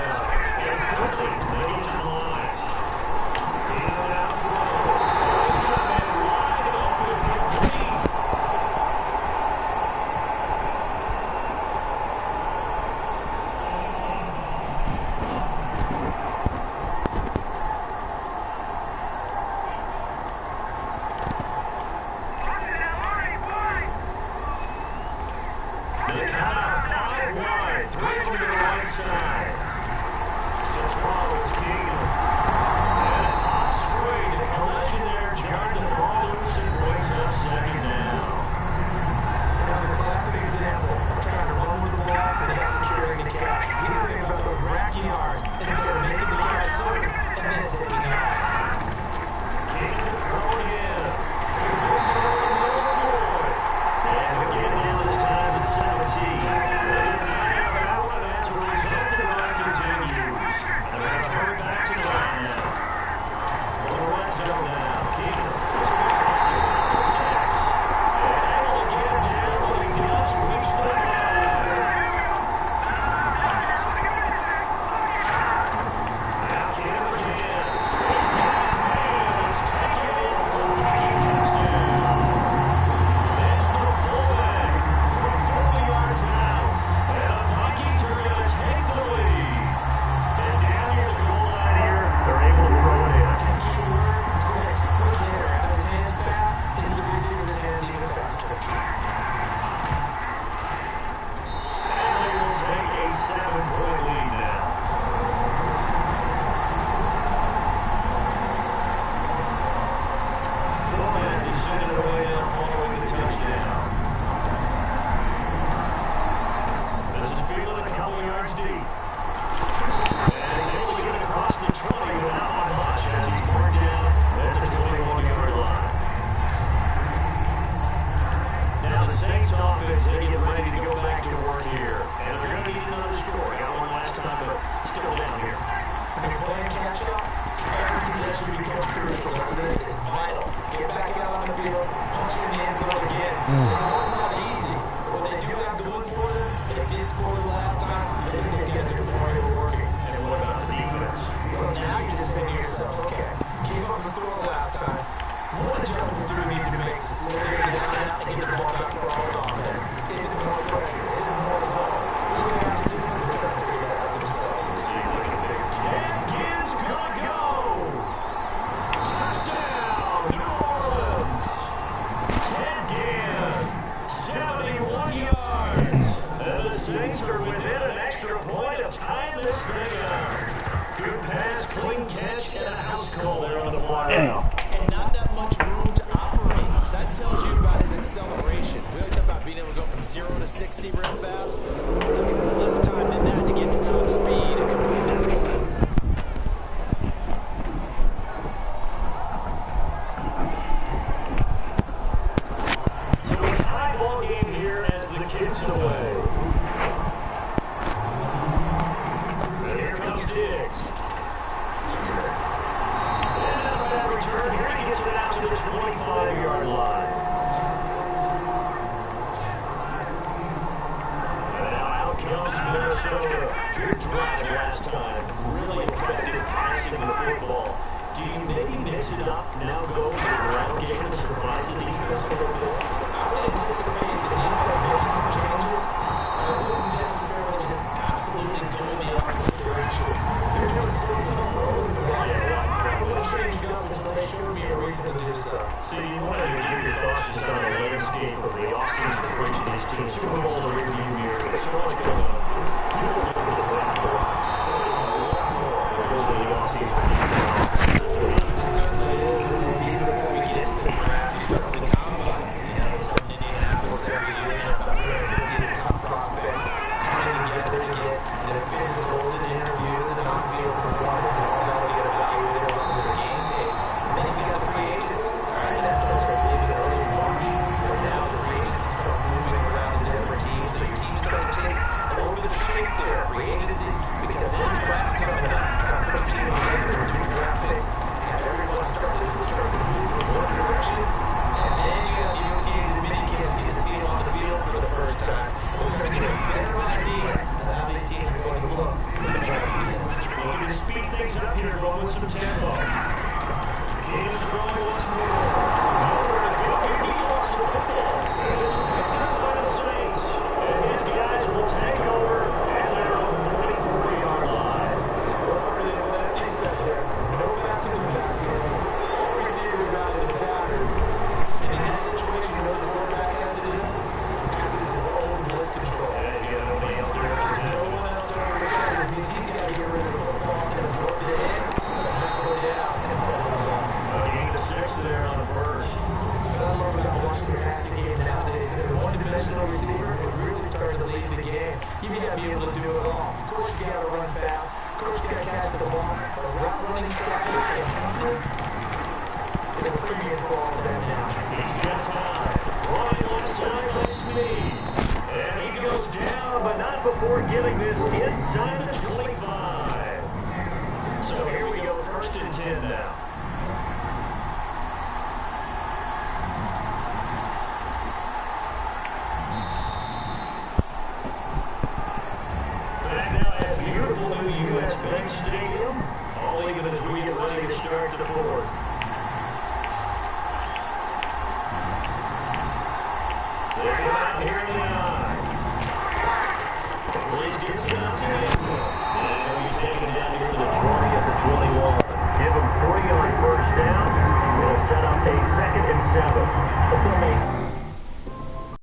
60 rim fouls. It took him less time than that to get to top speed and complete that play. So a tie ball game here as the kids away. And here comes Diggs. And on that return, here he gets it out to the 25-yard line. And now out comes Minnesota. Good drive last time. Really effective passing the football. Do you maybe mix it up, now go to the ground game and surprise the defense a little bit? I would anticipate the defense making some changes. I wouldn't necessarily just absolutely go in the opposite direction. They're doing certain things early, but I wouldn't change it up until they showed me a reason to do so. See, you wanted to give your thoughts just on the landscape of the offseason for each of these teams. Super Bowl in the rearview mirror. There's so much going on. You look at the draft board. There's a lot more that goes into the offseason. It certainly is, and then even before we get to the draft, you start with the combine. You know, it's up in Indianapolis every year. You know, about 350 of the top prospects coming together to get their physicals and interviews and on-field performance, and all that will get evaluated off of their game tape. And then you got the free agents. All right, that starts, I believe, in early March. And now the free agents can start moving around to different teams, so your team's starting to take a little bit of shape there, free agency, because then draft's coming up. Trying to put a team together with new draft picks. Everyone started to move in one direction, and then you have the OTAs and mini camps. You get to see them on the field for the first time. We're starting to get a better idea of how these teams are going to look when the draft begins. Looking to speed things up here, going with some tempo. Kings rolling once more. Nowhere to go here. He wants the football. This is picked up by the Saints, and his guys will take over at their own 44-yard line. Decent there. No backs in the backfield. All receivers got in the pattern. And in this situation, you know what the quarterback has to do? Practice his own blitz control. As you got nobody else there to protect. No one else there to protect. It means he's got to get rid of the football and absorb the hit, not throw it out, and fall out. Gain to 6 there on the first. What I love about watching the passing game nowadays is that the one-dimensional receiver is really starting to lead the game. You got to be able to do it all. Of course, you got to run fast. Of course, you got to catch the ball. But route running stuff and toughness is a premium for all of that now. He's got time. Running left side with speed. And he goes down, but not before getting this inside the 25. So here we go, 1st and 10 now. Back now at beautiful new U.S. Bank Stadium. All even as we get ready to start the 4th. Looking out here in the eye. Blaze gets it up to him. And he's taken down here to the 20 at the 21. Give him 40 on 1st down. It'll set up a 2nd and 7.